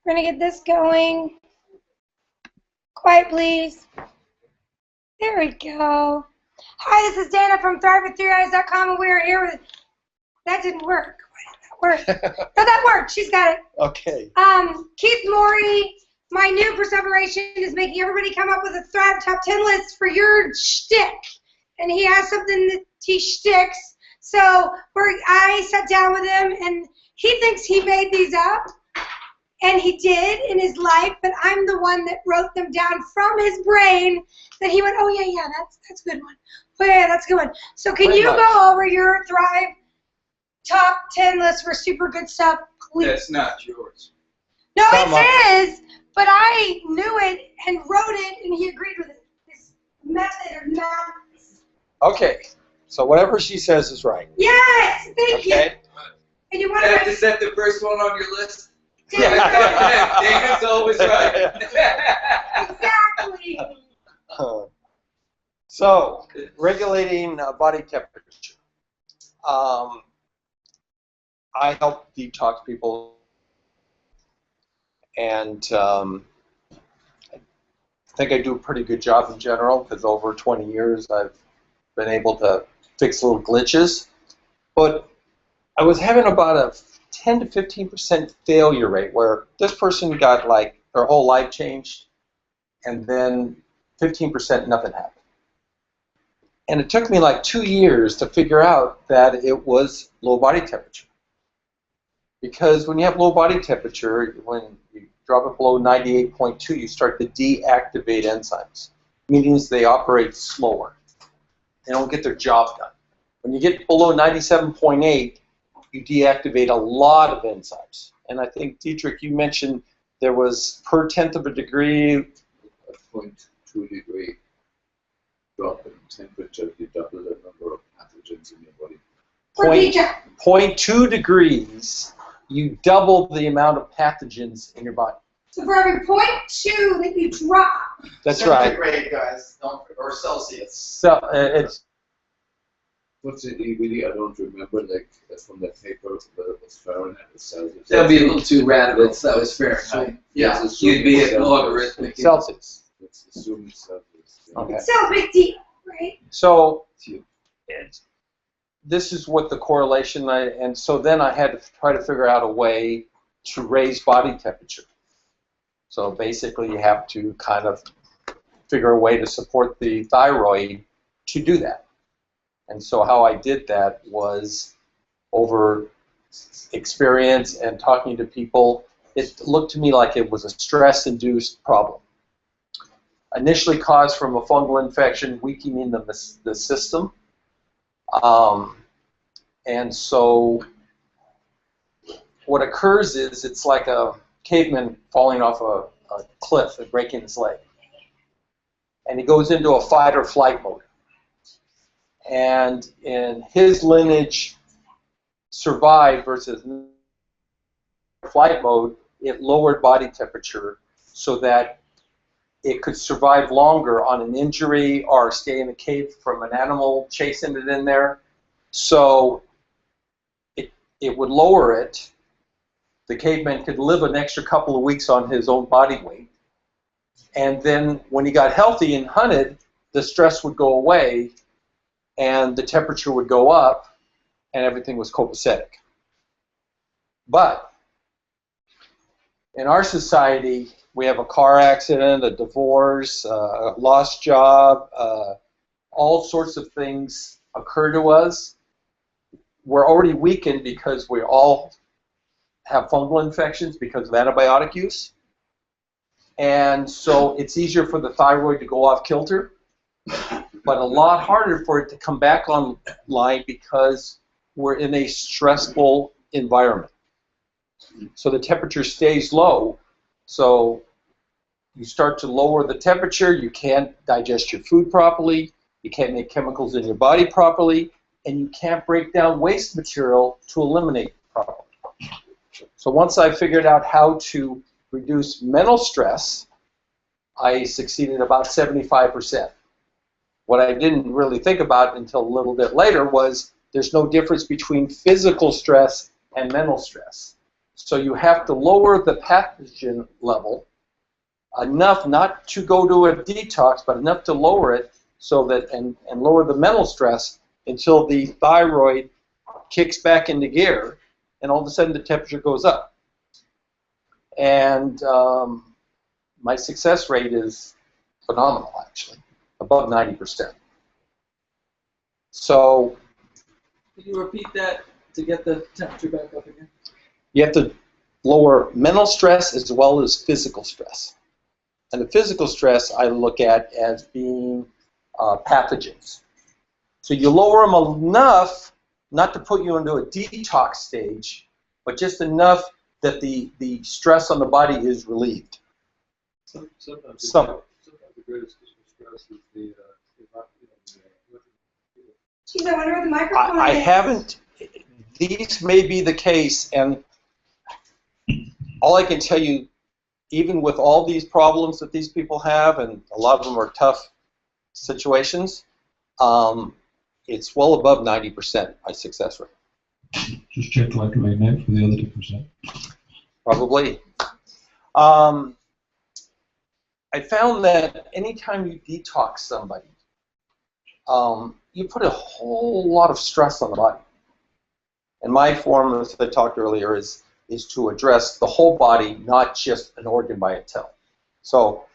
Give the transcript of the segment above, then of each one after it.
We're going to get this going. Quiet, please. There we go. Hi, this is Dana from THRiiiVE@THRiiiEyes.com, and we are here with... That didn't work. Why didn't that work? No, that worked. She's got it. Okay. Keith Morey, my new perseveration, is making everybody come up with a THRiiVE top 10 list for your shtick. And he has something that he shticks. So I sat down with him, and he thinks he made these up. And he did in his life, but I'm the one that wrote them down from his brain that he went, oh, yeah, that's a good one. Oh, yeah, that's a good one. So can you go over your THRiiVE top 10 list for super good stuff, please? That's not yours. No, it's his, but I knew it and wrote it, and he agreed with it. This method of madness. Okay, so whatever she says is right. Yes, thank you. And you want to set the first one on your list? Yeah. Dana's always right. Exactly. So, regulating body temperature. I help detox people, and I think I do a pretty good job in general, because over 20 years I've been able to fix little glitches. But I was having about a 10 to 15% failure rate, where this person got like their whole life changed, and then 15% nothing happened. And it took me like 2 years to figure out that it was low body temperature. Because when you have low body temperature, when you drop it below 98.2, you start to deactivate enzymes, meaning they operate slower. They don't get their job done. When you get below 97.8, you deactivate a lot of enzymes. And I think, THRiiiVE, you mentioned there was per tenth of a degree. A 0.2 degree drop in temperature, you double the number of pathogens in your body. 0.2 degrees, you double the amount of pathogens in your body. So for every 0.2 that you drop. That's right. Centigrade, guys, or Celsius. So it's. What's it really? I don't remember, like from that paper, whether it was Fahrenheit or Celsius. That'd be a little too radical. That was Fahrenheit. Yeah, you'd be at logarithmic. Celsius. Let's assume it's Celsius. Okay. It's still a big deal, right? So this is what the correlation, and so then I had to try to figure out a way to raise body temperature. So basically you have to kind of figure a way to support the thyroid to do that. And so how I did that was over experience and talking to people. It looked to me like it was a stress-induced problem. Initially caused from a fungal infection, weakening the system. And so what occurs is it's like a caveman falling off a cliff and breaking his leg. And he goes into a fight or flight mode. And in his lineage, survive versus flight mode, it lowered body temperature so that it could survive longer on an injury or stay in a cave from an animal chasing it in there. So it would lower it. The caveman could live an extra couple of weeks on his own body weight. And then when he got healthy and hunted, the stress would go away and the temperature would go up and everything was copacetic. But in our society, we have a car accident, a divorce, a lost job, all sorts of things occur to us. We're already weakened because we all have fungal infections because of antibiotic use. And so it's easier for the thyroid to go off kilter, but a lot harder for it to come back online because we're in a stressful environment. So the temperature stays low. So you start to lower the temperature, you can't digest your food properly, you can't make chemicals in your body properly, and you can't break down waste material to eliminate it properly. So once I figured out how to reduce mental stress, I succeeded about 75%. What I didn't really think about until a little bit later was there's no difference between physical stress and mental stress. So you have to lower the pathogen level enough not to go to a detox, but enough to lower it so that and lower the mental stress until the thyroid kicks back into gear, and all of a sudden the temperature goes up. And my success rate is phenomenal, actually, above 90%. So Can you repeat that to get the temperature back up again? you have to lower mental stress as well as physical stress. And the physical stress I look at as being pathogens. So you lower them enough not to put you into a detox stage, but just enough that the stress on the body is relieved. Sometimes Some. the greatest physical stress is the Geez, I wonder where the microphone I is. haven't, these may be the case, and all I can tell you, even with all these problems that these people have, and a lot of them are tough situations, it's well above 90% my success rate. Just check like right now for the other 10%. Probably. I found that anytime you detox somebody, you put a whole lot of stress on the body. And my form, as I talked earlier, is to address the whole body, not just an organ by itself. So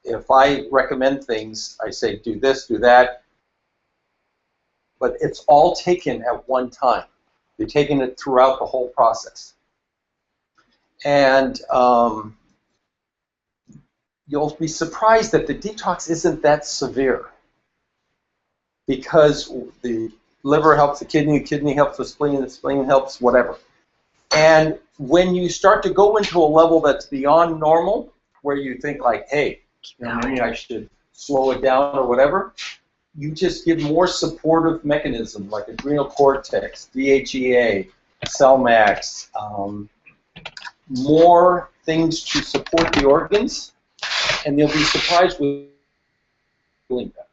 if I recommend things, I say do this, do that, but it's all taken at one time. You're taking it throughout the whole process. And you'll be surprised that the detox isn't that severe, because the liver helps the kidney helps the spleen helps whatever. And when you start to go into a level that's beyond normal, where you think like, hey, maybe I should slow it down or whatever, you just give more supportive mechanism like adrenal cortex, DHEA, CellMax, more things to support the organs, and you'll be surprised with feeling better.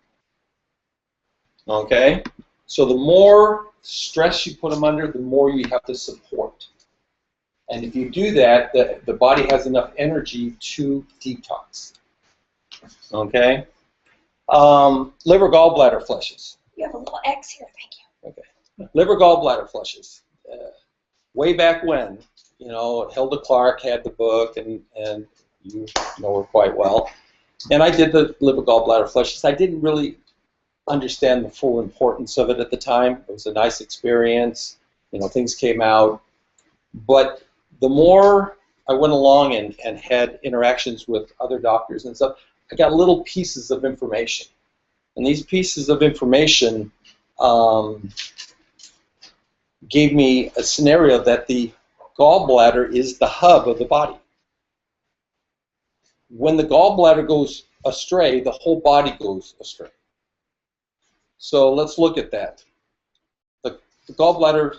Okay? So the more stress you put them under, the more you have to support. And if you do that, the body has enough energy to detox. Okay? Liver gallbladder flushes. You have a little X here, thank you. Okay. Liver gallbladder flushes. Way back when, you know, Hilda Clark had the book, and you know her quite well. And I did the liver gallbladder flushes. I didn't really understand the full importance of it at the time. It was a nice experience. You know, things came out. But the more I went along and had interactions with other doctors and stuff, I got little pieces of information. And these pieces of information gave me a scenario that the gallbladder is the hub of the body. When the gallbladder goes astray, the whole body goes astray. So let's look at that. The gallbladder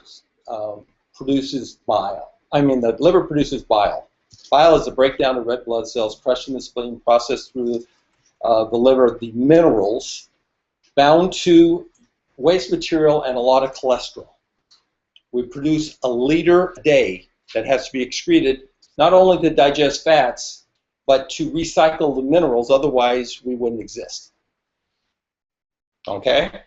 produces bile. I mean, the liver produces bile. Bile is a breakdown of red blood cells crushed in the spleen, processed through the liver, the minerals bound to waste material and a lot of cholesterol. We produce 1 liter a day that has to be excreted, not only to digest fats, but to recycle the minerals, otherwise we wouldn't exist. Okay?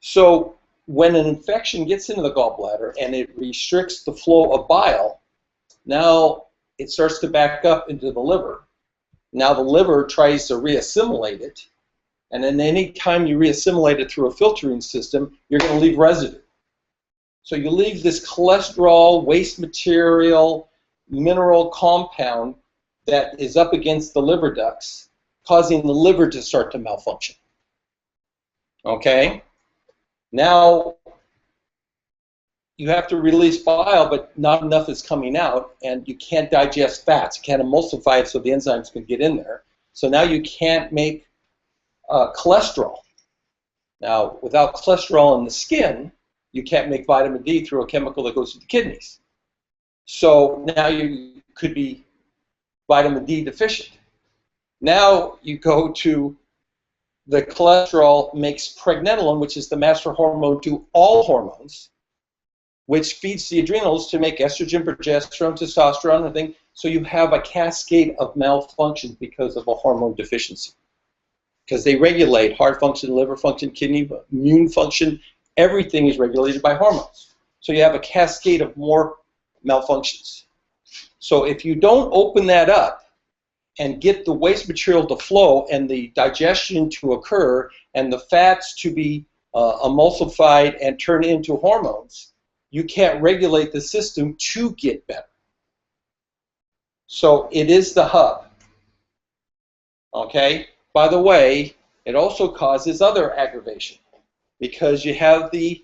So when an infection gets into the gallbladder and it restricts the flow of bile, now it starts to back up into the liver. Now the liver tries to reassimilate it, and then any time you reassimilate it through a filtering system, you're going to leave residue. So you leave this cholesterol, waste material, mineral compound that is up against the liver ducts, causing the liver to start to malfunction. Okay? Now, you have to release bile, but not enough is coming out, and you can't digest fats. You can't emulsify it so the enzymes can get in there. So now you can't make cholesterol. Now, without cholesterol in the skin, you can't make vitamin D through a chemical that goes to the kidneys. So now you could be vitamin D deficient. Now you go to the cholesterol makes pregnenolone, which is the master hormone to all hormones. which feeds the adrenals to make estrogen, progesterone, testosterone, and things. So you have a cascade of malfunctions because of a hormone deficiency. Because they regulate heart function, liver function, kidney, immune function. Everything is regulated by hormones. So you have a cascade of more malfunctions. So if you don't open that up and get the waste material to flow and the digestion to occur and the fats to be emulsified and turn into hormones, you can't regulate the system to get better. So it is the hub. Okay? By the way, it also causes other aggravation because you have the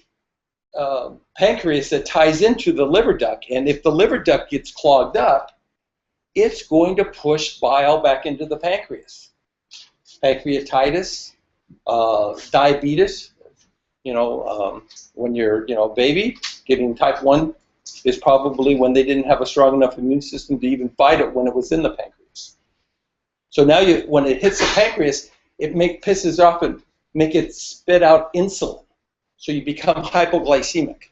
pancreas that ties into the liver duct, and if the liver duct gets clogged up, it's going to push bile back into the pancreas. Pancreatitis, diabetes, when you're a baby, getting type 1 is probably when they didn't have a strong enough immune system to even fight it when it was in the pancreas. So now when it hits the pancreas, it pisses off and make it spit out insulin. So you become hypoglycemic.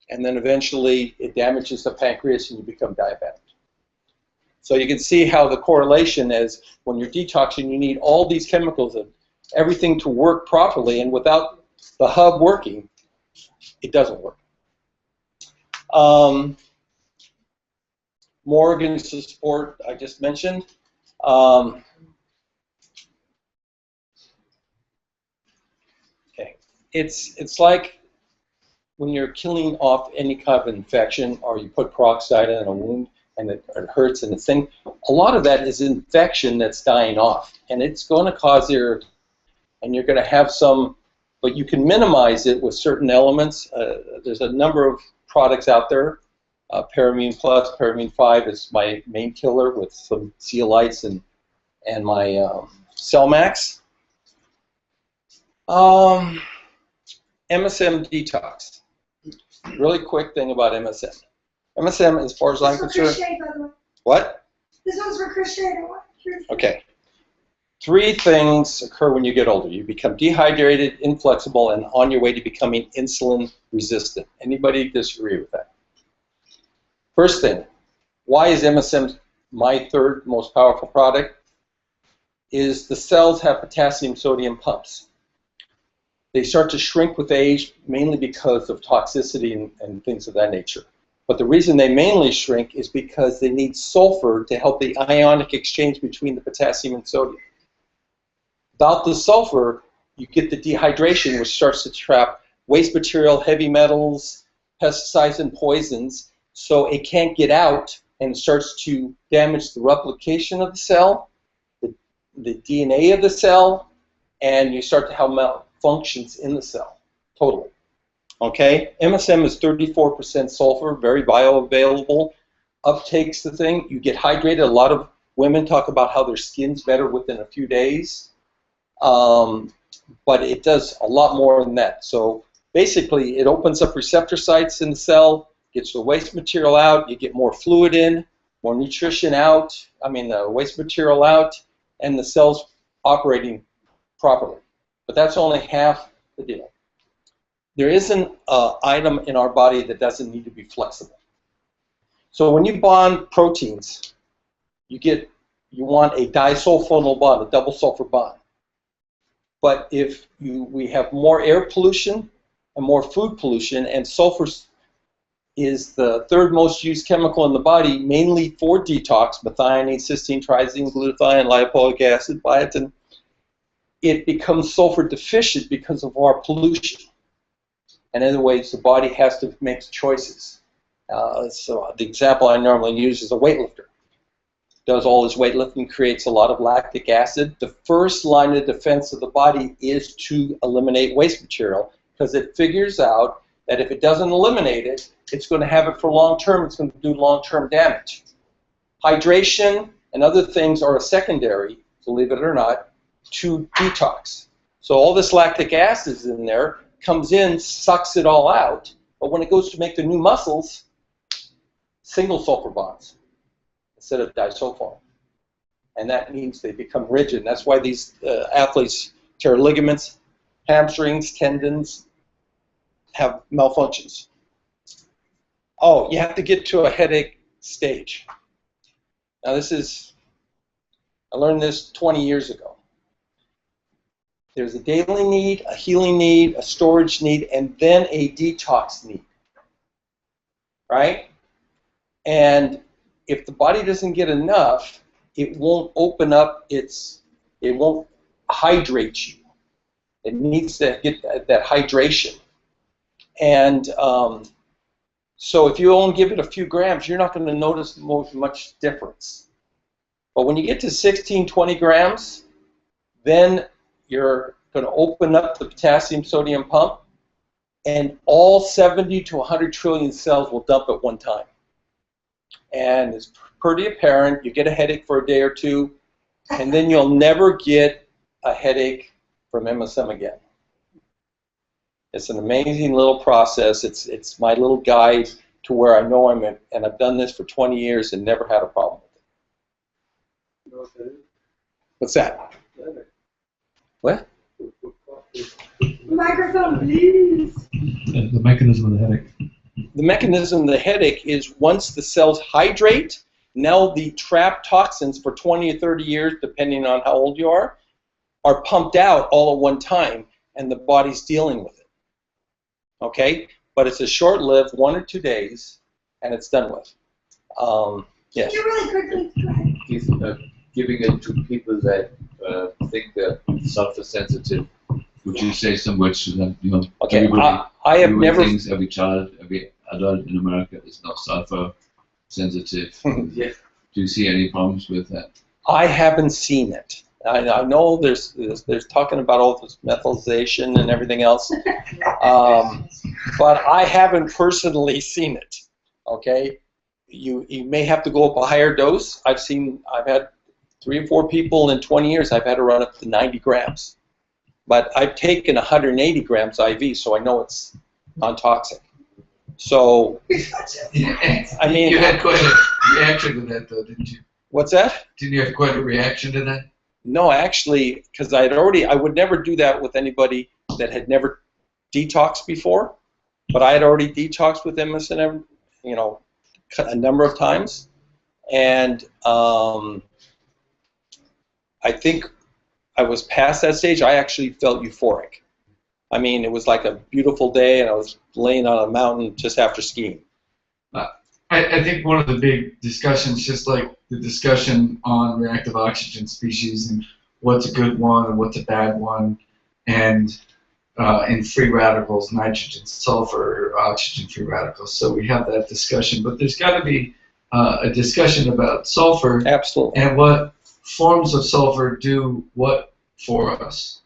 And then eventually it damages the pancreas and you become diabetic. So you can see how the correlation is when you're detoxing, you need all these chemicals and everything to work properly, and without the hub working, it doesn't work. More organs to support, I just mentioned. It's like when you're killing off any kind of infection, or you put peroxide in a wound and it hurts and it's thing. A lot of that is infection that's dying off, and it's going to cause irritation, and you're going to have some, but you can minimize it with certain elements. There's a number of products out there. Paramine Plus, Paramine 5 is my main killer with some zeolites and my Cellmax. MSM detox. Really quick thing about MSM. MSM, as far as I'm concerned. Crochet, by the way. What? This one's for crochet. Okay. 3 things occur when you get older. You become dehydrated, inflexible, and on your way to becoming insulin resistant. Anybody disagree with that? First thing, why is MSM my 3rd most powerful product? Is the cells have potassium-sodium pumps. They start to shrink with age, mainly because of toxicity and things of that nature. But the reason they mainly shrink is because they need sulfur to help the ionic exchange between the potassium and sodium. Without the sulfur, you get the dehydration, which starts to trap waste material, heavy metals, pesticides, and poisons, so it can't get out and starts to damage the replication of the cell, the DNA of the cell, and you start to have malfunctions in the cell, totally. Okay, MSM is 34% sulfur, very bioavailable, uptakes the thing, you get hydrated. A lot of women talk about how their skin's better within a few days, but it does a lot more than that. So basically, it opens up receptor sites in the cell, gets the waste material out, you get more fluid in, more nutrition out, waste material out, and the cell's operating properly. But that's only half the deal. There isn't an item in our body that doesn't need to be flexible. So when you bond proteins, you want a disulfonyl bond, a double sulfur bond. But if we have more air pollution and more food pollution, and sulfur is the 3rd most used chemical in the body, mainly for detox, methionine, cysteine, triazine, glutathione, lipoic acid, biotin, it becomes sulfur deficient because of our pollution. And in other ways, the body has to make choices. So the example I normally use is a weightlifter. Does all his weightlifting, creates a lot of lactic acid. The first line of defense of the body is to eliminate waste material, because it figures out that if it doesn't eliminate it, it's going to have it for long term. It's going to do long-term damage. Hydration and other things are a secondary, believe it or not, to detox. So all this lactic acid is in there, comes in, sucks it all out, but when it goes to make the new muscles, single sulfur bonds instead of disulfonyl. And that means they become rigid. And that's why these athletes tear ligaments, hamstrings, tendons, have malfunctions. Oh, you have to get to a headache stage. Now I learned this 20 years ago. There's a daily need, a healing need, a storage need, and then a detox need, right? And if the body doesn't get enough, it won't open up it won't hydrate you. It needs to get that hydration. And so if you only give it a few grams, you're not going to notice much difference. But when you get to 16, 20 grams, then you're going to open up the potassium-sodium pump, and all 70 to 100 trillion cells will dump at one time. And it's pretty apparent. You get a headache for a day or two, and then you'll never get a headache from MSM again. It's an amazing little process. It's my little guide to where I know I'm in, and I've done this for 20 years and never had a problem with it. You know what that is? What's that? Headache. What? Microphone, please. The mechanism of the headache. The mechanism of the headache is once the cells hydrate, now the trapped toxins for 20 or 30 years, depending on how old you are pumped out all at one time, and the body's dealing with it. Okay? But it's a short-lived 1 or 2 days, and it's done with. Yes. You really quickly. Go ahead. Giving it to people that think they're sulfur sensitive. Would you say some words to them? You know, Okay, everybody, I have everyone never. thinks every child, every adult in America is not sulfur sensitive. Yeah. Do you see any problems with that? I haven't seen it. I know there's talking about all this methylation and everything else, but I haven't personally seen it. Okay, you may have to go up a higher dose. I've had 3 or 4 people in 20 years. I've had to run up to 90 grams, but I've taken 180 grams IV, so I know it's non-toxic. So, I mean, You had quite a reaction to that, though, didn't you? what's that? Didn't you have quite a reaction to that? No, actually, because I would never do that with anybody that had never detoxed before, but I had already detoxed with MSM, you know, a number of times, and I think I was past that stage. I actually felt euphoric. I mean, it was like a beautiful day, and I was laying on a mountain just after skiing. I think one of the big discussions, just like the discussion on reactive oxygen species and what's a good one and what's a bad one, and in free radicals, nitrogen, sulfur, oxygen free radicals. So we have that discussion, but there's got to be a discussion about sulfur. Absolutely. And what forms of sulfur do what for us.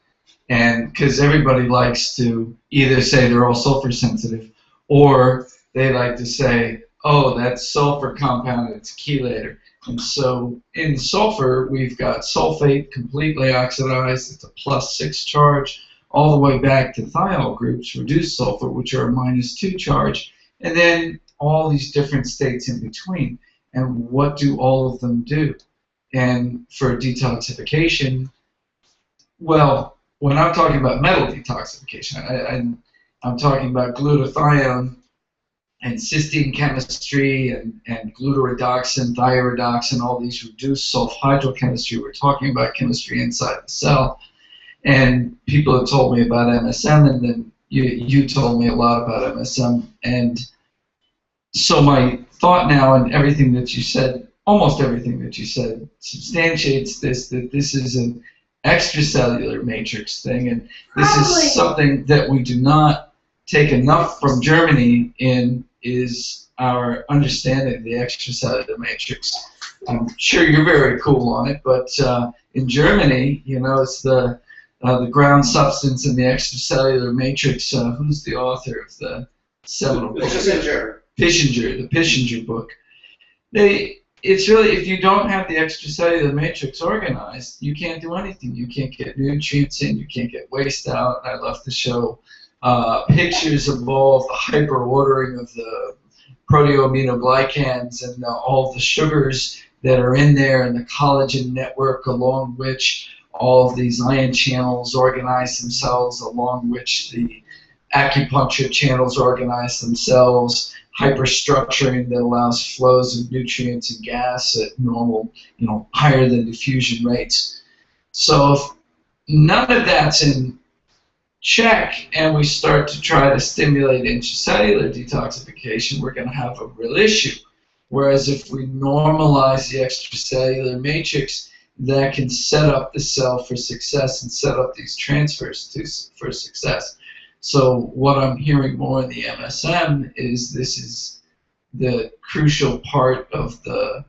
And because everybody likes to either say they're all sulfur sensitive, or they like to say, oh, that's sulfur compound, it's a chelator. And so in sulfur, we've got sulfate completely oxidized, it's a +6 charge, all the way back to thiol groups, reduced sulfur, which are a -2 charge, and then all these different states in between. And what do all of them do? And for detoxification, well, when I'm talking about metal detoxification, I'm talking about glutathione and cysteine chemistry and glutaredoxin, thioredoxin, all these reduced sulfhydrochemistry. We're talking about chemistry inside the cell. And people have told me about MSM, and then you told me a lot about MSM. And so my thought now, and everything that you said, almost everything that you said, substantiates this, that this is an extracellular matrix thing, and this is something that we do not take enough from Germany in, is our understanding of the extracellular matrix. I'm sure you're very cool on it, but in Germany, you know, it's the ground substance in the extracellular matrix. Who's the author of the seminal book? Pischinger. Pischinger, the Pischinger book. It's really, if you don't have the extracellular matrix organized, you can't do anything. You can't get nutrients in, you can't get waste out. I love to show pictures of all the hyper-ordering of the proteoaminoglycans and all of the sugars that are in there, and the collagen network along which all of these ion channels organize themselves, along which the acupuncture channels organize themselves, hyperstructuring that allows flows of nutrients and gas at normal, higher than diffusion rates. So if none of that's in check and we start to try to stimulate intracellular detoxification, we're going to have a real issue. Whereas if we normalize the extracellular matrix, that can set up the cell for success and set up these transfers for success. So what I'm hearing more in the MSM is this is the crucial part of the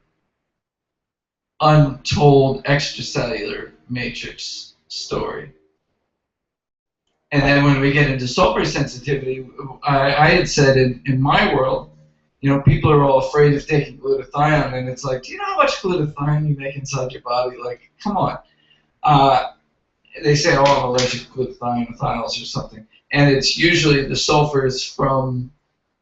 untold extracellular matrix story. And then when we get into sulfur sensitivity, I had said in my world, people are all afraid of taking glutathione, and it's like, do you know how much glutathione you make inside your body? Like, come on. They say, oh, I'm allergic to glutathione, thiols or something. And it's usually the sulfurs from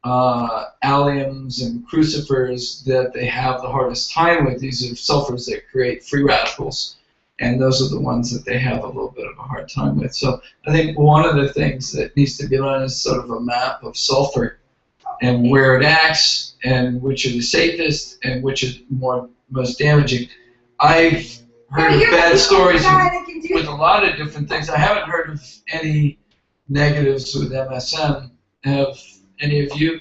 alliums and crucifers that they have the hardest time with. These are sulfurs that create free radicals, and those are the ones that they have a little bit of a hard time with. So I think one of the things that needs to be done is sort of a map of sulfur and where it acts and which are the safest and which are most damaging. I've heard of bad stories with a lot of different things. I haven't heard of any negatives with MSM. Have any of you?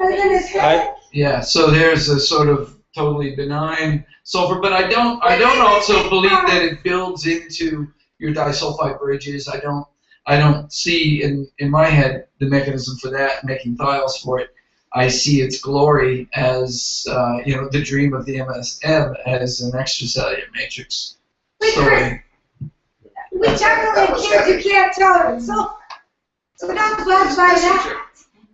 Other than his head? Yeah, so there's a sort of totally benign sulfur, but I don't also believe that it builds into your disulfide bridges. I don't see in my head the mechanism for that, making thiols for it. I see its glory as the dream of the MSM as an extracellular matrix story. We definitely have kids who can't tolerate sulfur. So don't judge by that.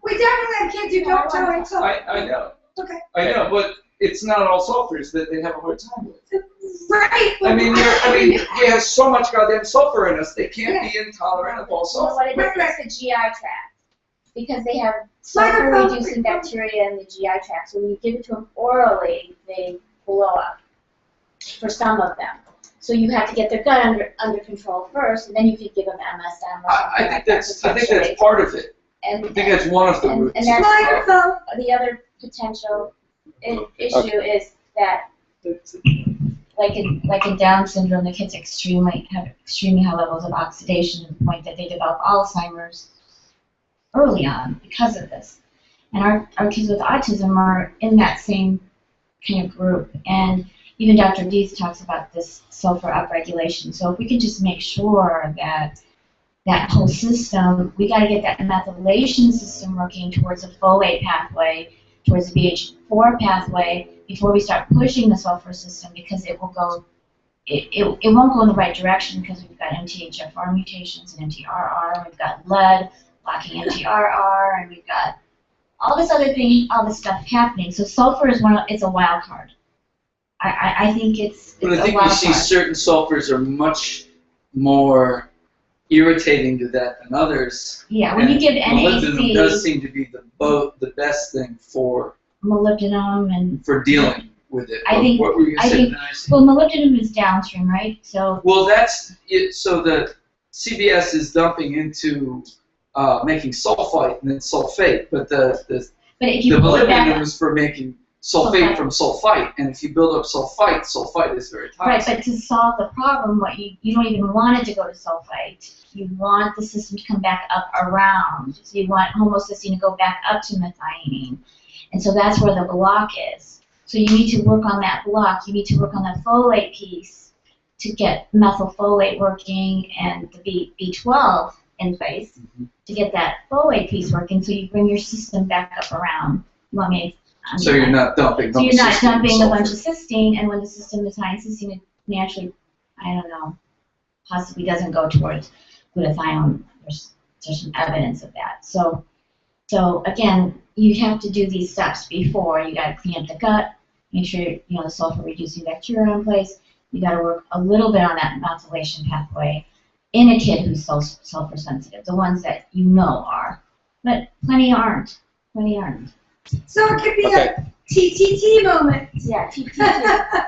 We definitely have kids who don't tolerate sulfur. I know. Okay. I know, but it's not all sulfurs that they have a hard time with. Right. I mean, we have so much goddamn sulfur in us, they can't be intolerant of all So sulfur. what it is the GI tract, because they have sulfur-reducing bacteria in the GI tract. So when you give it to them orally, they blow up. For some of them. So you have to get their gut under control first, and then you could give them MSM or something I think that's part of it. And, I think that's one of the roots. And that's the other potential issue is that, like in Down syndrome, the kids have extremely high levels of oxidation to the point that they develop Alzheimer's early on because of this. And our kids with autism are in that same kind of group. And even Dr. Dees talks about this sulfur upregulation. So if we can just make sure that that whole system, we got to get that methylation system working towards a folate pathway, towards the BH4 pathway, before we start pushing the sulfur system, because it will go, it won't go in the right direction, because we've got MTHFR mutations and MTRR, and we've got lead blocking MTRR, and we've got all this other thing, all this stuff happening. So sulfur is it's a wild card. I think it's But I think a wild we see card. certain sulfurs are much more irritating to that than others. Yeah, when you give molybdenum does NAC, seem to be the best thing for molybdenum, and dealing with it. I think- What were you I saying? think, well, molybdenum is downstream, right? So Well, that's it. So the CBS is dumping into making sulfite and then sulfate, but the but if you pull it back molybdenum up, is for making sulfate Sulfite. from sulfite, and if you build up sulfite is very toxic. right? But to solve the problem, what you don't even want it to go to sulfite. You want the system to come back up around. So you want homocysteine to go back up to methionine, and so that's where the block is. So you need to work on that block. You need to work on that folate piece to get methylfolate working and the B12 in place to get that folate piece working. So you bring your system back up around. You want me? So you're not dumping. So you're not homocysteine dumping a sulfur. bunch of cysteine, and when the system is high in cysteine, it naturally, I don't know, possibly doesn't go towards glutathione. There's some evidence of that. So again, you have to do these steps before. You got to clean up the gut, make sure the sulfur-reducing bacteria are in place. You got to work a little bit on that methylation pathway in a kid who's sulfur sensitive, the ones that are, but plenty aren't. Plenty aren't. So it could be Okay. a TTT moment. Yeah, TT2.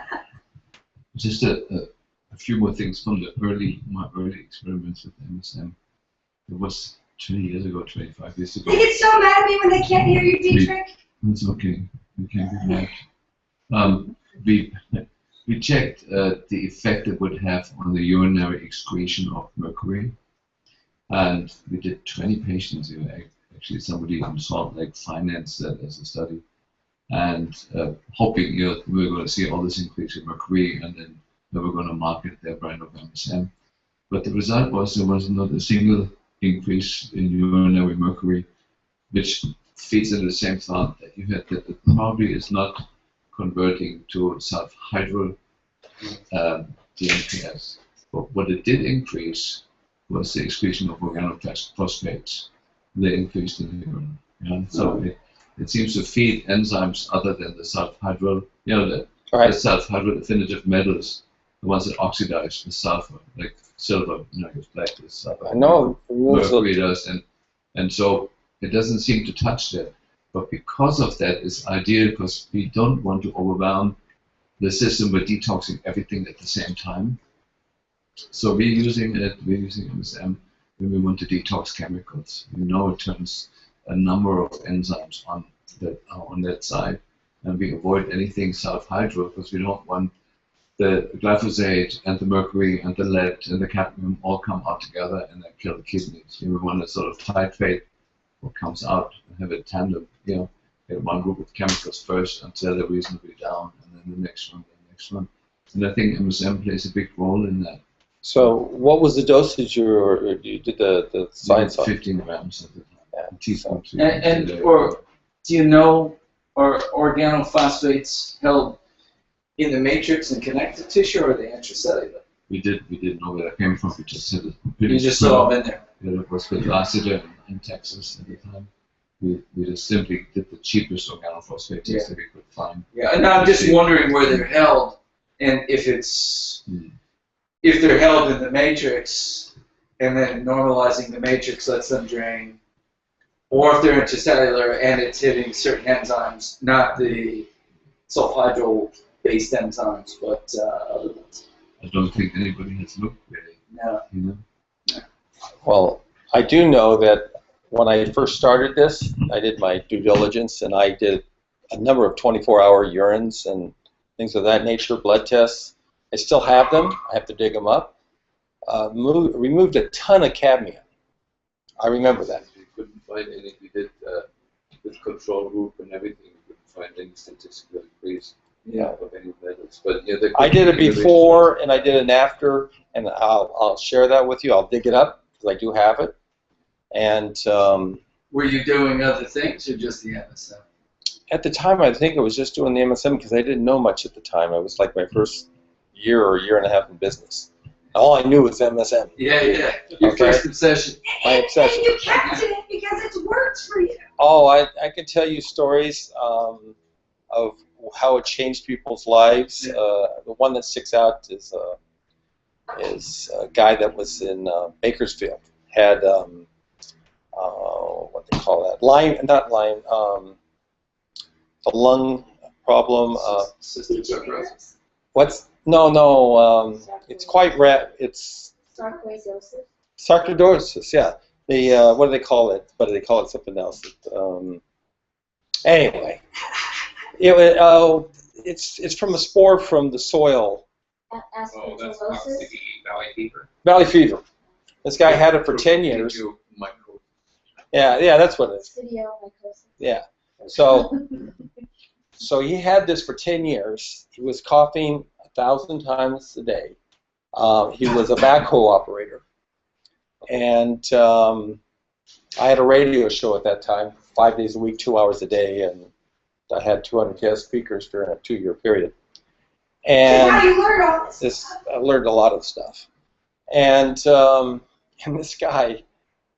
Just a few more things from my early experiments with MSM. There was 20 years ago, 25 years ago. They get so mad at me when they can't hear you, Dietrich. That's okay. We can't be mad. We checked the effect it would have on the urinary excretion of mercury, and we did 20 patients. Actually, somebody in Salt Lake financed that as a study, and hoping we were going to see all this increase in mercury, and then they were going to market their brand of MSM. But the result was there was not a single increase in urinary mercury, which feeds into the same thought that you had, that it probably is not converting to sulfhydryl DNPS. But what it did increase was the excretion of organophosphates. They increased in the urine. Yeah? So it seems to feed enzymes other than the sulfhydryl, the sulfhydryl definitive metals, the ones that oxidize the sulfur, like silver, it's black with sulfur. I know. Mercury does, and so it doesn't seem to touch that. But because of that, it's ideal because we don't want to overwhelm the system with detoxing everything at the same time. So we're using MSM when we want to detox chemicals. It turns a number of enzymes on that side, and we avoid anything sulfhydryl because we don't want the glyphosate and the mercury and the lead and the cadmium all come out together and then kill the kidneys. We want to sort of titrate what comes out and have it tandem. Get one group of chemicals first until they're reasonably down, and then the next one, And I think MSM plays a big role in that. So, what was the dosage you did the science on? 15 grams at the time. Yeah. Teaspoons. Or do you know, are organophosphates held in the matrix and connective tissue, or are they intracellular? We didn't know where that came from. We just said it. You just saw them in there. Yeah, it was with Lassiter in Texas at the time. We just simply did the cheapest organophosphate test that we could find. Yeah, and I'm just wondering where they're held, and if they're held in the matrix, and then normalizing the matrix lets them drain, or if they're intracellular and it's hitting certain enzymes, not the sulfhydryl-based enzymes, but other ones. I don't think anybody has looked really. No. Well, I do know that when I first started this, I did my due diligence, and I did a number of 24-hour urines and things of that nature, blood tests. I still have them. I have to dig them up. Removed a ton of cadmium. I remember that. We couldn't find any. We did with control group and everything. We couldn't find any statistical increase of any metals. But I did it before, and I did it after, and I'll share that with you. I'll dig it up because I do have it. And were you doing other things or just the MSM? At the time, I think I was just doing the MSM because I didn't know much at the time. It was like my first year or year and a half in business. All I knew was MSM. Yeah. Your first obsession. My obsession. And you kept it because it's worked for you. Oh, I could tell you stories of how it changed people's lives. Yeah. The one that sticks out is a guy that was in Bakersfield. Had what they call that? The lung problem. Cystic fibrosis. What's no? It's quite rare. It's sarcoidosis. Yeah. The what do they call it? But they call it something else. Anyway, it's from a spore from the soil. Aspergillosis. Valley fever. Valley fever. This guy had it for 10 years. Yeah, that's what it is. Yeah. So he had this for 10 years. He was coughing 1,000 times a day. He was a backhoe operator. And I had a radio show at that time, 5 days a week, 2 hours a day, and I had 200 guest speakers during a 2-year period. And how you learned all this. I learned a lot of stuff. And this guy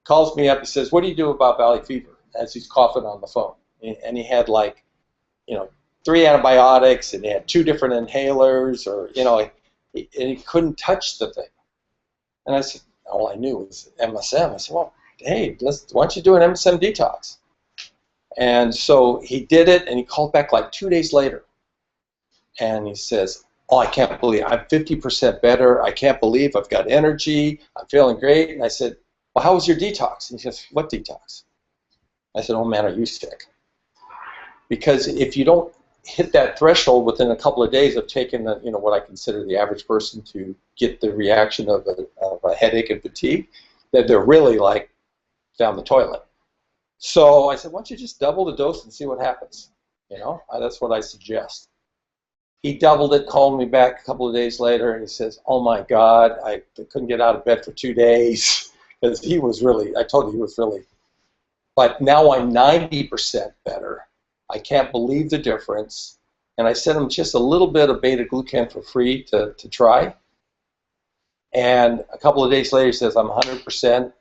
calls me up and says, "What do you do about valley fever?" As he's coughing on the phone. And he had 3 antibiotics, and he had 2 different inhalers, and he couldn't touch the thing. And I said, all I knew was MSM. I said, well, hey, why don't you do an MSM detox? And so he did it, and he called back 2 days later. And he says, oh, I can't believe I'm 50% better. I can't believe I've got energy. I'm feeling great. And I said, well, how was your detox? And he says, what detox? I said, oh man, are you sick? Because if you don't hit that threshold within a couple of days of taking the, what I consider the average person to get the reaction of a headache and fatigue, that they're really like down the toilet. So I said, why don't you just double the dose and see what happens? That's what I suggest. He doubled it, called me back a couple of days later, and he says, oh my God, I couldn't get out of bed for 2 days. Because he was really, I told you he was really, but now I'm 90% better. I can't believe the difference. And I sent him just a little bit of beta-glucan for free to try. And a couple of days later, he says, I'm 100%.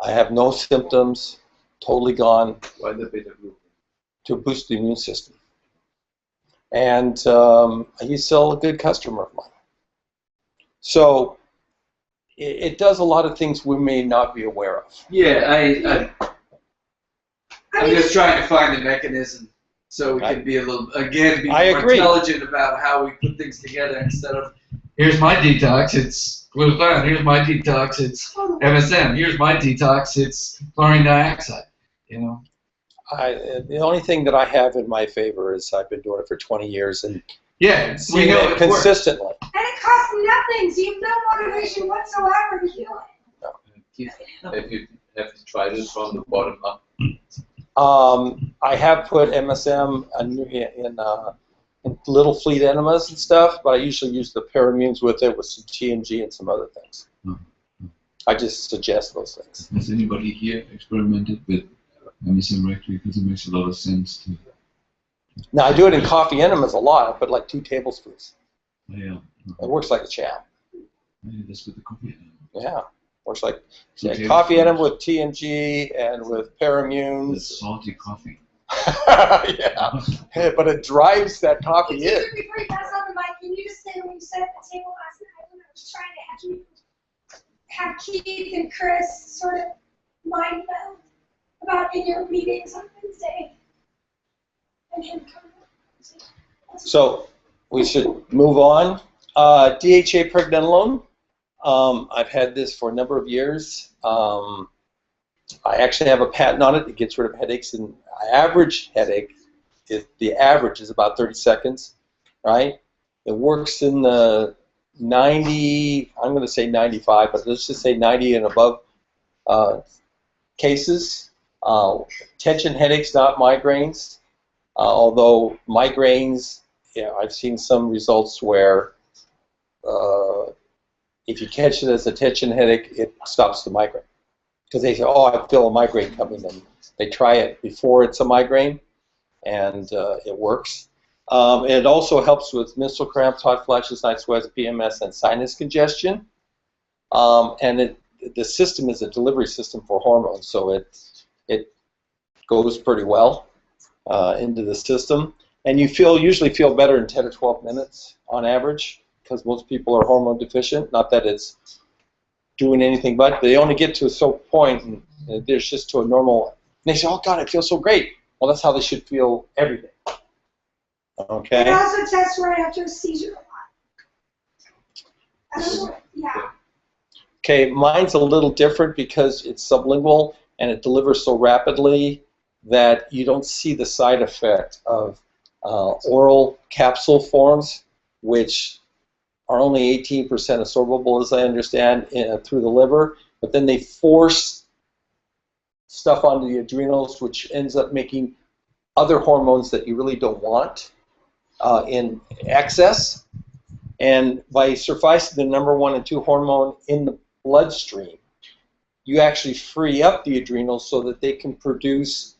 I have no symptoms, totally gone. Why the beta-glucan? To boost the immune system. And he's still a good customer of mine. So it does a lot of things we may not be aware of. Yeah, I'm just trying to find the mechanism so we can be a little, again, be more intelligent about how we put things together instead of, here's my detox, it's glutathione. Here's my detox, it's MSM. Here's my detox, it's chlorine dioxide. The only thing that I have in my favor is I've been doing it for 20 years and we know it consistently. Works. And it costs nothing, so you have no motivation whatsoever to heal it. Have you tried it from the bottom up? I have put MSM in little fleet enemas and stuff, but I usually use the parammunes with it with some TNG and some other things. I just suggest those things. Has anybody here experimented with MSM rectally? Because it makes a lot of sense to. Now I do it in coffee enemas a lot. I put like 2 tablespoons. Yeah. It works like a champ. Yeah, that's with the coffee enema. Yeah, works like coffee enema with TNG and with parammunes. It's salty coffee. Yeah, but it drives that coffee in. Before you pass on the mic, can you just say when you sat at the table last night when I was trying to have Keith and Chris sort of mind meld about in your meetings on Wednesday? So we should move on. DHA pregnenolone. I've had this for a number of years. I actually have a patent on it. It gets rid of headaches. And average headache, the average is about 30 seconds, right? It works in the 90, I'm going to say 95, but let's just say 90 and above cases. Tension headaches, not migraines. Although migraines, I've seen some results where if you catch it as a tension headache, it stops the migraine. Because they say, oh, I feel a migraine coming, and they try it before it's a migraine, and it works. It also helps with menstrual cramps, hot flashes, night sweats, PMS, and sinus congestion. And the system is a delivery system for hormones, so it goes pretty well into the system. And you usually feel better in 10 or 12 minutes on average, because most people are hormone deficient. Not that it's doing anything, but they only get to a certain point, and there's just to a normal. And they say, "Oh God, I feel so great." Well, that's how they should feel every day. Okay. It also tests right after a seizure a lot. I don't know. Yeah. Okay, mine's a little different because it's sublingual and it delivers so rapidly that you don't see the side effect of oral capsule forms, which are only 18% absorbable, as I understand, through the liver. But then they force stuff onto the adrenals, which ends up making other hormones that you really don't want in excess. And by sufficing the number 1 and 2 hormone in the bloodstream, you actually free up the adrenals so that they can produce,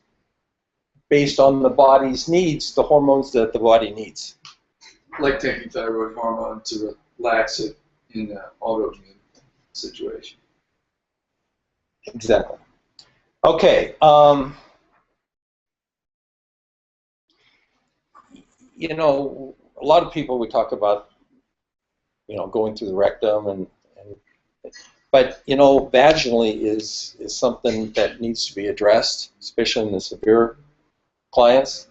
based on the body's needs, the hormones that the body needs. like taking thyroid hormone to relax it in an autoimmune situation. Exactly. Okay. You know, a lot of people, we talk about, going through the rectum, but vaginally is something that needs to be addressed, especially in the severe clients,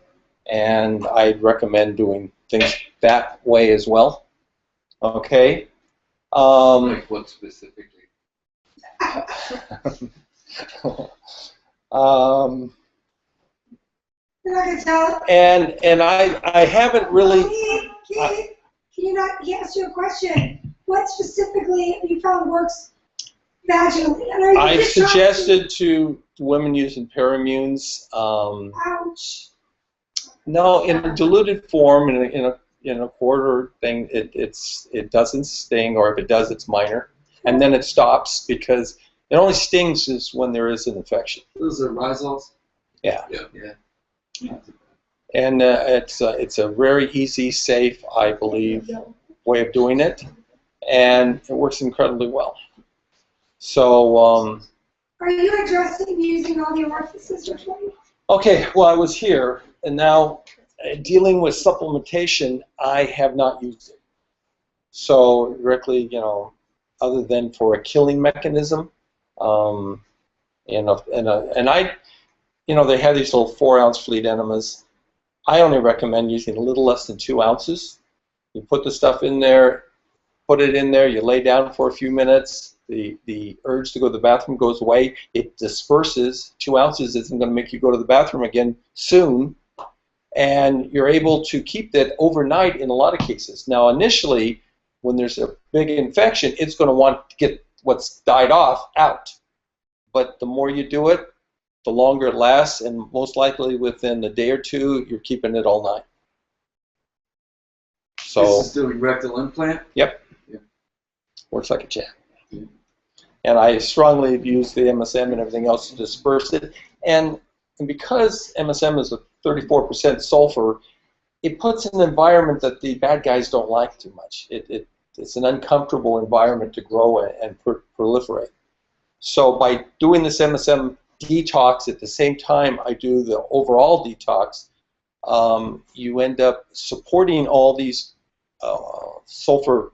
and I'd recommend doing things that way as well. Okay. Like what specifically? You're not gonna tell. and I haven't really. Can you not? He asked you a question. What specifically you found works vaginally? I've suggested to women using parammunes. Ouch. No, in a diluted form, in a quarter thing, it doesn't sting, or if it does, it's minor, and then it stops because it only stings is when there is an infection. Those are Rizols? Yeah. Yeah. And it's a very easy, safe, I believe, way of doing it, and it works incredibly well. So. Are you addressing using all the orifices or something? Okay, well, I was here, and now dealing with supplementation, I have not used it. So directly, other than for a killing mechanism, and I, they have these little 4-ounce fleet enemas. I only recommend using a little less than 2 ounces. You put the stuff in there, put it in there, you lay down for a few minutes, the urge to go to the bathroom goes away, it disperses. 2 ounces isn't going to make you go to the bathroom again soon, and you're able to keep that overnight in a lot of cases. Now, initially, when there's a big infection, it's going to want to get what's died off out. But the more you do it, the longer it lasts, and most likely within a day or two, you're keeping it all night. So, this is doing rectal implant? Yep. Yeah. Works like a champ. Yeah. And I strongly use the MSM and everything else to disperse it. And because MSM is a 34% sulfur, it puts an environment that the bad guys don't like too much. It's an uncomfortable environment to grow and proliferate. So by doing this MSM detox at the same time I do the overall detox, you end up supporting all these sulfur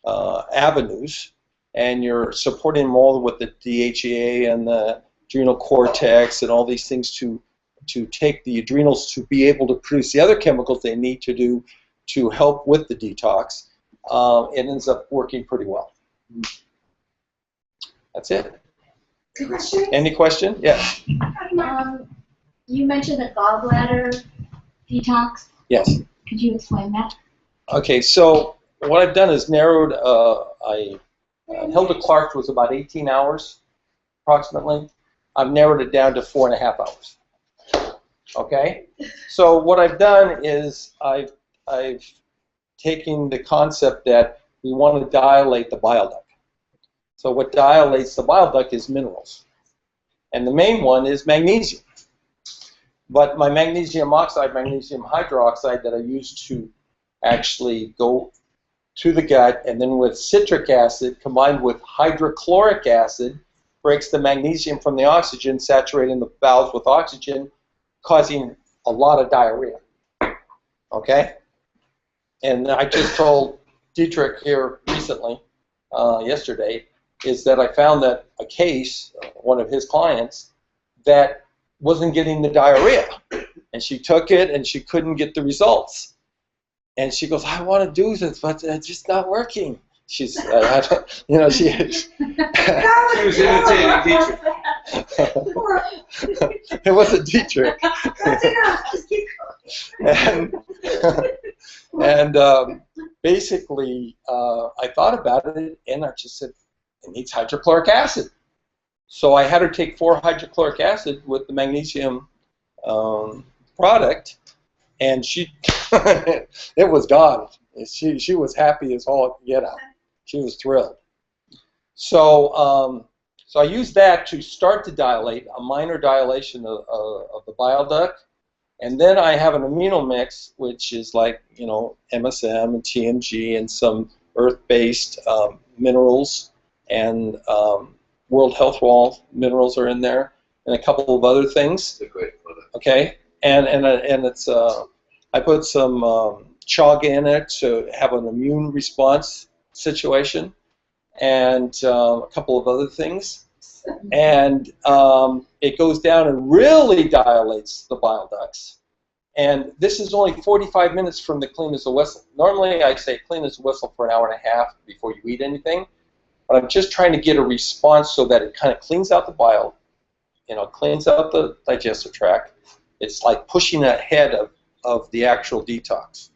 avenues, and you're supporting them all with the DHEA and the adrenal cortex and all these things to take the adrenals to be able to produce the other chemicals they need to do to help with the detox. It ends up working pretty well. That's it. Question? Any question? Yes. You mentioned the gallbladder detox. Yes. Could you explain that? Okay, so what I've done is narrowed. Hilda Clark was about 18 hours, approximately. I've narrowed it down to 4.5 hours. Okay, so what I've done is I've taken the concept that we want to dilate the bile duct. So what dilates the bile duct is minerals, and the main one is magnesium. But my magnesium oxide, magnesium hydroxide that I use to actually go to the gut, and then with citric acid combined with hydrochloric acid, breaks the magnesium from the oxygen, saturating the bowels with oxygen, causing a lot of diarrhea. Okay? And I just told Dietrich here recently, yesterday, is that I found that a case, one of his clients, that wasn't getting the diarrhea. And she took it and she couldn't get the results. And she goes, I want to do this, but it's just not working. She's, she was imitating Dietrich. It wasn't Dietrich. and basically, I thought about it, and I just said, it needs hydrochloric acid. So I had her take 4 hydrochloric acid with the magnesium product, and she, it was gone. She was happy as all get out. She was thrilled. So, so I used that to start to dilate, a minor dilation of the bile duct, and then I have an amino mix, which is like, MSM and TMG and some earth-based minerals, and World Health Wall minerals are in there, and a couple of other things. They're great product. Okay, and it's I put some chaga in it to have an immune response situation, and a couple of other things, and it goes down and really dilates the bile ducts. And this is only 45 minutes from the clean as a whistle. Normally, I say clean as a whistle for an hour and a half before you eat anything. but I'm just trying to get a response so that it kind of cleans out the bile, cleans out the digestive tract. It's like pushing ahead of the actual detox.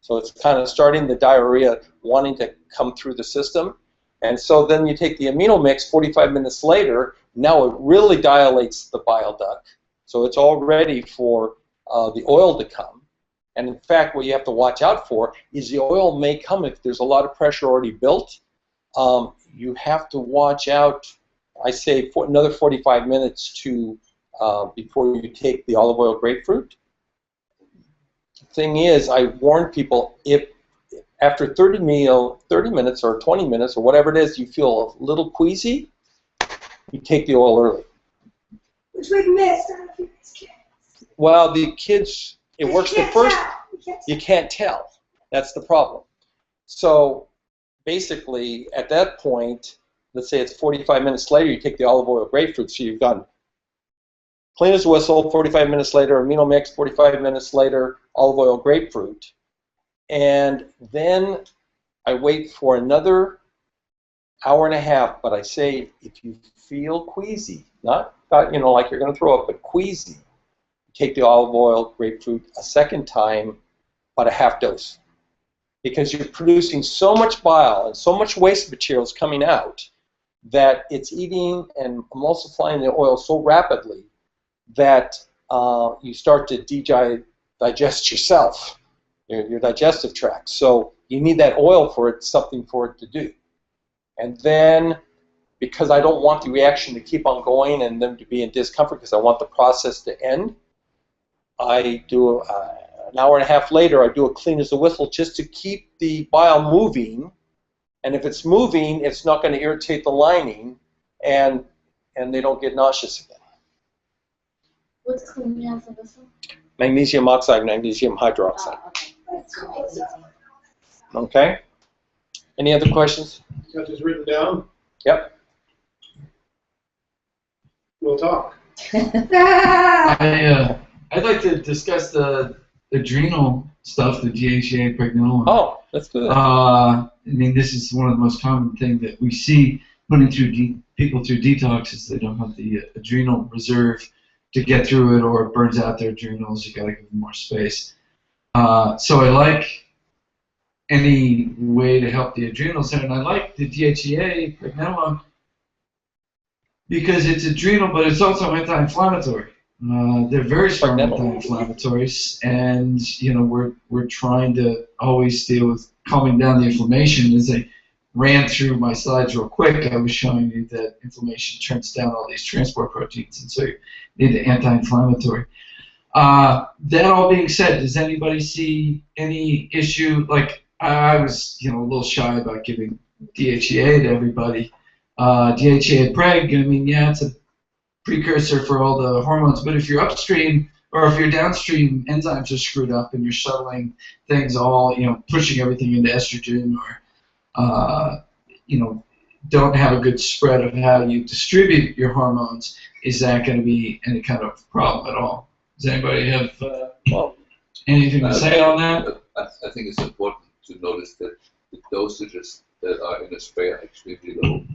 So it's kind of starting the diarrhea wanting to come through the system. And so then you take the amino mix 45 minutes later, now it really dilates the bile duct. So it's all ready for the oil to come. And in fact, what you have to watch out for is the oil may come if there's a lot of pressure already built. You have to watch out, I say, for another 45 minutes to before you take the olive oil grapefruit. The thing is, I warn people, if after 30 minutes or 20 minutes or whatever it is, you feel a little queasy, you take the oil early. Which we've missed on a few kids. Well, the kids, it works the first, you can't tell. That's the problem. So basically, at that point, let's say it's 45 minutes later, you take the olive oil grapefruit, so you've gone clean as a whistle, 45 minutes later, amino mix, 45 minutes later, olive oil grapefruit. And then I wait for another hour and a half, but I say if you feel queasy, not like you're going to throw up, but queasy, take the olive oil grapefruit a second time, about a half dose. Because you're producing so much bile and so much waste materials coming out that it's eating and emulsifying the oil so rapidly that you start to digest yourself, your digestive tract. So you need that oil for it, something for it to do. And then, because I don't want the reaction to keep on going and them to be in discomfort, because I want the process to end, I do an hour and a half later, I do a clean as a whistle just to keep the bile moving. And if it's moving, it's not going to irritate the lining, and they don't get nauseous again. What's clean as a whistle? Magnesium oxide, magnesium hydroxide. Okay. Any other questions? Got this written down? Yep. We'll talk. I'd like to discuss the adrenal stuff, the DHEA, pregnenolone. Oh, that's good. I mean, this is one of the most common things that we see putting through people through detox is they don't have the adrenal reserve to get through it, or it burns out their adrenals. You got to give them more space. So I like any way to help the adrenals there, and I like the DHEA, pregnenolone, because it's adrenal, but it's also anti-inflammatory. They're very strong anti-inflammatories, and we're trying to always deal with calming down the inflammation. As I ran through my slides real quick, I was showing you that inflammation turns down all these transport proteins, and so you need the anti-inflammatory. That all being said, does anybody see any issue? Like I was, a little shy about giving DHEA to everybody. DHEA preg, I mean, yeah, it's a precursor for all the hormones, but if you're upstream or if you're downstream, enzymes are screwed up and you're shuttling things all, pushing everything into estrogen, or don't have a good spread of how you distribute your hormones, is that going to be any kind of problem at all? Does anybody have anything to say on that? I think it's important to notice that the dosages that are in a spray are extremely low.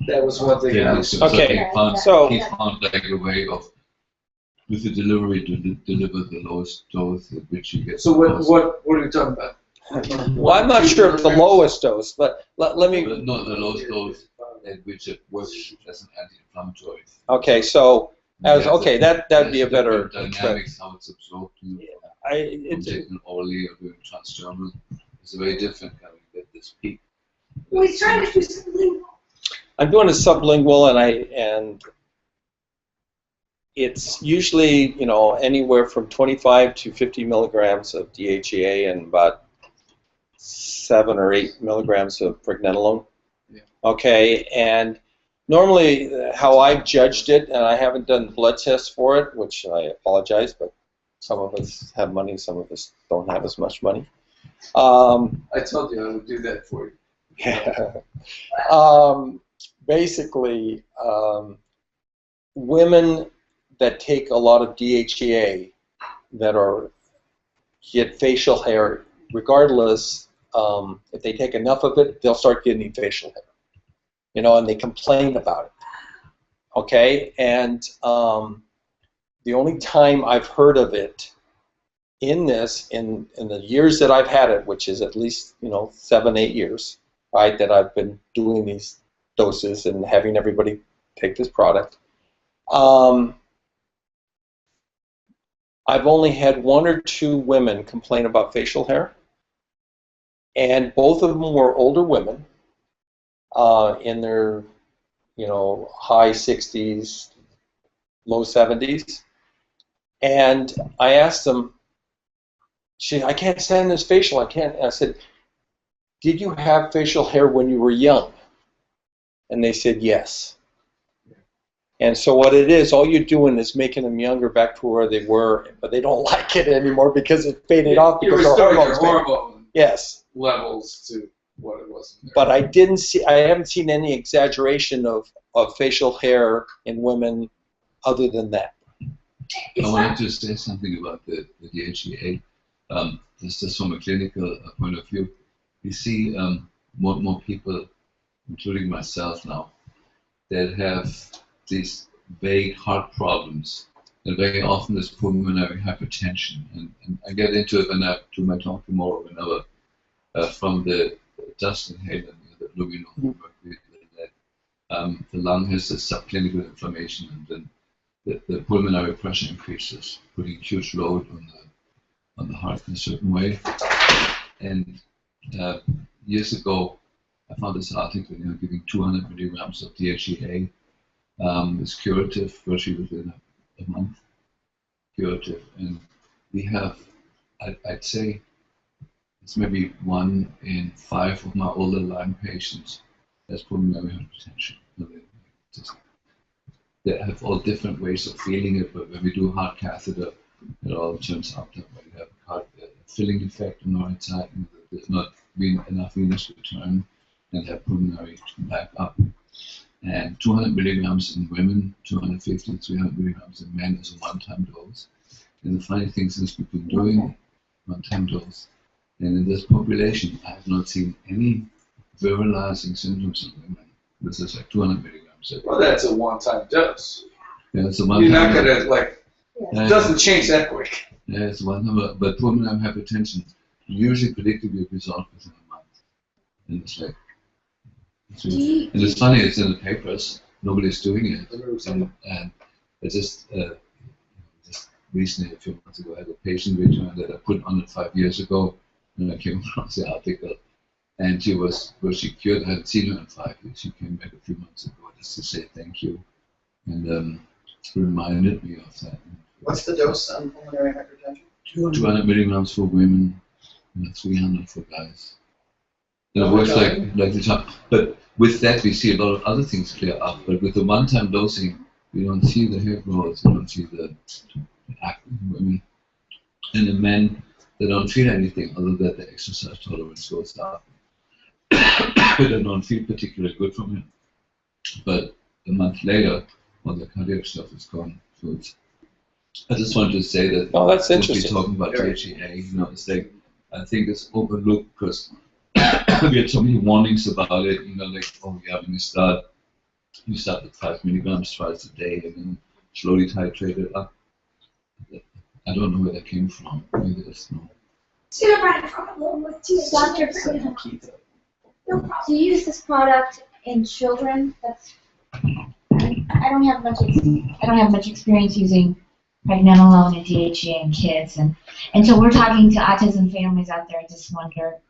That was one thing. Okay, so he found like a way of, with the delivery, to deliver the lowest dose at which you get. So what are we talking about? Well, I'm not sure if the lowest dose, but let me. But not the lowest dose at which it works as an anti-inflammatory. Okay, so that'd be a better dynamics, how it's absorbed. It's taken orally or doing transdermal. It's very different how you get this peak. Well, he's trying to do sublingual. I'm doing a sublingual, and it's usually anywhere from 25 to 50 milligrams of DHEA and about 7 or 8 milligrams of pregnenolone. Yeah. Okay, and normally how I've judged it, and I haven't done blood tests for it, which I apologize, but some of us have money, some of us don't have as much money. I told you I would do that for you. Yeah. Basically, women that take a lot of DHEA that get facial hair, regardless, if they take enough of it, they'll start getting facial hair. you know, and they complain about it. Okay, and the only time I've heard of it in the years that I've had it, which is at least, you know, 7, 8 years, right, that I've been doing these doses and having everybody take this product. I've only had 1 or 2 women complain about facial hair, and both of them were older women in their, you know, high 60s, low 70s. And I asked them, I can't stand this facial, I can't. And I said, did you have facial hair when you were young? And they said yes. And so what it is, all you're doing is making them younger back to where they were, but they don't like it anymore because it faded off because you're restoring your hormones. hormone Yes. levels to what it was. But I haven't seen any exaggeration of facial hair in women other than that. I wanted to say something about the DHEA. Just from a clinical point of view, you see more and more people, including myself now, that have these vague heart problems, and very often there's pulmonary hypertension. And I get into it when I do my talk tomorrow, whenever, from the dust inhaler, the luminol mercury, that the lung has a subclinical inflammation, and then the pulmonary pressure increases, putting huge load on the heart in a certain way. And years ago, I found this article, giving 200 milligrams of DHEA is curative, virtually within a month, curative. And we have, I'd say, it's maybe 1 in 5 of my older Lyme patients has pulmonary hypertension. They have all different ways of feeling it, but when we do heart catheter, it all turns out that we have a heart filling defect on the right side, and there's not been enough venous return, and have pulmonary back up. And 200 milligrams in women, 250, 300 milligrams in men is a one-time dose. And the funny thing is, we've been doing one-time dose, and in this population, I have not seen any virilizing symptoms in women. This is like 200 milligrams. Well, that's a one-time dose. Yeah, it's a You're not one-time. gonna like. It doesn't change that quick. Yeah, it's one-time. But pulmonary hypertension usually predictably resolved within a month. And it's like. And it's funny, it's in the papers, nobody's doing it. And I just recently, a few months ago, I had a patient return that I put on it 5 years ago, and I came across the article, and she was cured. I hadn't seen her in 5 years. She came back a few months ago just to say thank you, and reminded me of that. What's the dose on pulmonary hypertension? 200 milligrams for women, and 300 for guys. It works like the top. But with that, we see a lot of other things clear up. But with the one-time dosing, we don't see the hair growth, we don't see the acne in women. And in men, they don't feel anything other than the exercise tolerance goes up. They don't feel particularly good from it. But a month later, all the cardiac stuff is gone. So it's, I just wanted to say that. Oh, that's interesting. We're talking about DHEA, it's like, I think it's overlooked because we had so many warnings about it, like, oh yeah, when you start with 5 milligrams twice a day and then slowly titrate it up. I don't know where that came from. Maybe there's no. Dr. Do you use this product in children? I don't have much experience using pregnenolone and DHEA in kids, and so we're talking to autism families out there. I just wonder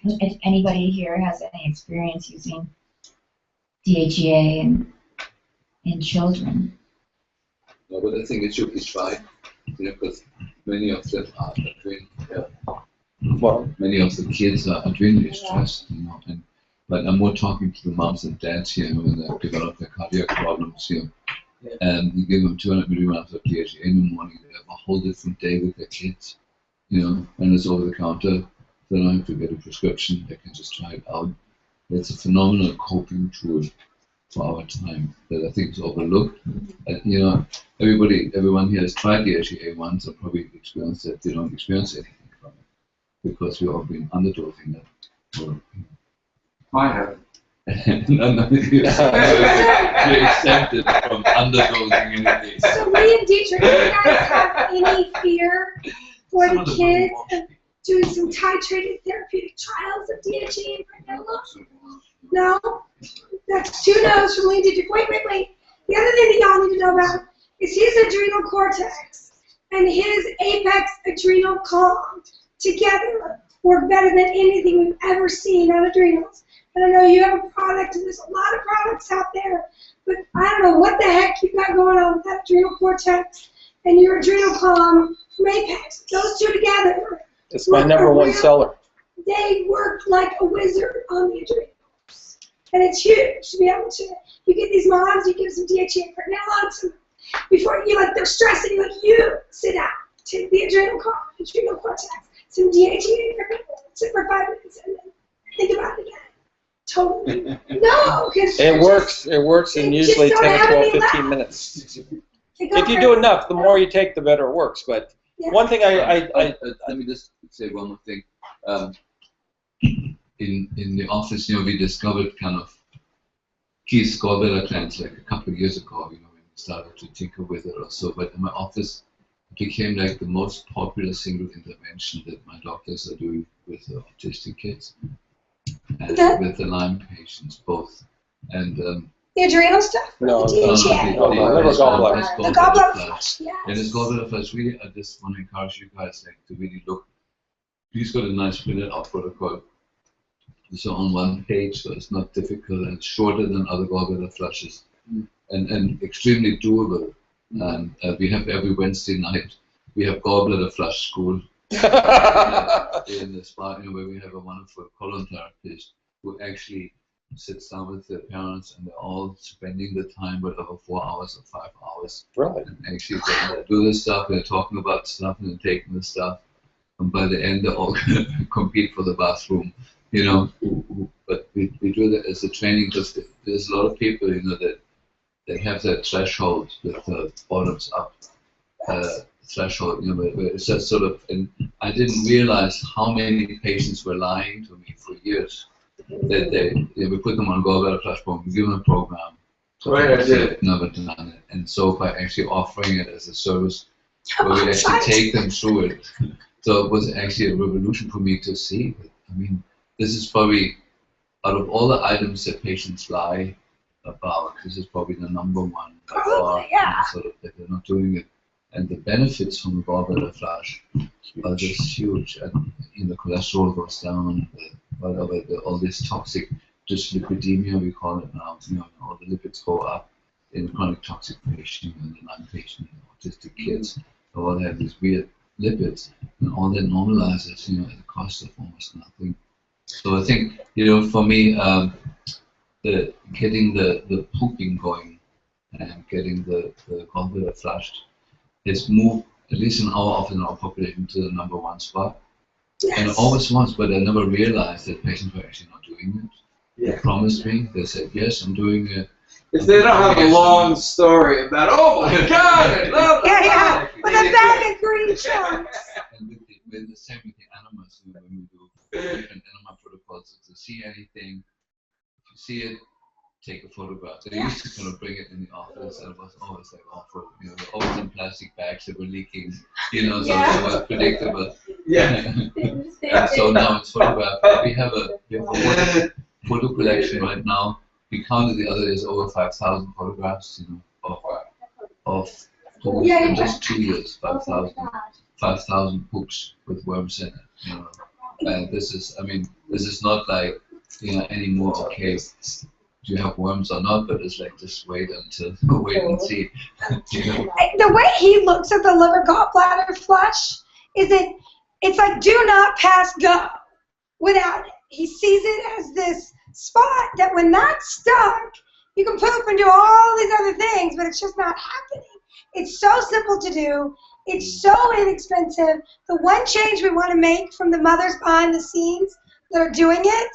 if anybody here has any experience using DHEA in children. No, but I think it should be tried, because many of them are adrenally, many of the kids are adrenally stressed, but I'm more talking to the moms and dads here when they develop their cardiac problems here. And you give them 200 milligrams of DHEA in the morning, they have a whole different day with their kids, and it's over the counter. They don't have to get a prescription, they can just try it out. It's a phenomenal coping tool for our time that I think is overlooked. Everyone here has tried DHEA once and probably experienced that they don't experience anything from it because we've all been underdosing it. I haven't. No, you're exempted from underdosing anything. So Lee and Dietrich, do you guys have any fear for the kids of doing some titrated therapeutic trials of DHE and pregnenolone? No? That's 2 no's from Lee and Dietrich. Wait. The other thing that y'all need to know about is his adrenal cortex and his apex adrenal column together work better than anything we've ever seen on adrenals. And I know you have a product, and there's a lot of products out there, but I don't know what the heck you've got going on with that adrenal cortex and your adrenal column from apex. Those 2 together. It's my #1 seller. They work like a wizard on the adrenals. And it's huge to be able to, you get these moms, you give some DHE and pregnenolone, before you, like, they're stressing, like, you sit down, take the adrenal cortex, some DHE and pregnenolone, sit for 5 minutes, and then think about it again. Totally. No, because It works in usually 10, 12, 15 minutes. If you do enough, the more you take, the better it works. But one thing let me just say one more thing. In the office, we discovered kind of Keith's gallbladder cleanse like a couple of years ago, when we started to tinker with it or so. But in my office, it became like the most popular single intervention that my doctors are doing with the autistic kids and with the Lyme patients, both. And the adrenal stuff? No, the DHA? The gallbladder flush, yes. And this gallbladder flush, really, I just want to encourage you guys to really look. He's got a nice printed out protocol. It's on one page, so it's not difficult and shorter than other gallbladder flushes, and extremely doable. And we have every Wednesday night, we have gallbladder flush school in the spa, where we have a wonderful colon therapist who actually sits down with the parents, and they're all spending the time with over 4 hours or 5 hours. Really? And actually they do this stuff, and they're talking about stuff, and they're taking the stuff, and by the end they all compete for the bathroom. But we do that as a training, because there's a lot of people, that they have that threshold with the bottoms up threshold, where it's just sort of, and I didn't realize how many patients were lying to me for years that we put them on gallbladder flush program, we give them a program, they've never done it, and so by actually offering it as a service, where we actually take them through it, so it was actually a revolution for me to see. I mean, this is probably, out of all the items that patients lie about, this is probably the #1 by far, sort of, that they're not doing it. And the benefits from the gallbladder flush are just huge. And the cholesterol goes down, all this toxic dyslipidemia, we call it now, all the lipids go up in chronic toxic patient and the Lyme patient and autistic kids. They all have these weird lipids, and all that normalizes, at the cost of almost nothing. So I think, for me, getting the pooping going and getting the gallbladder flushed has moved, at least in our office, in our population, to the #1 spot. Yes. And it always was, but I never realized that patients were actually not doing it. Yeah. They promised me, they said, yes, I'm doing it. If they don't have a long story about, oh my God, I love that. With a bag of green chunks. And with the same with the animals, when we do different animal protocols, to see anything, if you see it, take a photograph. They used to kind of bring it in the office, and it was always like awful. They're always in plastic bags that were leaking, so it was predictable. Yeah. So now it's photographed. We have a photo collection right now. We counted the other days over 5,000 photographs, of poops in just 2 years. 5,000 poops with worms in it. And this is not like anymore. Okay, do you have worms or not? But it's like, just wait and see. The way he looks at the liver gallbladder flush it's like, do not pass go without it. He sees it as this spot that when that's stuck, you can poop and do all these other things, but it's just not happening. It's so simple to do. It's so inexpensive. The one change we want to make from the mothers behind the scenes that are doing it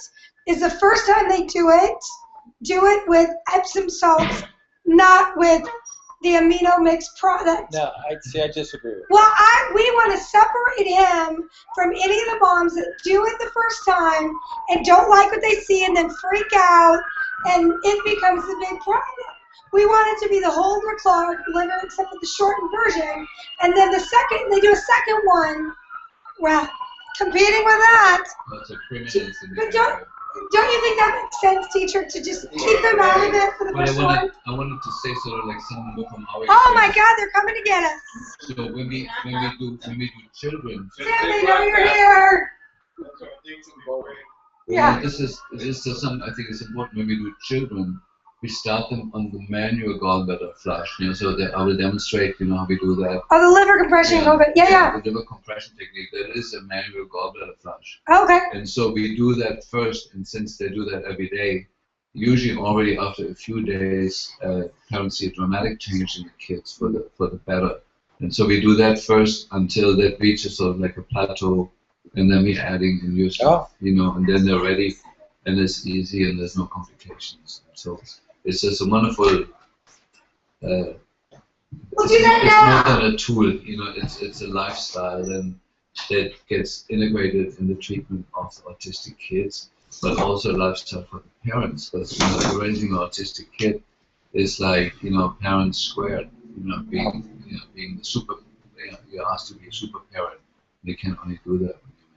is the first time they do it with Epsom salts, not with the amino mix product. No, I disagree with you. Well, we want to separate him from any of the moms that do it the first time and don't like what they see and then freak out, and it becomes a big problem. We want it to be the whole Clark liver except for the shortened version, and then they do a second one. Well, competing with that. But don't you think that makes sense, teacher, to just keep them out of it for the first one? I wanted to say sort of like something from our Oh my God, they're coming to get us. So when we do children. Sam, they know you're here. Yeah. This is something I think is important when we do children. We start them on the manual gallbladder flush, so that I will demonstrate, how we do that. Oh, the liver compression, yeah. The liver compression technique, that is a manual gallbladder flush. Okay. And so we do that first, and since they do that every day, usually already after a few days, parents see a dramatic change in the kids for the better. And so we do that first until that reaches sort of like a plateau, and then we're adding in new stuff, and then they're ready, and it's easy, and there's no complications. So it's just a wonderful. We'll do that now. It's more than a tool, it's a lifestyle, and that gets integrated in the treatment of autistic kids, but also a lifestyle for the parents, because raising an autistic kid is like parents squared, being the super. You're asked to be a super parent. You can only do that when you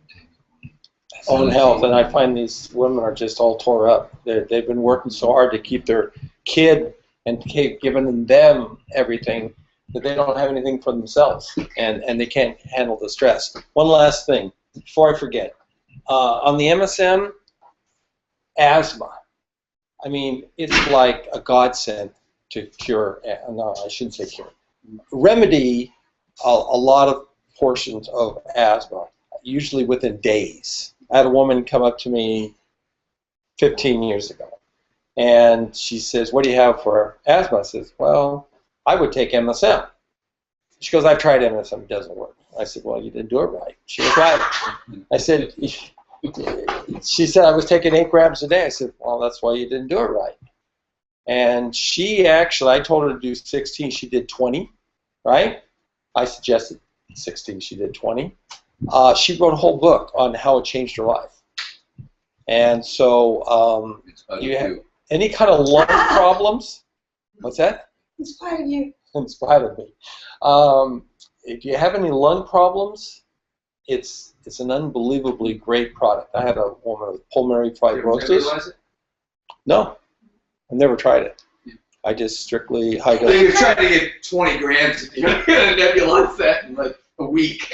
maintain your own health, and I find these women are just all tore up. They've been working so hard to keep their kid and keep giving them everything that they don't have anything for themselves, and they can't handle the stress. One last thing before I forget. On the MSM, asthma. I mean, it's like a godsend to cure. No, I shouldn't say cure. Remedy a lot of portions of asthma, usually within days. I had a woman come up to me 15 years ago, and she says, "What do you have for asthma?" I says, "Well, I would take MSM." She goes, "I've tried MSM, it doesn't work." I said, "Well, you didn't do it right." She was right. I said, she said, "I was taking 8 grams a day." I said, "Well, that's why you didn't do it right." And she actually, I told her to do 16, she did 20, right? I suggested 16, she did 20. She wrote a whole book on how it changed her life. And so, you have any kind of lung problems? What's that? In spite of you. In spite of me. If you have any lung problems, it's an unbelievably great product. I had a woman with pulmonary fibrosis. No, I've never tried it. I just strictly high dose. You're trying to get 20 grams, you're going to nebulize that in like a week.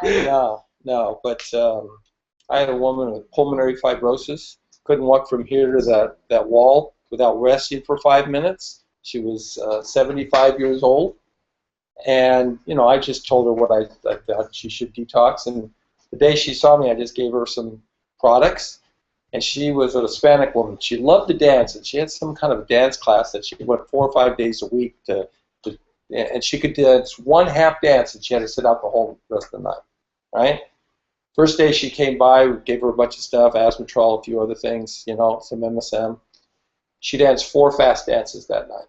No, but I had a woman with pulmonary fibrosis, couldn't walk from here to that wall without resting for 5 minutes. She was 75 years old, and I just told her what I thought she should detox, and the day she saw me, I just gave her some products. And she was a Hispanic woman. She loved to dance, and she had some kind of dance class that she went 4 or 5 days a week to and she could dance one half dance, and she had to sit out the whole rest of the night, right? First day she came by, we gave her a bunch of stuff, Asmatrol, a few other things, some MSM. She danced 4 fast dances that night.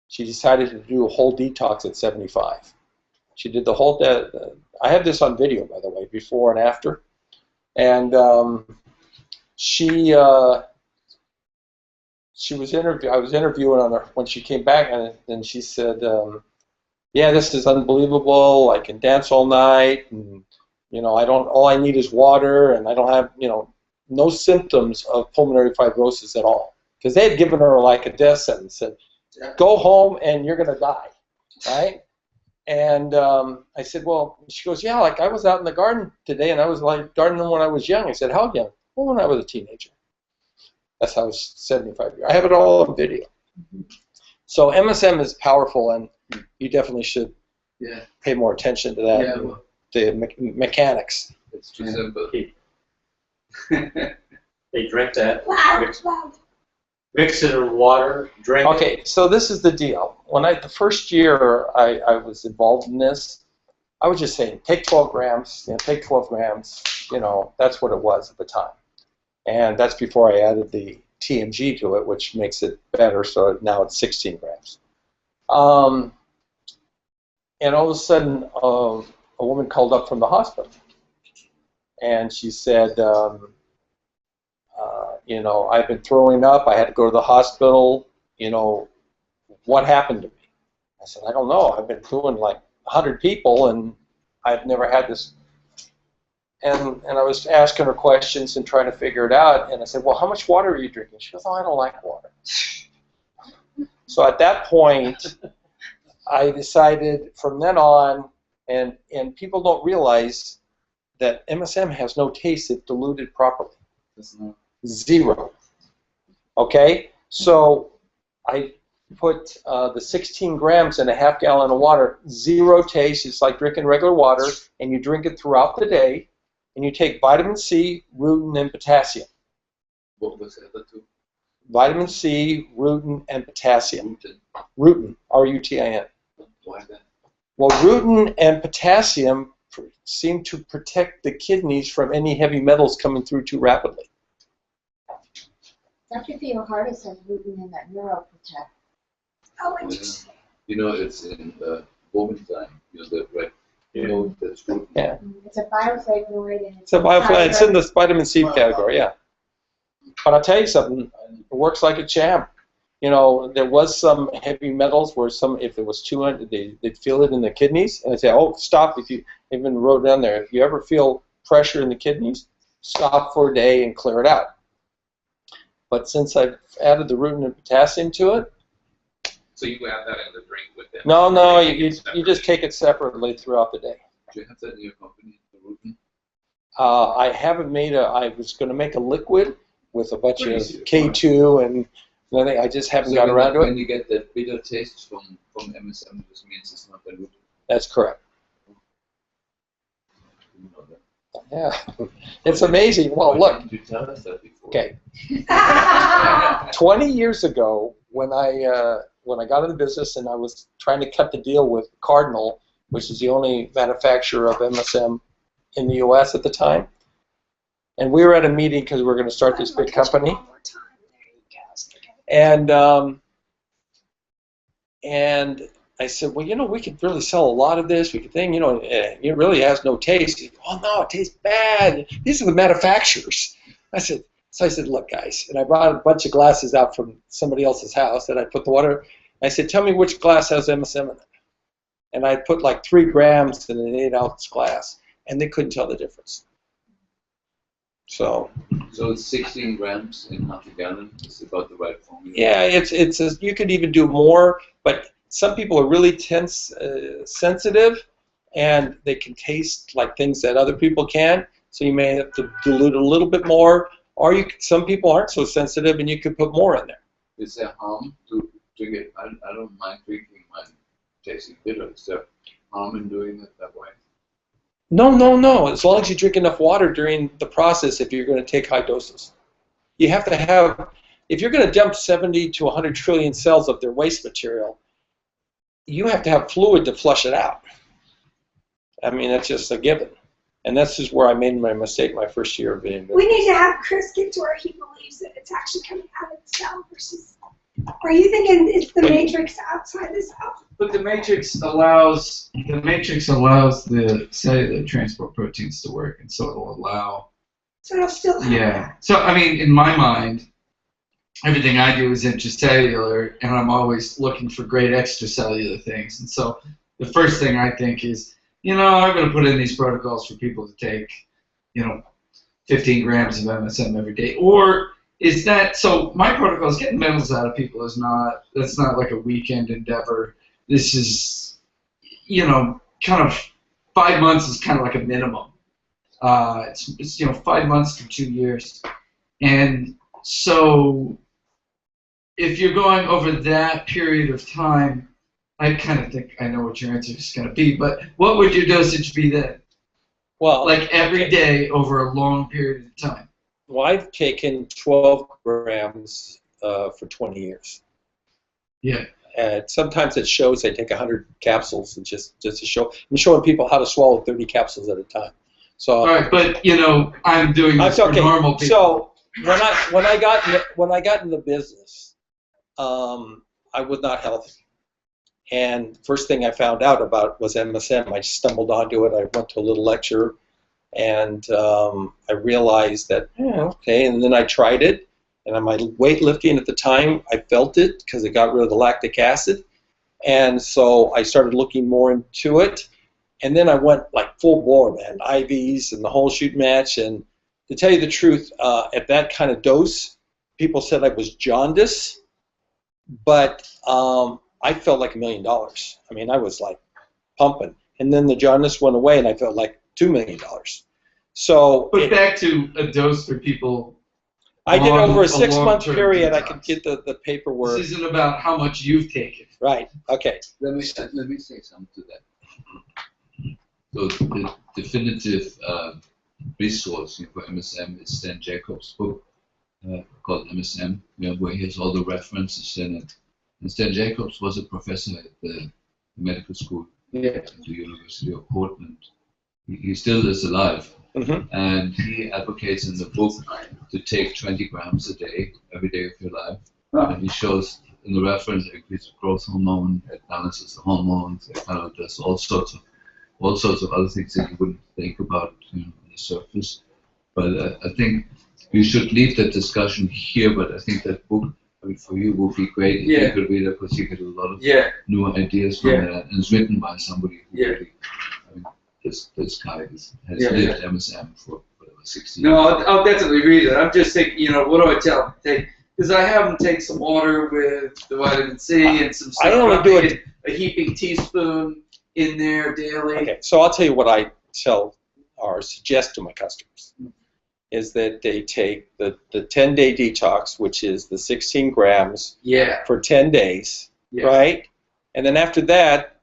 She decided to do a whole detox at 75. She did the whole day. I have this on video, by the way, before and after. And she was I was interviewing on her when she came back, and she said, "Yeah, this is unbelievable. I can dance all night, and all I need is water, and I don't have no symptoms of pulmonary fibrosis at all." Because they had given her like a death sentence, said, "Go home and you're gonna die," right? And I said, "Well," she goes, "Yeah, like I was out in the garden today, and I was like gardening when I was young." I said, "How young?" "Well, when I was a teenager." That's how I was 75 years. I have it all on video. So MSM is powerful, and you definitely should pay more attention to that. Yeah, well, the mechanics. it's too simple. They drink that. Loud. Mix it in water. Drink it. Okay, so this is the deal. When the first year I was involved in this, I was just saying, take 12 grams. Take 12 grams. That's what it was at the time. And that's before I added the TMG to it, which makes it better, so now it's 16 grams. And all of a sudden, a woman called up from the hospital, and she said, you know, I've been throwing up. I had to go to the hospital. You know, what happened to me? I said, I don't know. I've been doing like 100 people, and I've never had this. And I was asking her questions and trying to figure it out. And I said, well, how much water are you drinking? She goes, oh, I don't like water. So at that point, I decided from then on, and people don't realize that MSM has no taste if diluted properly. Zero. Okay? So I put the 16 grams in a half gallon of water, zero taste. It's like drinking regular water, and you drink it throughout the day, and you take vitamin C, rutin, and potassium. What was the other two? Vitamin C, rutin, and potassium. Gluten. Rutin, R-U-T-I-N. Why that? Well, rutin and potassium seem to protect the kidneys from any heavy metals coming through too rapidly. Dr. Theohardis has rutin in that neuroprotect. Oh, interesting. You know, it's in Boventine, you know, the red, you know, that's gluten. Yeah. It's a bioflavonoid and It's a bioflavonoid. It's in the vitamin C category, yeah. But I'll tell you something, it works like a champ. You know, there was some heavy metals where if it was 200, they'd feel it in the kidneys, and I'd say, oh, stop. If you even wrote down there, if you ever feel pressure in the kidneys, stop for a day and clear it out. But since I've added the rutin and potassium to it, So you add that in the drink with them? no, you just take it separately throughout the day. Do you have that in your company, the rutin? I haven't made I was going to make a liquid with a bunch of K2 and nothing. I just haven't got around to it. When you get that bitter taste from MSM, this means it's not the rutin. That's correct. You know that. Yeah, it's amazing. Well, Why look. didn't you tell us that before? Okay. 20 years ago, when I got in the business and I was trying to cut the deal with Cardinal, which is the only manufacturer of MSM in the U.S. at the time, and we were at a meeting because we were going to start this big company, and I said, well, you know, we could really sell a lot of this. We could think, you know, it really has no taste. He goes, oh no, it tastes bad. These are the manufacturers. I said, look, guys, and I brought a bunch of glasses out from somebody else's house, and I put the water. I said, tell me which glass has MSM in it. And I put like 3 grams in an 8-ounce glass, and they couldn't tell the difference. So it's 16 grams in half a gallon. It's about the right formula. yeah, you could even do more, but some people are really sensitive, and they can taste like things that other people can. So you may have to dilute a little bit more, or some people aren't so sensitive, and you could put more in there. Is there harm to drink it? I don't mind drinking mine tasting bitter. Is there harm in doing it that way? No. As long as you drink enough water during the process, if you're going to take high doses. You have to have, if you're going to dump 70 to 100 trillion cells of their waste material, you have to have fluid to flush it out. I mean, that's just a given. And that's just where I made my mistake my first year of being in business. We need to have Chris get to where he believes that it's actually coming out of the cell versus. Are you thinking it's the matrix outside the cell? But the matrix allows the cellular transport proteins to work, and so it'll allow. So it'll still happen. Yeah. So I mean, in my mind, everything I do is intracellular, and I'm always looking for great extracellular things. And so the first thing I think is, you know, I'm going to put in these protocols for people to take, you know, 15 grams of MSM every day. Or is that, so my protocol is getting metals out of people that's not like a weekend endeavor. This is, you know, kind of 5 months is kind of like a minimum. It's you know, 5 months to 2 years. And so if you're going over that period of time, I kind of think I know what your answer is going to be, but what would your dosage be then? Well, like every day over a long period of time. Well, I've taken 12 grams for 20 years. Yeah. Sometimes it shows I take 100 capsules and just to show. I'm showing people how to swallow 30 capsules at a time. So. All right, but you know, I'm doing this for normal people. So when I got in the business, I was not healthy. And first thing I found out about was MSM. I stumbled onto it. I went to a little lecture, and I realized that, okay, and then I tried it. And on my weightlifting at the time, I felt it because it got rid of the lactic acid. And so I started looking more into it. And then I went like full bore, man, IVs and the whole shoot match. And to tell you the truth, at that kind of dose, people said I was jaundice, but I felt like $1 million. I mean, I was like pumping. And then the jaundice went away, and I felt like $2 million. So, but back to a dose for people. I did over a 6-month period. I could get the paperwork. This isn't about how much you've taken. Right. Okay. Let me say something to that. So the definitive resource for MSM is Stan Jacobs' book called MSM, where he has all the references in it. And Stan Jacobs was a professor at the medical school at the University of Portland. He still is alive. Mm-hmm. And he advocates in the book to take 20 grams a day, every day of your life. And he shows in the reference it increases growth hormone, it balances the hormones, it kind of does all sorts of other things that you wouldn't think about on the surface. But I think we should leave that discussion here. But I think that book, I mean, for you would be great if you could read it, because you get a lot of new ideas from that, and it's written by somebody who really, I mean, this guy has lived MSM for whatever, 60 years. No, I'll definitely read it. I'm just thinking, what do I tell him? Take, because I have him take some water with the vitamin C and some stuff. I only do it a heaping teaspoon in there daily. Okay, so I'll tell you what I tell or suggest to my customers is that they take the 10-day detox, which is the 16 grams for 10 days, right? And then after that,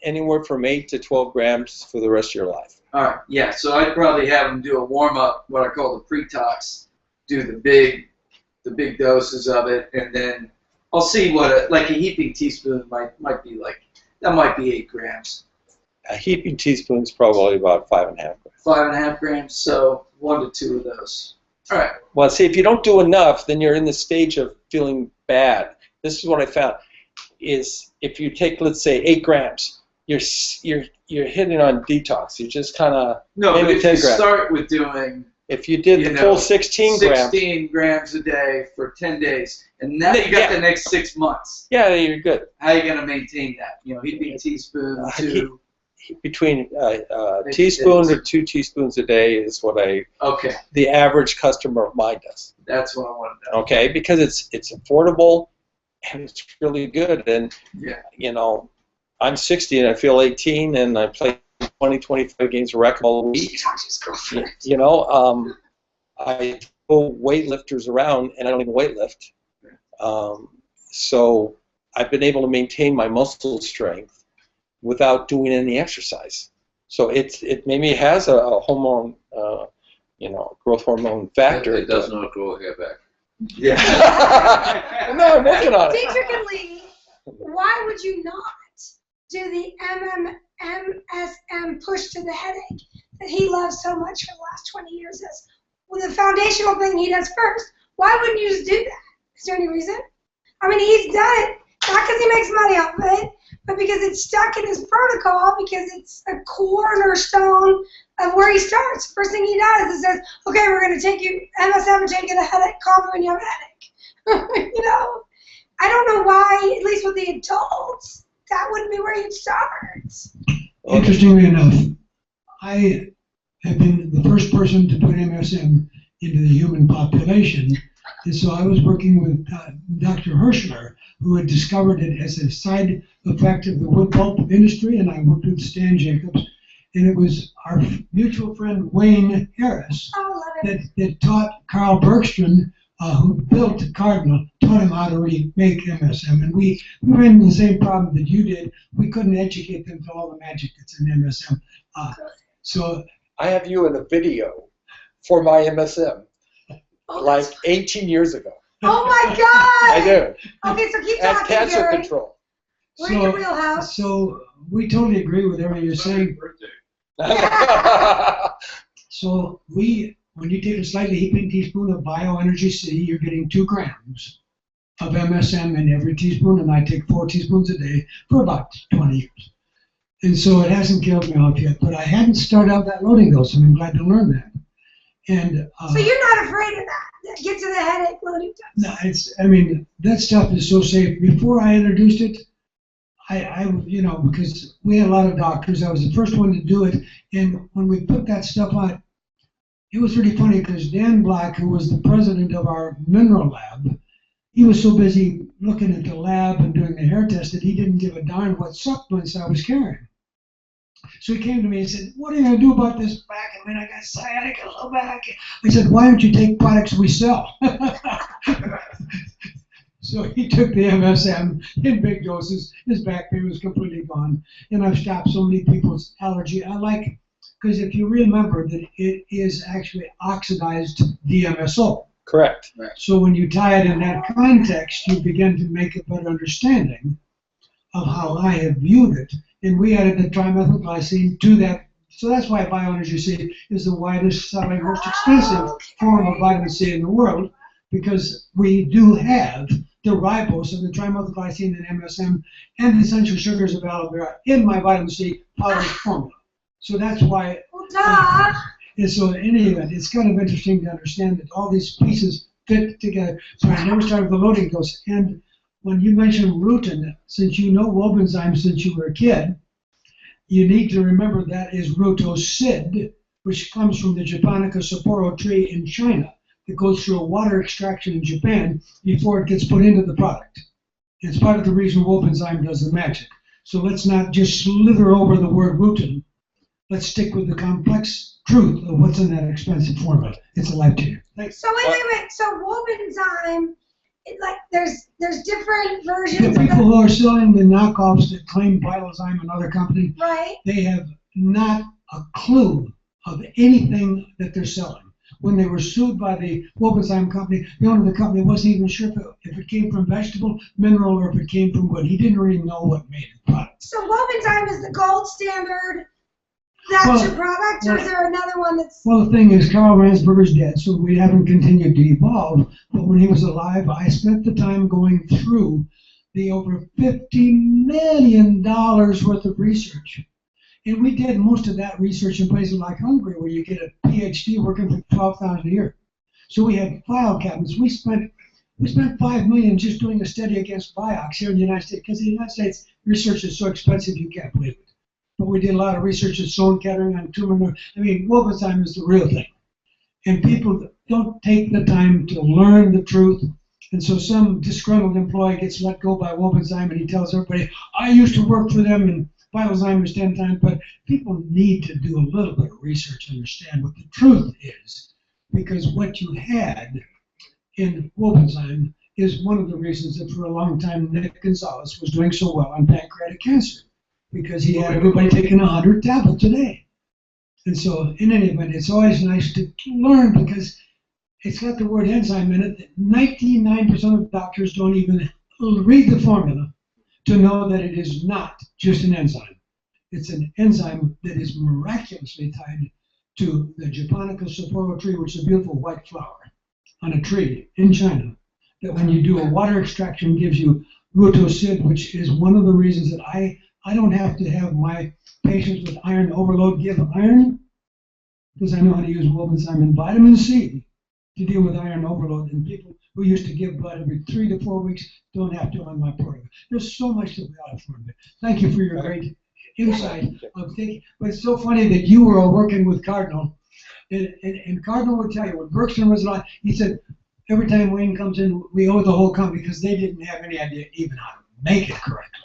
anywhere from 8 to 12 grams for the rest of your life. All right, so I'd probably have them do a warm-up, what I call the pre-tox, do the big doses of it, and then I'll see what like a heaping teaspoon might be like. That might be 8 grams. A heaping teaspoon is probably about 5.5 grams. 5.5 grams, so 1 to 2 of those. All right. Well, see, if you don't do enough, then you're in the stage of feeling bad. This is what I found, is if you take, let's say, 8 grams, you're hitting on detox. You just kind of but if you start with doing, if you did the full 16 grams a day for 10 days, and now you got the next 6 months. Yeah, you're good. How are you going to maintain that? Heaping a teaspoon to between teaspoon to 2 teaspoons a day is what the average customer of mine does. That's what I want to know. Okay, because it's affordable and it's really good, and I'm 60 and I feel 18, and I play 20-25 games of racquetball a week. I pull weightlifters around, and I don't even weightlift. So I've been able to maintain my muscle strength without doing any exercise. So it maybe has a hormone, growth hormone factor. It does not grow hair back. Yeah. No, I'm working on it. Intricately, why would you not do the MSM push to the headache that he loves so much for the last 20 years? As the foundational thing he does first. Why wouldn't you just do that? Is there any reason? I mean, he's done it, not because he makes money off of it, but because it's stuck in his protocol, because it's a cornerstone of where he starts. First thing he does is says, okay, we're going to take you MSM and take you the headache, call me when you have a headache. I don't know why, at least with the adults, that wouldn't be where you'd start. Interestingly enough, I have been the first person to put MSM into the human population, and so I was working with Dr. Hirschler, who had discovered it as a side effect of the wood pulp industry, and I worked with Stan Jacobs, and it was our mutual friend Wayne Harris that taught Carl Bergstrom, who built Cardinal, taught him how to remake MSM, and we ran into the same problem that you did. We couldn't educate them to all the magic that's in MSM. So I have you in a video for my MSM, like 18 years ago. Oh my God! I do. Okay, so keep talking, cancer Gary. control. We're in your wheelhouse. So we totally agree with everything you're saying. So when you take a slightly heaping teaspoon of bioenergy C, you're getting 2 grams of MSM in every teaspoon, and I take 4 teaspoons a day for about 20 years. And so it hasn't killed me off yet, but I hadn't started out that loading dose, and I'm glad to learn that. And so you're not afraid of that? Get to the headache loading dose? No, I mean, that stuff is so safe. Before I introduced it, you know, because we had a lot of doctors, I was the first one to do it, and when we put that stuff on, it was really funny because Dan Black, who was the president of our mineral lab, he was so busy looking at the lab and doing the hair test that he didn't give a darn what supplements I was carrying. So he came to me and said, "What are you going to do about this back? I mean, I got sciatica, low back." I said, "Why don't you take products we sell?" So he took the MSM in big doses. His back pain was completely gone. And I've stopped so many people's allergy. I like, because if you remember that it is actually oxidized DMSO. Correct. Right. So when you tie it in that context, you begin to make a better understanding of how I have viewed it. And we added the trimethylglycine to that. So that's why Bioenergy C is the widest selling, most expensive form of vitamin C in the world, because we do have the ribose of the trimethylglycine and MSM and the essential sugars of aloe vera in my vitamin C powder formula. So that's why. And so in any event, it's kind of interesting to understand that all these pieces fit together. So I never started the loading dose. And when you mentioned rutin, since you know Wobenzyme since you were a kid, you need to remember that is rutocid, which comes from the Japonica sapporo tree in China. It goes through a water extraction in Japan before it gets put into the product. It's part of the reason Wobenzyme does the magic. So let's not just slither over the word rutin. Let's stick with the complex truth of what's in that expensive formula. It's a life changer. Thanks. So wait. So Wobenzyme, like there's different versions. The people who are selling the knockoffs that claim Vitalzyme and other companies, right? They have not a clue of anything that they're selling. When they were sued by the Wobenzyme company, the owner of the company wasn't even sure if it came from vegetable, mineral, or if it came from wood. He didn't really know what made the product. So Wobenzyme is the gold standard. That's your product, or is there another one that's... Well, the thing is, Carl Ransberger's dead, so we haven't continued to evolve. But when he was alive, I spent the time going through the over $50 million worth of research. And we did most of that research in places like Hungary, where you get a PhD working for $12,000 a year. So we had file cabinets. We spent $5 million just doing a study against Vioxx here in the United States, because in the United States, research is so expensive you can't believe it. But we did a lot of research at Sloan Kettering on tumor. I mean, Wobenzyme is the real thing. And people don't take the time to learn the truth. And so some disgruntled employee gets let go by Wobenzyme, and he tells everybody, "I used to work for them, and Vitalzyme was 10 times." But people need to do a little bit of research to understand what the truth is. Because what you had in Wobenzyme is one of the reasons that for a long time Nick Gonzalez was doing so well on pancreatic cancer. Because he had everybody taking 100 tablets a day. And so, in any event, it's always nice to learn, because it's got the word enzyme in it. 99% of doctors don't even read the formula to know that it is not just an enzyme. It's an enzyme that is miraculously tied to the Japonica sapporo tree, which is a beautiful white flower on a tree in China, that when you do a water extraction gives you rutocid, which is one of the reasons that I don't have to have my patients with iron overload give iron, because I know how to use Wobenzyme and vitamin C to deal with iron overload. And people who used to give blood every 3 to 4 weeks don't have to on my program. There's so much that we ought to learn. Thank you for your great insight of thinking. But it's so funny that you were all working with Cardinal. And Cardinal would tell you, when Bergstrom was alive, he said, every time Wayne comes in, we owe the whole company, because they didn't have any idea even how to make it correctly.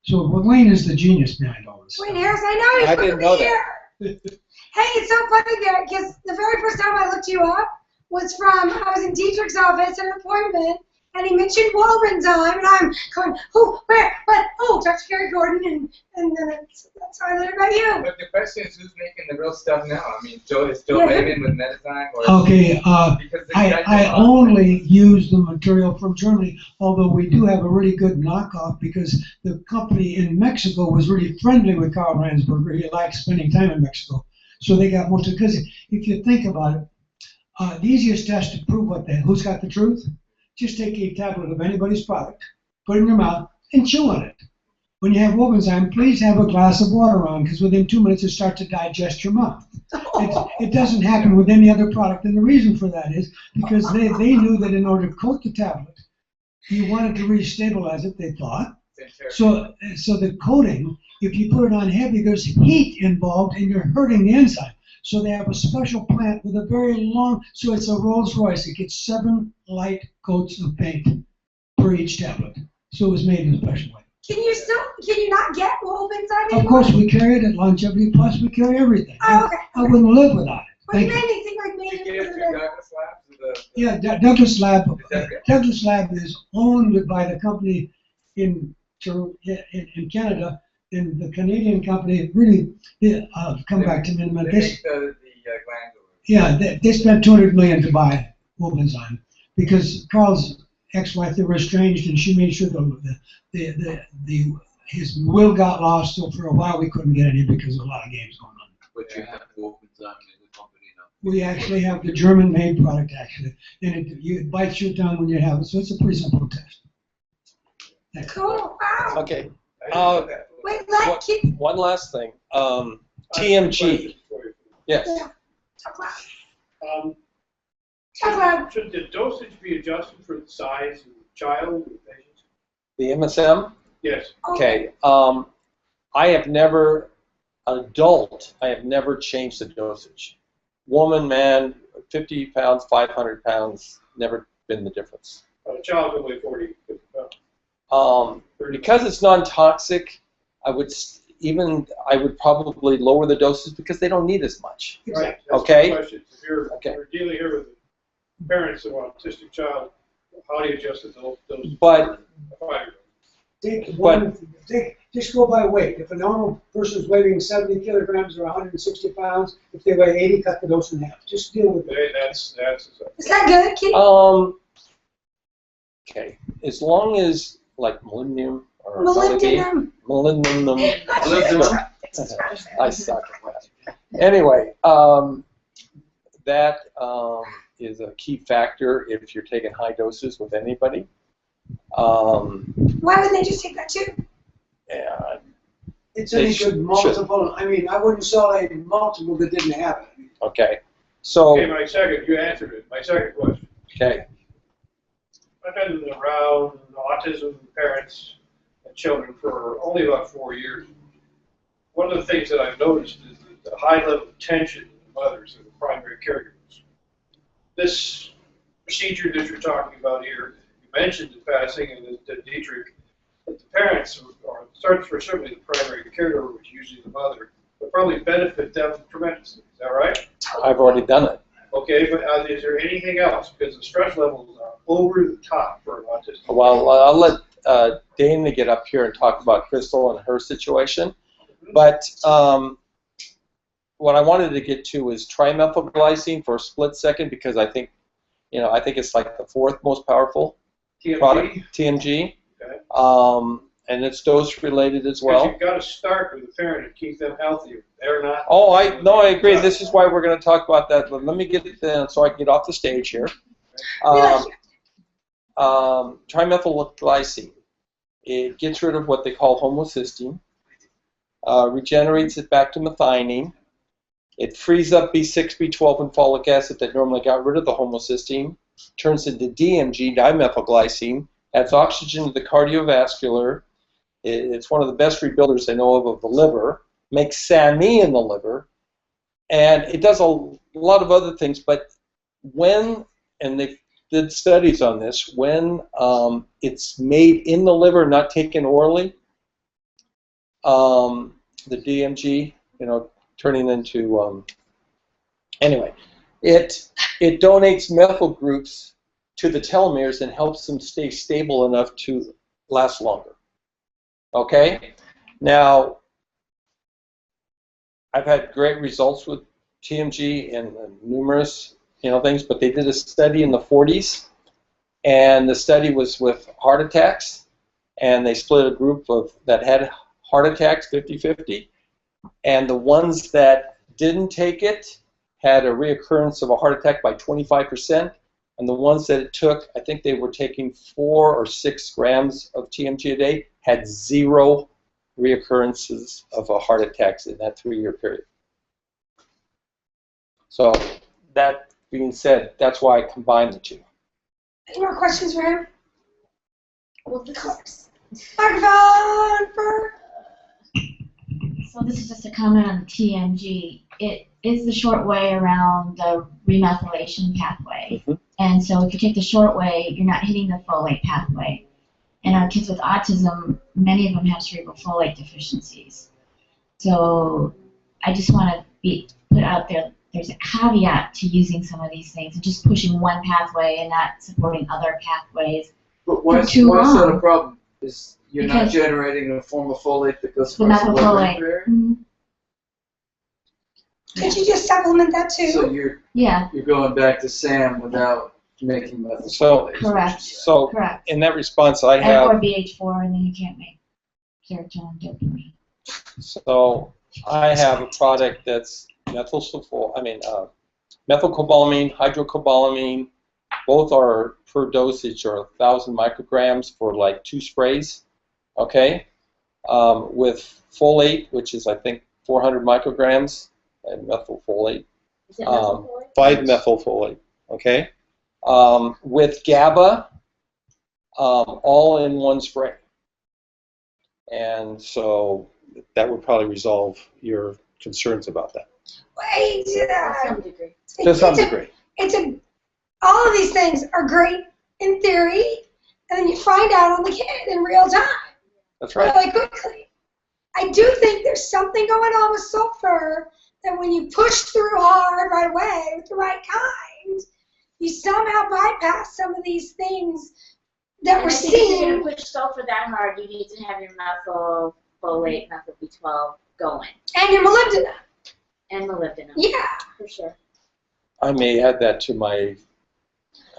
So Wayne is the genius behind all this. Wayne Harris, I know he's I didn't know here. Hey, it's so funny there, because the very first time I looked you up was I was in Dietrich's office at an appointment, and he mentioned Wobenzyme, and I'm going, who, where, what, oh, Dr. Gary Gordon, and then that's how I learned about you. But the question is, who's making the real stuff now? I mean, is Joe Lehman with Medizyme? Okay, I only use the material from Germany, although we do have a really good knockoff, because the company in Mexico was really friendly with Carl Ransberger. He liked spending time in Mexico. So they got most of it. Because if you think about it, the easiest test to prove who's got the truth just take a tablet of anybody's product, put it in your mouth, and chew on it. When you have Wolfenzyme, please have a glass of water on, because within 2 minutes it starts to digest your mouth. It doesn't happen with any other product, and the reason for that is because they knew that in order to coat the tablet, you wanted to re-stabilize it, they thought. So the coating, if you put it on heavy, there's heat involved, and you're hurting the enzyme. So they have a special plant with a very long, so it's a Rolls Royce. It gets 7 light coats of paint per each tablet. So it was made in a special way. Can you not get Wolfenzyme anymore? Of course, we carry it at Longevity Plus. We carry everything. Oh, okay. I wouldn't live without it. Well, you Thank made you. me think like maybe Did you it get was it through Douglas Labs? Yeah, Douglas Lab. Douglas Lab is owned by the company in Canada, and the Canadian company really come back to me in a minute. They make the glandular. Yeah, they spent $200 million to buy Wolfenzyme because Carl's ex-wife, they were estranged, and she made sure his will got lost. So for a while we couldn't get any because of a lot of games going on. But you have Wolfenzyme in the company now. We actually have the German-made product actually, and it bites your tongue when you have it. So it's a pretty simple test. Thanks. cool. Wow. Okay. Wait, let keep. One last thing. TMG. Yes. Yeah. Talk loud. Um, Talk loud. should the dosage be adjusted for the size of the child or the patient? The MSM. Yes. Okay. I have never, adult, I have never changed the dosage. Woman, man, 50 pounds, 500 pounds, never been the difference. A child can weigh 40, 50 pounds. Because it's non-toxic, I would probably lower the doses because they don't need as much. Right. That's Okay. my question. If you're dealing here with parents of an autistic child, how do you adjust the dose? But Just go by weight. If a normal person is weighing 70 kilograms or 160 pounds, if they weigh 80, cut the dose in half. Just deal with it. That's Is that good, Kitty? Okay. As long as like molybdenum or Molybdenum. molybdenum. I suck at that. Anyway, that is a key factor if you're taking high doses with anybody. Why wouldn't they just take that too? Yeah. It's any good multiple. I mean, I wouldn't sell a multiple that didn't have it. Okay. So. Okay, you answered it. My second question. Okay. I've been around autism parents and children for only about 4 years. One of the things that I've noticed is the high level of tension in the mothers and the primary caregivers. This procedure that you're talking about here, you mentioned in passing, and that THRiiiVE, that the parents, or certainly the primary caregiver, which is usually the mother, will probably benefit them tremendously. Is that right? I've already done it. Okay, but is there anything else? Because the stress levels are over the top for an autistic. Well, I'll let Dana get up here and talk about Crystal and her situation. But what I wanted to get to is trimethylglycine for a split second, because I think it's like the 4th most powerful product, TMG. Okay. And it's dose related as well. You've got to start with the parent and keep them healthy. They're not. Oh, I agree. This is why we're going to talk about that. But let me get so I can get off the stage here. Trimethylglycine. It gets rid of what they call homocysteine. Regenerates it back to methionine. It frees up B6, B12, and folic acid that normally got rid of the homocysteine. Turns into DMG, dimethylglycine. Adds oxygen to the cardiovascular. It's one of the best rebuilders I know of the liver. Makes SAMe in the liver. And it does a lot of other things, but and they did studies on this, when it's made in the liver, not taken orally, the DMG, turning into, anyway, it donates methyl groups to the telomeres and helps them stay stable enough to last longer. Okay? Now, I've had great results with TMG and numerous things, but they did a study in the 40s, and the study was with heart attacks, and they split a group that had heart attacks 50-50, and the ones that didn't take it had a reoccurrence of a heart attack by 25%, and the ones that it took, I think they were taking 4 or 6 grams of TMG a day, had 0 reoccurrences of a heart attacks in that 3-year period. So that being said, that's why I combined the two. Any more questions for him? Well, of course. Microphone for. So this is just a comment on TMG. It is the short way around the remethylation pathway. Mm-hmm. And so if you take the short way, you're not hitting the folate pathway. And our kids with autism, many of them have cerebral folate deficiencies. So I just want to put out there's a caveat to using some of these things and just pushing one pathway and not supporting other pathways. But why is that a problem? Is you're not generating a form of folate that goes across the blood-brain barrier? Mm-hmm. Could you just supplement that too? So you're going back to SAM without making methylfolate. So correct. So correct. In that response, I have. Or BH4, and then you can't make serotonin dopamine. So I have a product that's methylcobalamin, hydrocobalamine. Both are per dosage or 1,000 micrograms for like 2 sprays. Okay, with folate, which is I think 400 micrograms, and methylfolate. Is it methylfolate? 5-methylfolate. Okay, with GABA, all in one spray. And so that would probably resolve your concerns about that. Wait, To some degree. To some degree. All of these things are great in theory, and then you find out on the kid in real time. That's right. Really quickly. I do think there's something going on with sulfur that when you push through hard right away with the right kind, you somehow bypass some of these things that we're seeing. If you're going to push sulfur that hard, you need to have your methylfolate, methyl B12 going. And your molybdenum. And molybdenum. Yeah. For sure. I may add that to my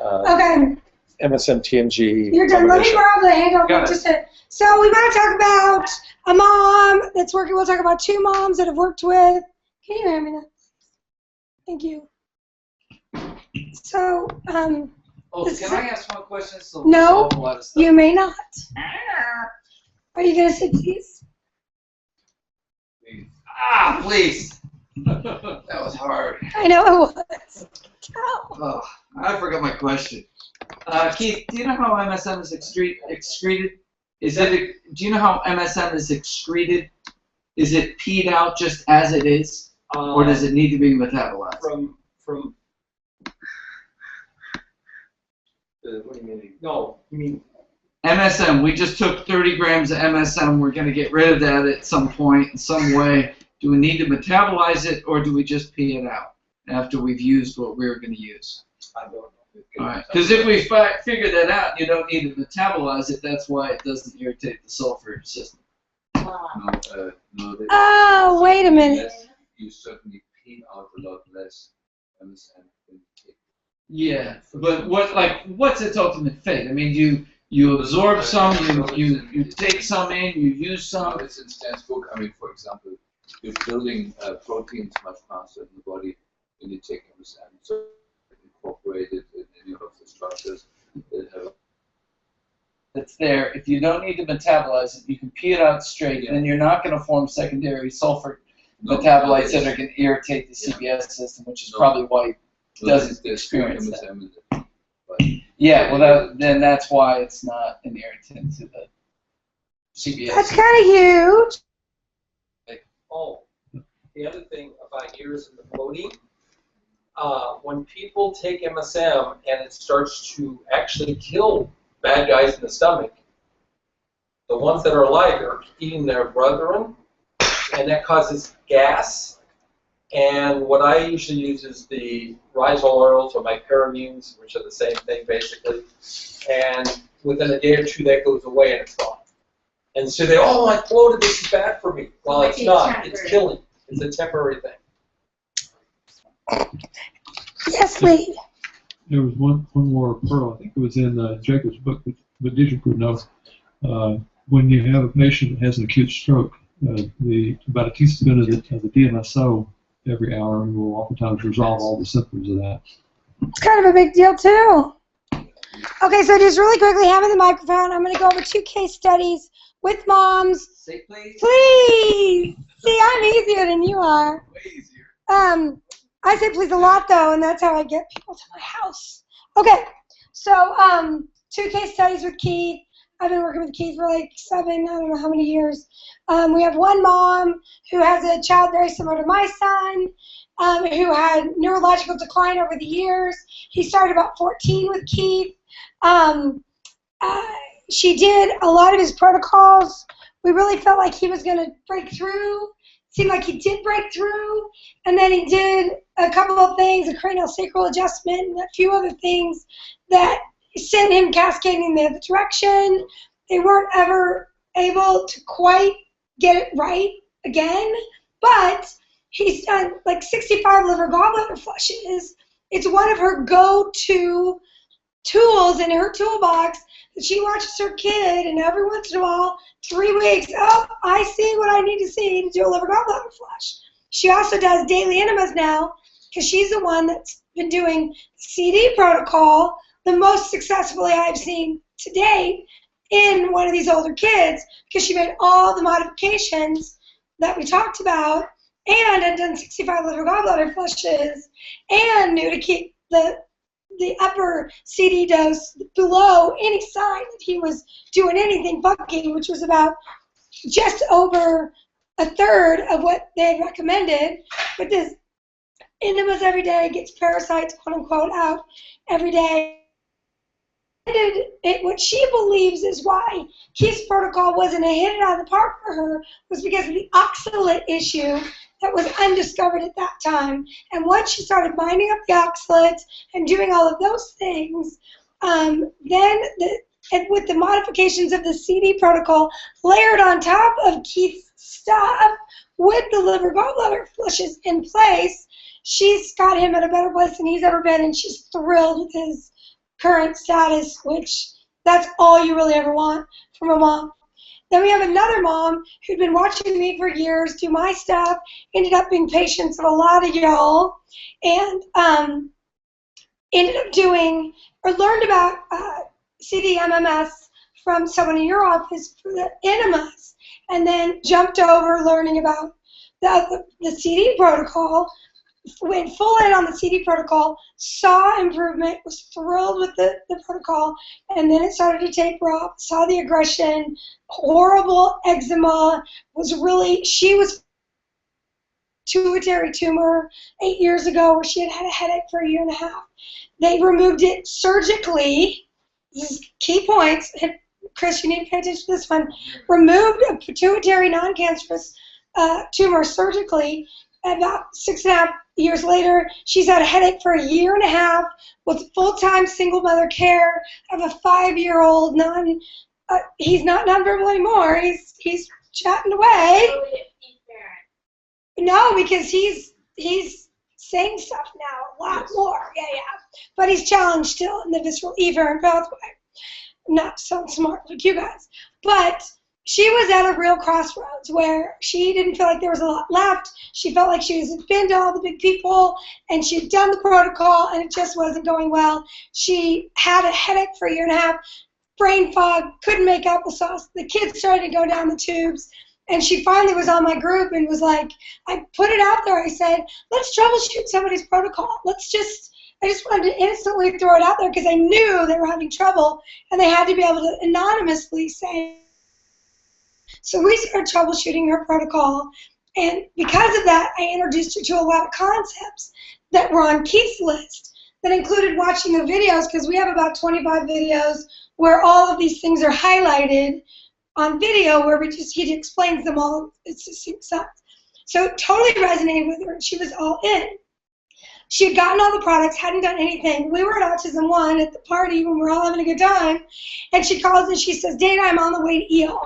Okay. MSM TMG. You're done. Let me borrow the handle for just a. So we might talk about a mom that's working. We'll talk about 2 moms that have worked with. Can you hear me now? Thank you. So, can I ask one question? So no, a lot of stuff. you may not. Are you going to say please? Please. That was hard. I know it was. Oh, I forgot my question. Keith, do you know how MSM is excreted? Do you know how MSM is excreted? Is it peed out just as it is, or does it need to be metabolized? From what do you mean? No, you mean MSM. We just took 30 grams of MSM. We're going to get rid of that at some point, in some way. Do we need to metabolize it, or do we just pee it out after we've used what we were going to use? I don't know. All right. Because if we figure that out, you don't need to metabolize it. That's why it doesn't irritate the sulfur system. Oh, wait a minute. You certainly pee out a lot less MSM than you take. Yeah, but what's its ultimate fate? I mean, you absorb some, you take some in, you use some. It's in Stan's book. I mean, for example, you're building proteins much faster in the body when you take MSM. So incorporated in any of the structures that have. That's there. If you don't need to metabolize it, you can pee it out straight, and you're not going to form secondary sulfur metabolites that are going to irritate the CBS system, which is probably why it doesn't experience that. Yeah, well, then that's why it's not an irritant to the CBS. That's kind of huge. Oh, the other thing about ears and the bloating, when people take MSM and it starts to actually kill bad guys in the stomach, the ones that are alive are eating their brethren, and that causes gas. And what I usually use is the rhizol oils or my paramines, which are the same thing basically. And within a day or 2, that goes away and it's gone. And so they, oh, I bloated, this is bad for me. Well, it's not. It's killing. It's a temporary thing. Yes, Lee. There was one more pearl. I think it was in Jacob's book, but Deidre would know. When you have a patient that has an acute stroke, about a teaspoon of the DMSO every hour will oftentimes resolve all the symptoms of that. It's kind of a big deal too. Okay, so just really quickly, having the microphone, I'm going to go over 2 case studies with moms. Say please. Please! See, I'm easier than you are. Way easier. I say please a lot, though, and that's how I get people to my house. Okay, so 2 case studies with Keith. I've been working with Keith for like 7, I don't know how many years. We have one mom who has a child very similar to my son, who had neurological decline over the years. He started about 14 with Keith. She did a lot of his protocols. We really felt like he was going to break through. Seemed like he did break through. And then he did a couple of things, a cranial sacral adjustment and a few other things that sent him cascading in the other direction. They weren't ever able to quite get it right again. But he's done like 65 liver gallbladder flushes. It's one of her go-to tools in her toolbox that she watches her kid, and every once in a while, 3 weeks, oh, I see what I need to see to do a liver gallbladder flush. She also does daily enemas now because she's the one that's been doing CD protocol the most successfully I've seen to date in one of these older kids, because she made all the modifications that we talked about and had done 65 liver gallbladder flushes and knew to keep the upper CD dose below any sign that he was doing anything funky, which was about just over 1/3 of what they had recommended. But this enemas every day, gets parasites, quote unquote, out every day. What she believes is why Keith's protocol wasn't a hit out of the park for her was because of the oxalate issue that was undiscovered at that time. And once she started binding up the oxalates and doing all of those things, and with the modifications of the CD protocol layered on top of Keith's stuff with the liver gallbladder flushes in place, she's got him at a better place than he's ever been, and she's thrilled with his current status, which that's all you really ever want from a mom. Then we have another mom who'd been watching me for years do my stuff, ended up being patients of a lot of y'all, and ended up doing or learned about CDMMS from someone in your office for the enemas, and then jumped over learning about the CD protocol, went full in on the CD protocol, saw improvement, was thrilled with the protocol, and then it started to taper off, saw the aggression, horrible eczema, she was pituitary tumor 8 years ago where she had a headache for 1.5 years. They removed it surgically. This is key points. Chris, you need to pay attention to this one. Removed a pituitary non-cancerous tumor surgically. About 6.5 years later, she's had a headache for 1.5 years with full-time single mother care of a 5-year-old he's not nonverbal anymore. He's chatting away. No, because he's saying stuff now a lot more. Yeah. But he's challenged still in the visceral efferent pathway. Not so smart like you guys. But she was at a real crossroads where she didn't feel like there was a lot left. She felt like she was been to all the big people, and she'd done the protocol, and it just wasn't going well. She had a headache for 1.5 years, brain fog, couldn't make applesauce. The kids started to go down the tubes, and she finally was on my group and was like, I put it out there. I said, let's troubleshoot somebody's protocol. I just wanted to instantly throw it out there because I knew they were having trouble, and they had to be able to anonymously say. So we started troubleshooting her protocol, and because of that, I introduced her to a lot of concepts that were on Keith's list that included watching the videos, because we have about 25 videos where all of these things are highlighted on video where he explains them all. It's just so it totally resonated with her, and she was all in. She had gotten all the products, hadn't done anything. We were at Autism One at the party when we were all having a good time, and she calls and she says, Dana, I'm on the way to ER.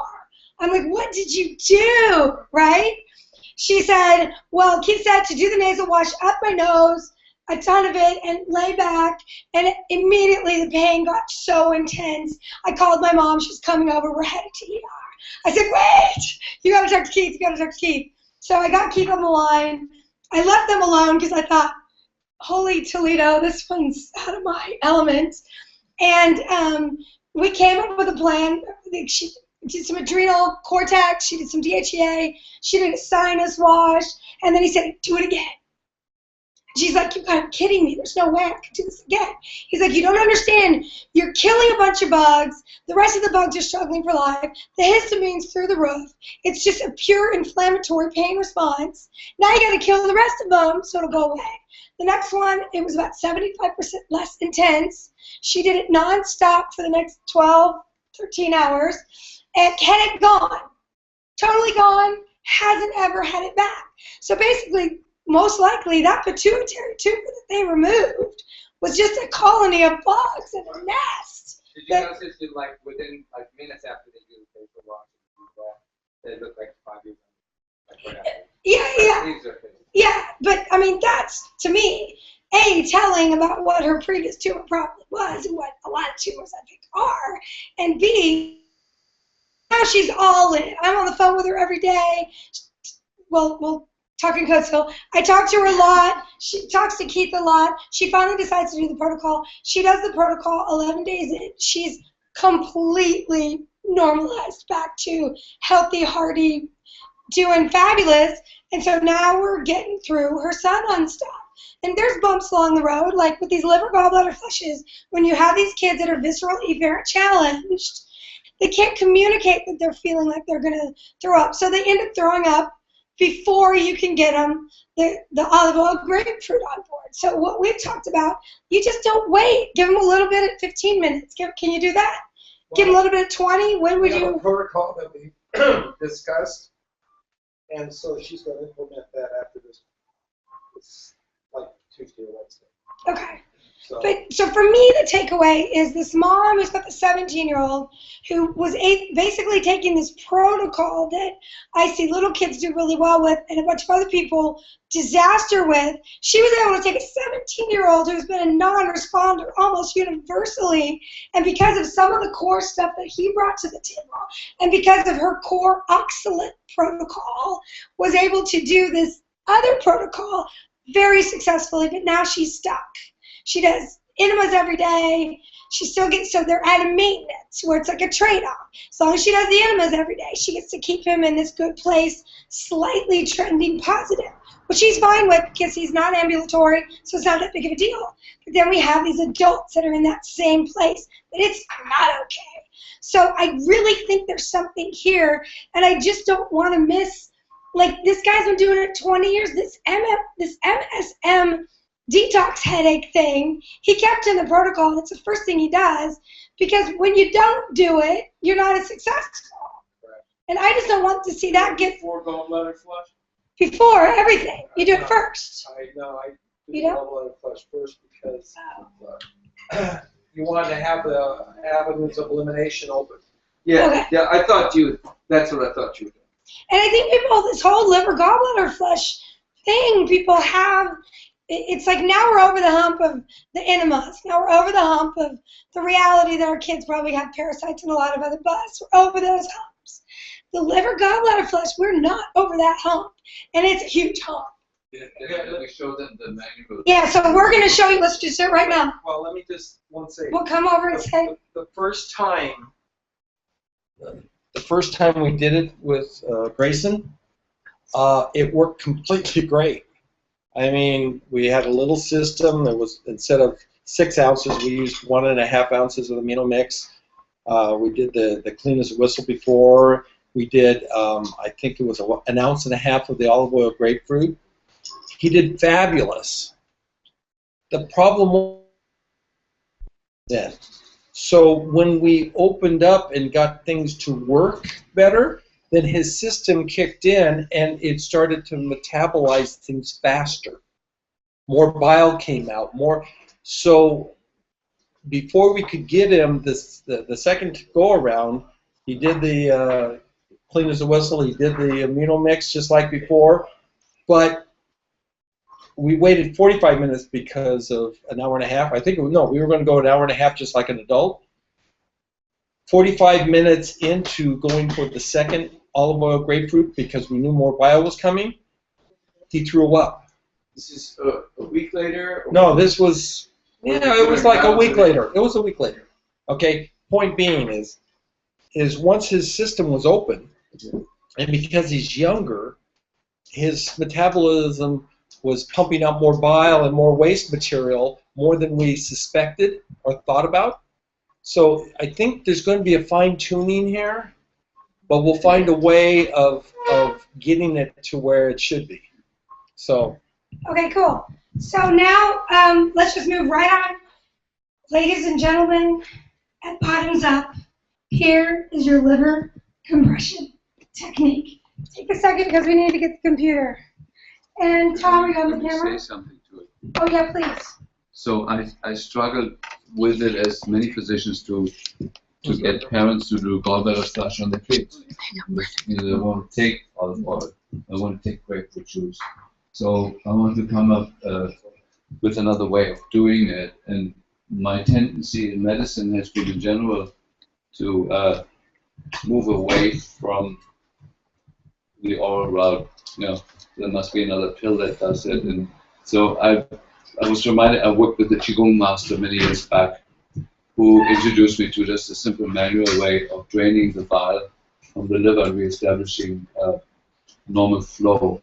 I'm like, what did you do, right? She said, well, Keith said to do the nasal wash up my nose, a ton of it, and lay back, and immediately the pain got so intense. I called my mom. She's coming over. We're headed to ER. I said, wait, you got to talk to Keith. You got to talk to Keith. So I got Keith on the line. I left them alone because I thought, holy Toledo, this one's out of my element. And we came up with a plan. She did some adrenal cortex, she did some DHEA, she did a sinus wash, and then he said, do it again. She's like, you've got to be kidding me. There's no way I can do this again. He's like, you don't understand. You're killing a bunch of bugs. The rest of the bugs are struggling for life. The histamine's through the roof. It's just a pure inflammatory pain response. Now you got to kill the rest of them so it'll go away. The next one, it was about 75% less intense. She did it nonstop for the next 12, 13 hours. And headache gone. Totally gone. Hasn't ever had it back. So basically, most likely that pituitary tumor that they removed was just a colony of bugs in a nest. Did you notice that like within like minutes after they do the facial wash, they look like 5 years old? Like, Yeah, but I mean that's to me A, telling about what her previous tumor problem was and what a lot of tumors I think are, and B, now she's all in. I'm on the phone with her every day. Well, talking Coatesville. I talk to her a lot. She talks to Keith a lot. She finally decides to do the protocol. She does the protocol 11 days in. She's completely normalized back to healthy, hearty, doing fabulous. And so now we're getting through her sun stuff. And there's bumps along the road, like with these liver gallbladder flushes. When you have these kids that are visceral efferent challenged, they can't communicate that they're feeling like they're going to throw up. So they end up throwing up before you can get them the olive oil grapefruit on board. So what we've talked about, you just don't wait. Give them a little bit at 15 minutes. Can you do that? Well, give them a little bit at 20. When would you? We have a protocol that we discussed, and so she's going to implement that after this like Tuesday or Wednesday. Okay. So for me, the takeaway is this mom who's got the 17-year-old who was basically taking this protocol that I see little kids do really well with and a bunch of other people disaster with. She was able to take a 17-year-old who's been a non-responder almost universally, and because of some of the core stuff that he brought to the table, and because of her core oxalate protocol, was able to do this other protocol very successfully, but now she's stuck. She does enemas every day. She still gets, so they're at a maintenance where it's like a trade-off. As long as she does the enemas every day, she gets to keep him in this good place, slightly trending positive, which she's fine with because he's not ambulatory, so it's not that big of a deal. But then we have these adults that are in that same place, that it's not okay. So I really think there's something here, and I just don't want to miss, like this guy's been doing it 20 years, this MSM detox headache thing, he kept in the protocol. That's the first thing he does, because when you don't do it, you're not as successful. Correct. And I just don't want to see that get before gallbladder flush. Before everything, you do it first. I do gallbladder flush first because you want to have the avenues of elimination open. Yeah, okay. Yeah. That's what I thought you were doing. And I think people, this whole liver gallbladder flush thing, people have. It's like now we're over the hump of the enemas. Now we're over the hump of the reality that our kids probably have parasites and a lot of other bugs. We're over those humps. The liver gallbladder flush, we're not over that hump. And it's a huge hump. Yeah, we show them the manual. Yeah, so we're going to show you. Let's just do it right now. Well, let me just say. We'll come over and say. The first time we did it with Grayson, it worked completely great. I mean, we had a little system that was, instead of 6 ounces, we used 1.5 ounces of amino mix. We did the clean as a whistle before. We did, I think it was 1.5 ounces of the olive oil grapefruit. He did fabulous. The problem was that. So when we opened up and got things to work better, then his system kicked in and it started to metabolize things faster. More bile came out, more. So before we could get him the second go around, he did the clean as a whistle, he did the amino mix just like before, but we waited 45 minutes because of an hour and a half. I think, no, we were going to go an hour and a half just like an adult. 45 minutes into going for the second olive oil grapefruit because we knew more bile was coming, he threw up. This is a week later? Or No, this was, it was like a week later. It was a week later. Okay, point being is once his system was open, and because he's younger, his metabolism was pumping out more bile and more waste material, more than we suspected or thought about. So I think there's going to be a fine-tuning here, but we'll find a way of getting it to where it should be. So. Okay, cool. So now let's just move right on. Ladies and gentlemen, at bottoms up, here is your liver compression technique. Take a second because we need to get the computer. And Tom, are you on the camera? Say something to it. Oh yeah, please. So I struggled with it, as many physicians do, to get parents to do gallbladder flush on their kids. They want to take olive oil. They want to take grapefruit juice. So I want to come up with another way of doing it. And my tendency in medicine has been in general to move away from the oral route. There must be another pill that does it. And so I was reminded, I worked with the Qigong master many years back, who introduced me to just a simple manual way of draining the bile from the liver and reestablishing normal flow.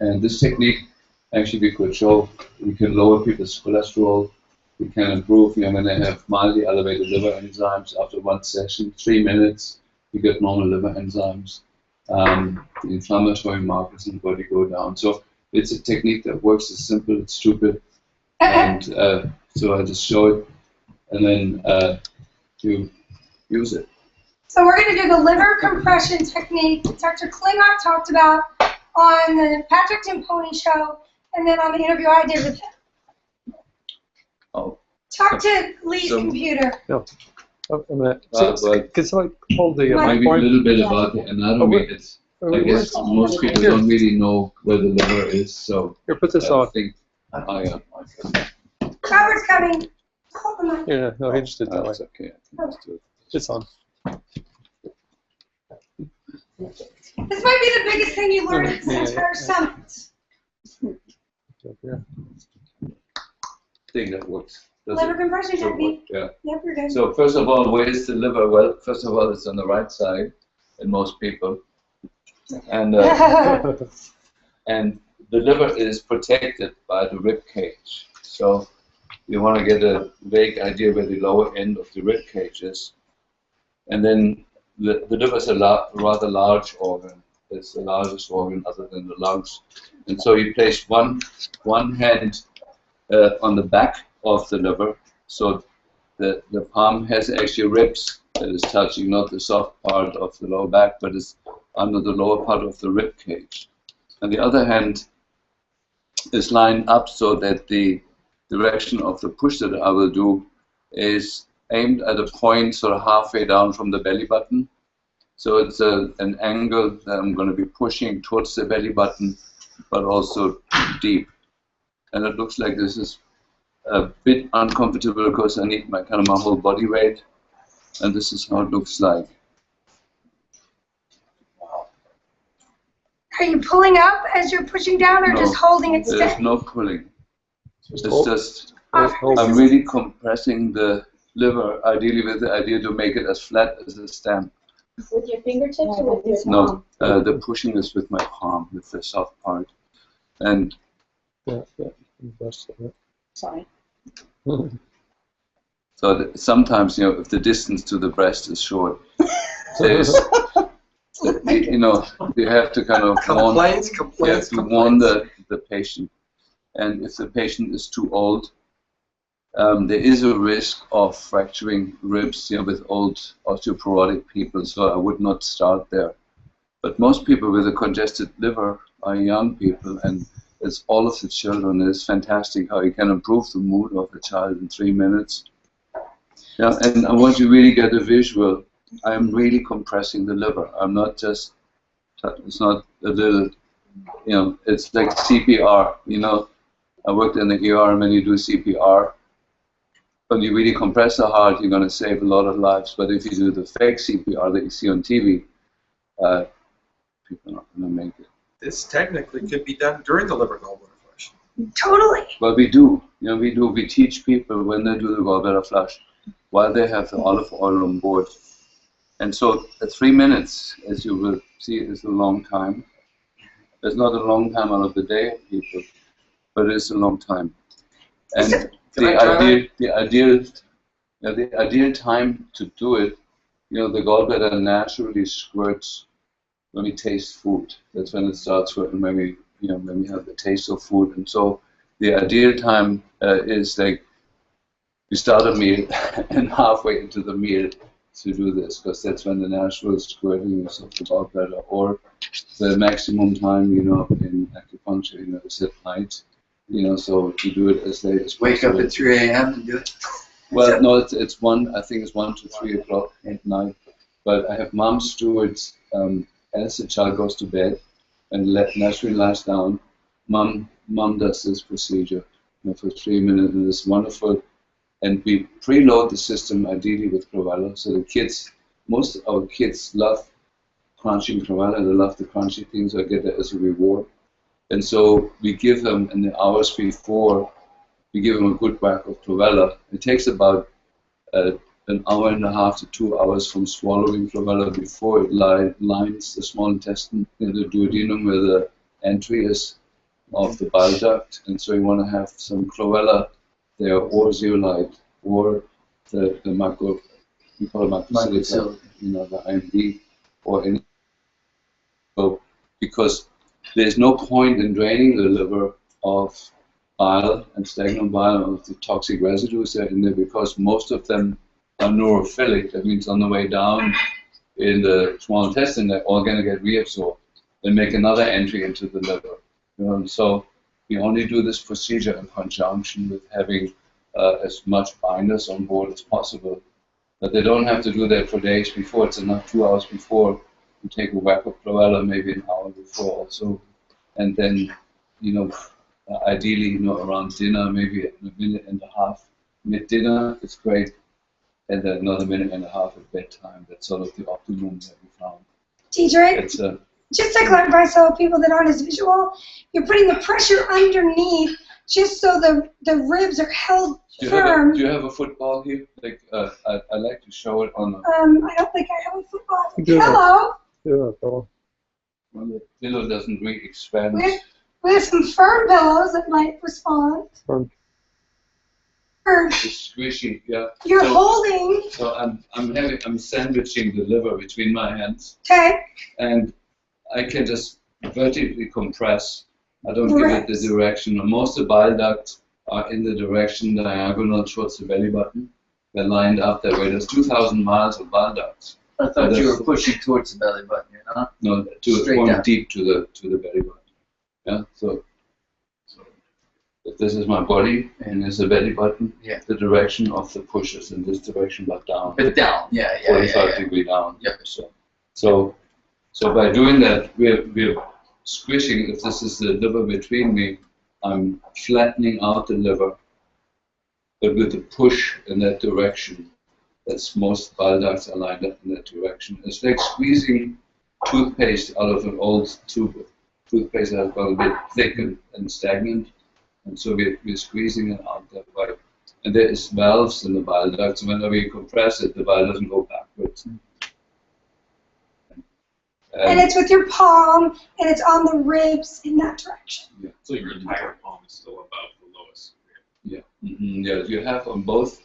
And this technique, actually, we could show we can lower people's cholesterol, we can improve, when they have mildly elevated liver enzymes after one session, 3 minutes, you get normal liver enzymes. The inflammatory markers in the body go down. So it's a technique that works. It's simple, it's stupid. And so I just show it, and then you use it. So we're going to do the liver compression technique that Dr. Klingoff talked about on the Patrick Timponi show, and then on the interview I did with him. Oh. Talk to Lee's computer. No. Oh, a minute. Can somebody hold the maybe a little bit about the anatomy. I guess most people don't really know where the liver is, so here, put this on. Robert's coming. Hold the mic. Yeah, no, he just did that way. It's okay. It's on. This might be the biggest thing you learned at this entire summit. Thing that works. Liver compression technique. Yeah. Yep, you're good. So first of all, where is the liver? Well, first of all, it's on the right side in most people, and and the liver is protected by the rib cage. So you want to get a vague idea where the lower end of the rib cage is, and then the liver is a rather large organ. It's the largest organ other than the lungs, and so you place one hand on the back of the liver, so the palm has actually ribs that is touching, not the soft part of the lower back, but it's under the lower part of the rib cage. And the other hand is lined up so that the direction of the push that I will do is aimed at a point sort of halfway down from the belly button. So it's an angle that I'm going to be pushing towards the belly button, but also deep. And it looks like this is a bit uncomfortable because I need my whole body weight, and this is how it looks like. Are you pulling up as you're pushing down, or just holding it steady? There's no pulling. It's just I'm really compressing the liver, ideally with the idea to make it as flat as a stamp. With your fingertips or with your palm? No, the pushing is with my palm, with the soft part, and. Sorry. So sometimes, if the distance to the breast is short, there's, you have to kind of warn the patient. And if the patient is too old, there is a risk of fracturing ribs, with old osteoporotic people, so I would not start there. But most people with a congested liver are young people, and it's all of the children. It's fantastic how you can improve the mood of the child in 3 minutes. Yeah, and I want you to really get a visual. I'm really compressing the liver. I'm not just, it's not a little, it's like CPR, I worked in the ER, and when you do CPR, when you really compress the heart, you're going to save a lot of lives. But if you do the fake CPR that you see on TV, people are not going to make it. This technically could be done during the liver gallbladder flush. Totally. But we do. We teach people when they do the gallbladder flush, while they have the olive oil on board. And so 3 minutes, as you will see, is a long time. It's not a long time out of the day of people, but it is a long time. And the ideal time to do it, the gallbladder naturally squirts when we taste food. That's when it starts squirting, when we have the taste of food. And so the ideal time is like we start a meal and halfway into the meal to do this, because that's when the natural squirting is of the gallbladder, or the maximum time, in acupuncture, is at night. So to do it as late as possible. Wake up at 3 a.m. and do it? Well, no, it's 1 to 3 o'clock at night. But I have moms do it as the child goes to bed and naturally lies down. Mom does this procedure for 3 minutes, and it's wonderful. And we preload the system ideally with Crovella. So most of our kids love crunching Crovella. They love the crunchy things. I get that as a reward. And so we give them, in the hours before, we give them a good whack of Crovella. It takes about an hour and a half to 2 hours from swallowing Crovella before it lines the small intestine, the duodenum, where the entry is of the bile duct. And so you want to have some Crovella there, or zeolite, or the macro, we call it macrosilica, the IMD, or any. So, because there's no point in draining the liver of bile and stagnant bile, of the toxic residues that are in there, because most of them are neurophilic. That means on the way down in the small intestine, they're all going to get reabsorbed and make another entry into the liver. So we only do this procedure in conjunction with having as much binders on board as possible. But they don't have to do that for days before. It's enough 2 hours before. You take a whack of Crovella, maybe an hour before also. And then, ideally, around dinner, maybe a minute and a half. Mid-dinner, it's great. And then another minute and a half at bedtime. That's sort of the optimum that we found. THRiiiVE, just to clarify, so people that aren't as visual, you're putting the pressure underneath just so the ribs are held firm. Do you have a football here? Like I like to show it on. I don't think I have a football. I have a pillow. Yeah, pillow. Well, the pillow doesn't really expand. We have some firm pillows that might respond. Firm. It's squishy, yeah. You're holding. So I'm sandwiching the liver between my hands. Okay. And I can just vertically compress. I don't give it the direction. Most of the bile ducts are in the direction diagonal towards the belly button. They're lined up that way. There's 2,000 miles of bile ducts. I thought you were pushing towards the belly button, No, going deep to the belly button. Yeah. So if this is my body and there's a belly button, the direction of the push is in this direction, but down. But down, 45 degree down. Yep. So by doing that, we're squishing. If this is the liver between me, I'm flattening out the liver, but with the push in that direction. That's most bile ducts are lined up in that direction. It's like squeezing toothpaste out of an old tube of toothpaste that has got a bit thick and stagnant. And so we're squeezing it out that way. And there is valves in the bile ducts. Whenever you compress it, the bile doesn't go backwards. And it's with your palm, and it's on the ribs in that direction. Yeah. So your entire palm is still above the lowest rib. Yeah. Yeah. You have on both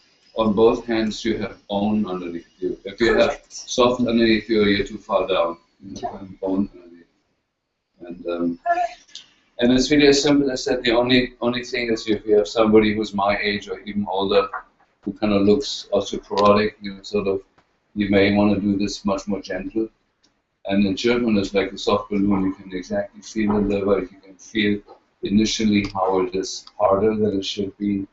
hands, you have bone underneath you. If you have soft underneath you, you're too far down. You have bone underneath. And it's really as simple as that. The only thing is if you have somebody who's my age or even older who kind of looks osteoporotic, you may want to do this much more gentle. And in children, it's like a soft balloon. You can exactly feel the liver. You can feel initially how it is harder than it should be.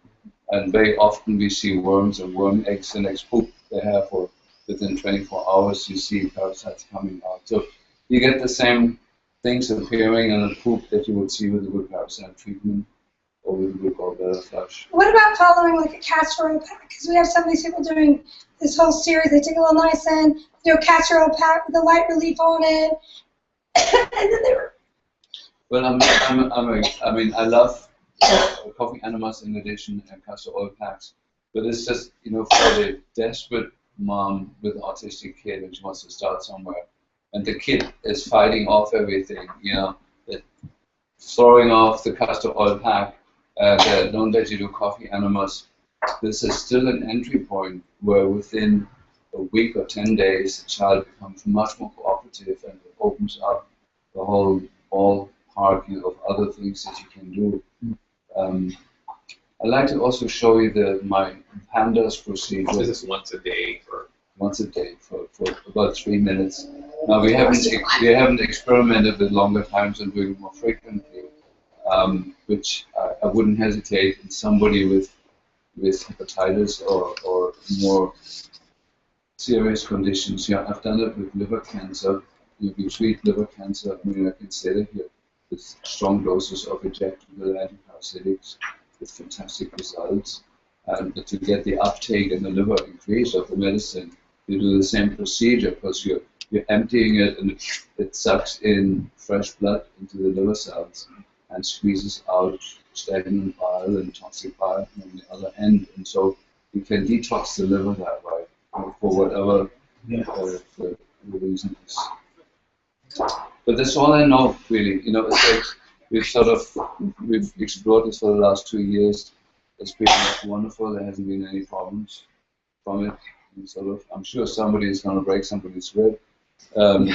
And very often we see worms and worm eggs and eggs poop they have, or within 24 hours you see parasites coming out. So you get the same things appearing in the poop that you would see with a good parasite treatment or with a good gallbladder flush. What about following like a castor oil pack? Because we have some of these people doing this whole series. They take a little niacin, do a castor oil pack with a light relief on it, and then they were. Well, I love coffee enemas in addition and castor oil packs. But it's just, for the desperate mom with an autistic kid and she wants to start somewhere. And the kid is fighting off everything, throwing off the castor oil pack, don't let you do coffee enemas. This is still an entry point where within a week or 10 days the child becomes much more cooperative and it opens up the whole ballpark of other things that you can do. I'd like to also show you my pandas procedure. Is this once a day for? Once a day for about 3 minutes. Now we haven't experimented with longer times and doing it more frequently, which I wouldn't hesitate in somebody with hepatitis or more serious conditions. I've done it with liver cancer. We treat liver cancer. I can say that here with strong doses of injectable antiparasitics with fantastic results. And to get the uptake in the liver increase of the medicine, you do the same procedure because you're emptying it and it sucks in fresh blood into the liver cells and squeezes out stagnant bile and toxic bile on the other end. And so you can detox the liver that way for whatever the reason is. But that's all I know, really. It's like we've explored this for the last 2 years. It's been wonderful. There hasn't been any problems from it. I'm sure somebody is going to break somebody's rib. But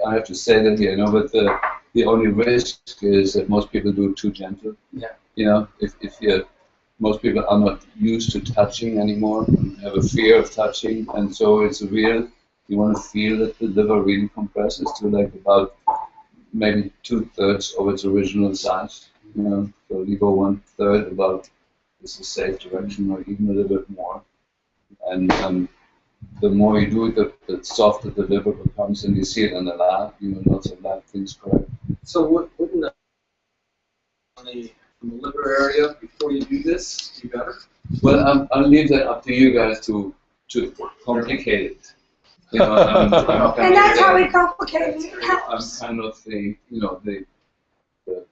I have to say that here, but the only risk is that most people do it too gentle. Yeah. Most people are not used to touching anymore and have a fear of touching, and so it's you want to feel that the liver really compresses to like about maybe 2/3 of its original size. So you go 1/3 about is a safe direction, or even a little bit more. And the more you do it, the softer the liver becomes, and you see it in the lab. Lots of lab things correct. So wouldn't the liver area before you do this be better? Well, I'll leave that up to you guys to complicate it. And that's how we complicate it. I'm kind of the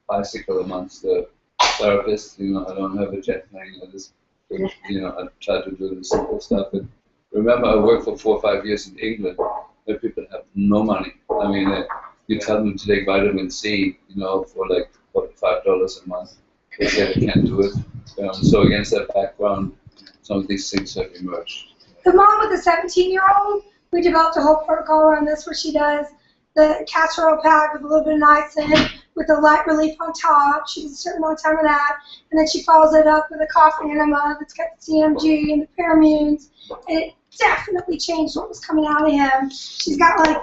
bicycle amongst the therapists. I don't have a jet plane. I just I try to do the simple stuff. And remember, I worked for 4 or 5 years in England where people have no money. You tell them to take vitamin C, for like $5 a month. They say they can't do it. So against that background, some of these things have emerged. The mom with the 17-year-old, we developed a whole protocol around this where she does the castor oil pack with a little bit of niacin with a light relief on top. She does a certain amount of time of that. And then she follows it up with a coffee enema that's got the CMG and the paramune. And it definitely changed what was coming out of him. She's got like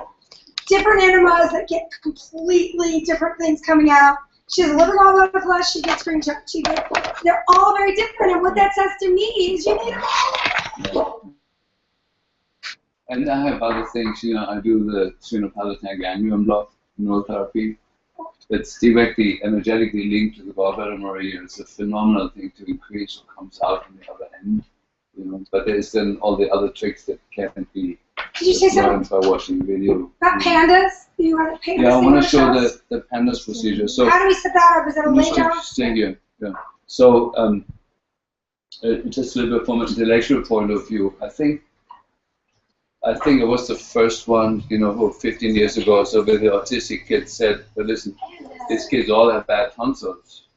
different enemas that get completely different things coming out. She has a liver gallbladder flush, she gets green chunk, they're all very different, and what that says to me is you need them all. And I have other things, I do the sphenopalatine ganglion block neurotherapy. It's directly energetically linked to the gallbladder meridian. It's a phenomenal thing to increase what comes out on the other end. But there's then all the other tricks that can't be learned by watching video. About pandas? You want pandas? Yeah, I want to show the pandas procedure. So how do we set that up? Is that a lay down? Stay here. Yeah. So just a little bit from an intellectual point of view, I think it was the first one, 15 years ago or so, where the autistic kid said, "But listen, these kids all have bad tonsils.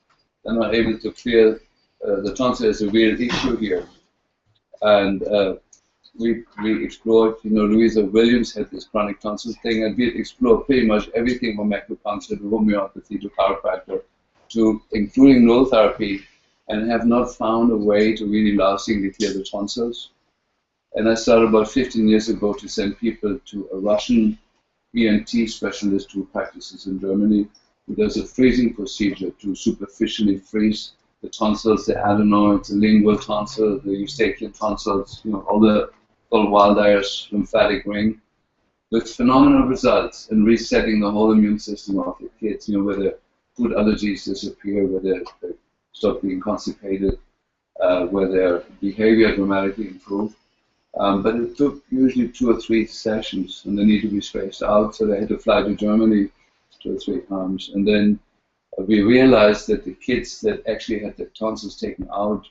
They're not able to clear the tonsil is a real issue here." And we explored, Louisa Williams had this chronic tonsil thing, and we explored pretty much everything from acupuncture to homeopathy to chiropractor, to including null therapy, and have not found a way to really lastingly clear the tonsils. And I started about 15 years ago to send people to a Russian ENT specialist who practices in Germany, who does a freezing procedure to superficially freeze the tonsils, the adenoids, the lingual tonsil, the eustachian tonsils, all the Waldeier's lymphatic ring, with phenomenal results in resetting the whole immune system of the kids, where their food allergies disappear, where they stop being constipated, where their behavior dramatically improved. But it took usually 2 or 3 sessions, and they need to be spaced out, so they had to fly to Germany 2 or 3 times. And then we realized that the kids that actually had their tonsils taken out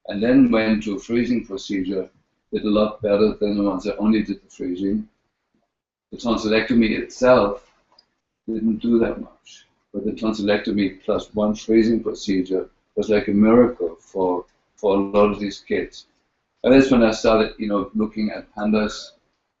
and then went to a freezing procedure did a lot better than the ones that only did the freezing. The tonsillectomy itself didn't do that much, but the tonsillectomy plus one freezing procedure was like a miracle for a lot of these kids. And that's when I started, looking at pandas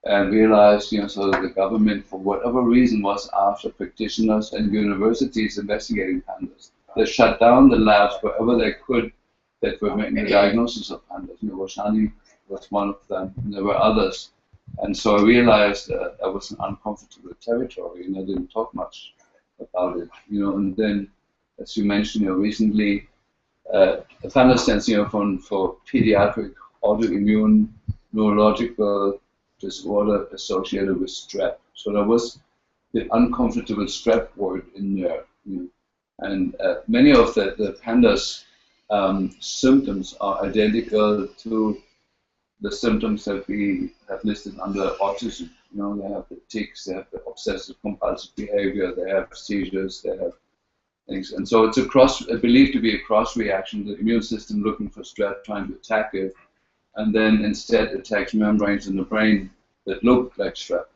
and realized, so the government, for whatever reason, was after practitioners and universities investigating pandas. They shut down the labs wherever they could that were making the diagnosis of pandas. Roshani was one of them, and there were others. And so I realized that I was in uncomfortable territory, and I didn't talk much about it. And then, as you mentioned, recently, panda stands, for pediatric autoimmune neurological disorder associated with strep. So there was the uncomfortable strep word in there. And many of the pandas' symptoms are identical to the symptoms that we have listed under autism. They have the tics, they have the obsessive compulsive behavior, they have seizures, they have things. And so it's believed to be a cross reaction, the immune system looking for strep, trying to attack it, and then instead attacks membranes in the brain that look like strep.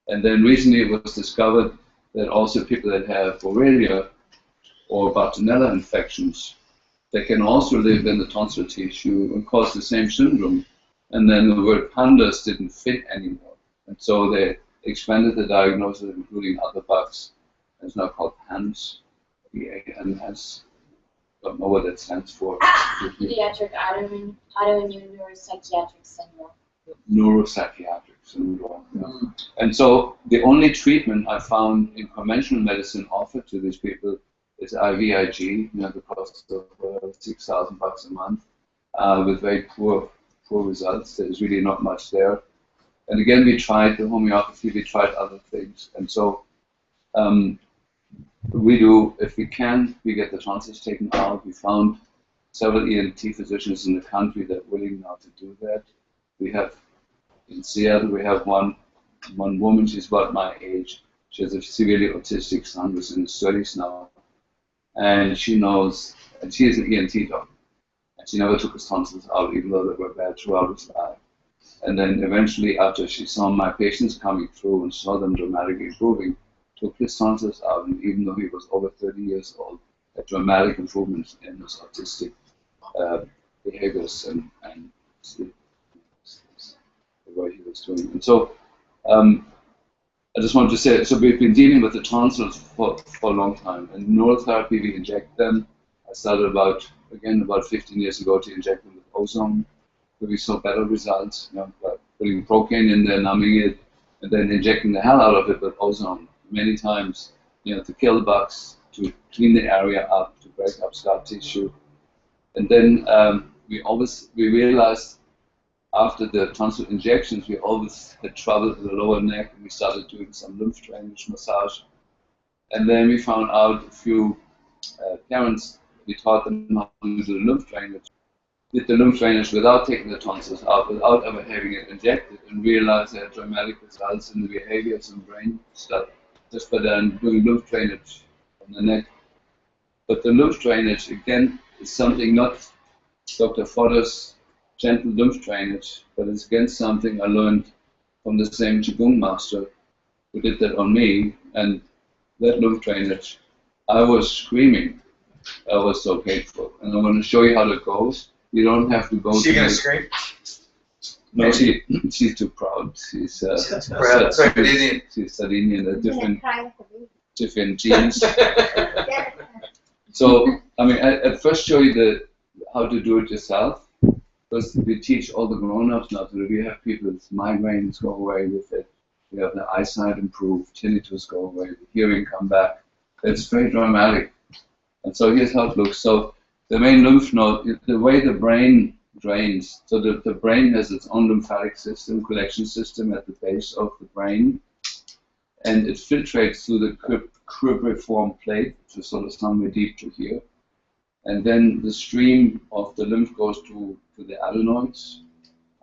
And then recently it was discovered that also people that have Borrelia or Bartonella infections, they can also live in the tonsil tissue and cause the same syndrome. And then the word pandas didn't fit anymore. And so they expanded the diagnosis, including other bugs. It's now called PANS, P-A-N-S. Don't know what that stands for. Pediatric autoimmune neuropsychiatric syndrome. Neuropsychiatric syndrome. Yeah. And so the only treatment I found in conventional medicine offered to these people is IVIG, the cost of $6,000 a month, with very poor results. There's really not much there. And again, we tried the homeopathy, we tried other things. And so we do, if we can, we get the tonsils taken out. We found several ENT physicians in the country that are willing now to do that. We have, in Seattle, we have one woman, she's about my age. She has a severely autistic son who's in his 30s now. And she knows, and she is an ENT doctor. And she never took his tonsils out, even though they were bad throughout his life. And then eventually, after she saw my patients coming through and saw them dramatically improving, took his tonsils out, and even though he was over 30 years old, had dramatic improvements in his autistic behaviors and sleep, the way he was doing. And so, I just wanted to say, so we've been dealing with the tonsils for a long time. And neurotherapy, we inject them. I started about 15 years ago to inject them with ozone, where we saw better results, by putting procaine in there, numbing it, and then injecting the hell out of it with ozone many times, to kill the bugs, to clean the area up, to break up scar tissue. And then we realized after the tonsil injections, we always had trouble in the lower neck, and we started doing some lymph drainage massage. And then we found out a few parents, we taught them how to do lymph drainage. Did the lymph drainage without taking the tonsils out, without ever having it injected, and realized they had dramatic results in the behaviors and brain stuff just by then doing lymph drainage on the neck. But the lymph drainage, again, is something not Dr. Fodder's gentle lymph drainage, but it's again something I learned from the same Qigong master who did that on me, and that lymph drainage, I was screaming. That was so painful. And I'm going to show you how that goes. You don't have to go. She gonna scream? No, she's too proud. She's Sardinian. She's Sardinian. Different genes. So I mean, I first show you how to do it yourself, because we teach all the grown-ups now to do. We have people with migraines go away with it. We have the eyesight improve, tinnitus go away, the hearing come back. It's very dramatic. And so here's how it looks. So the main lymph node, the way the brain drains, so the brain has its own lymphatic system, collection system at the base of the brain, and it filtrates through the cribriform plate, which is sort of somewhere deep to here. And then the stream of the lymph goes to the adenoids.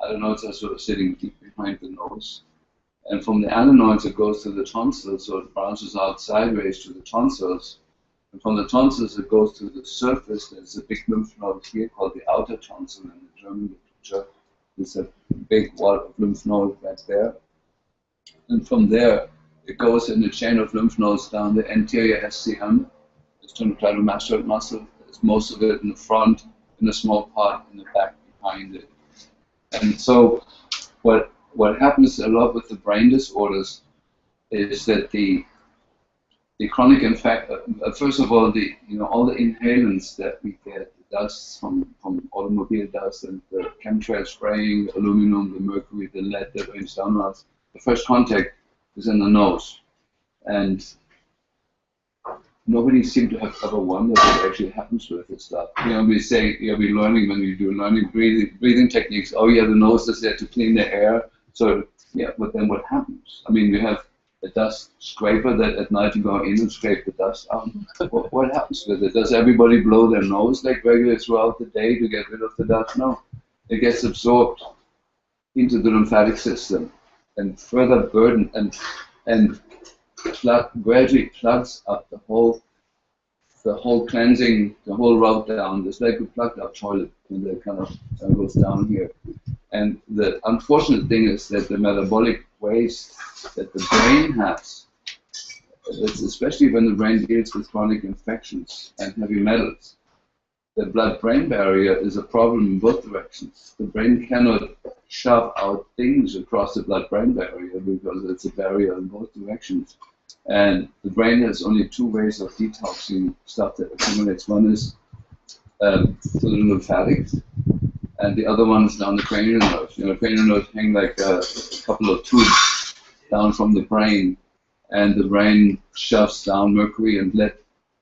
Adenoids are sort of sitting deep behind the nose. And from the adenoids it goes to the tonsils, so it branches out sideways to the tonsils. And from the tonsils, it goes to the surface. There's a big lymph node here called the outer tonsil in the German literature. There's a big wall of lymph node right there. And from there, it goes in a chain of lymph nodes down the anterior SCM, the sternocleidomastoid muscle. There's most of it in the front, and a small part in the back behind it. And so what happens a lot with the brain disorders is that the chronic first of all, all the inhalants that we get, the dust from automobile dust and the chemtrail spraying, the aluminum, the mercury, the lead that rains down on us, the first contact is in the nose. And nobody seemed to have ever wondered what actually happens with this stuff. We say, we're learning when we do learning breathing techniques, oh yeah, the nose is there to clean the air. So, yeah, but then what happens? I mean, you have a dust scraper that at night you go in and scrape the dust out. What happens with it? Does everybody blow their nose like regular throughout the day to get rid of the dust? No. It gets absorbed into the lymphatic system and further burden and gradually plugs up the whole cleansing, the whole route down. It's like a plugged up toilet when it kind of goes down here. And the unfortunate thing is that the metabolic waste that the brain has, especially when the brain deals with chronic infections and heavy metals, the blood-brain barrier is a problem in both directions. The brain cannot shove out things across the blood-brain barrier because it's a barrier in both directions. And the brain has only two ways of detoxing stuff that accumulates. One is through the lymphatics, and the other one is down the cranial nerves. Cranial nerves hang like a couple of tubes down from the brain, and the brain shoves down mercury and lead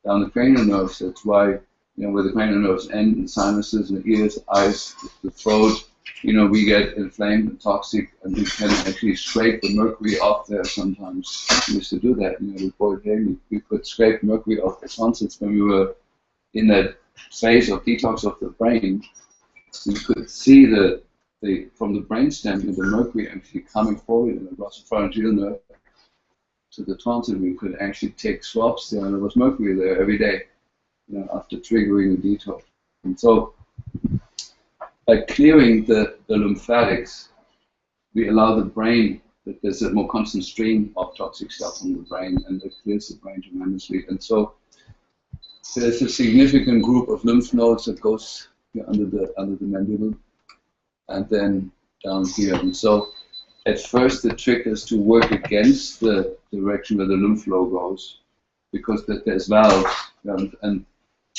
down the cranial nerves. That's why, where the cranial nerves end, in sinuses, and ears, eyes, the throat, we get inflamed and toxic, and we can actually scrape the mercury off there sometimes. We used to do that, before we could scrape mercury off the tonsils when we were in that phase of detox of the brain. We could see from the brainstem the mercury actually coming forward in the glossopharyngeal nerve to the tonsil. We could actually take swabs there, and there was mercury there every day, after triggering the detox. And so, by clearing the lymphatics, we allow the brain, that there's a more constant stream of toxic stuff from the brain, and it clears the brain tremendously. And so, there's a significant group of lymph nodes that goes under the mandible, and then down here. And so, at first, the trick is to work against the direction where the lymph flow goes, because there's valves, and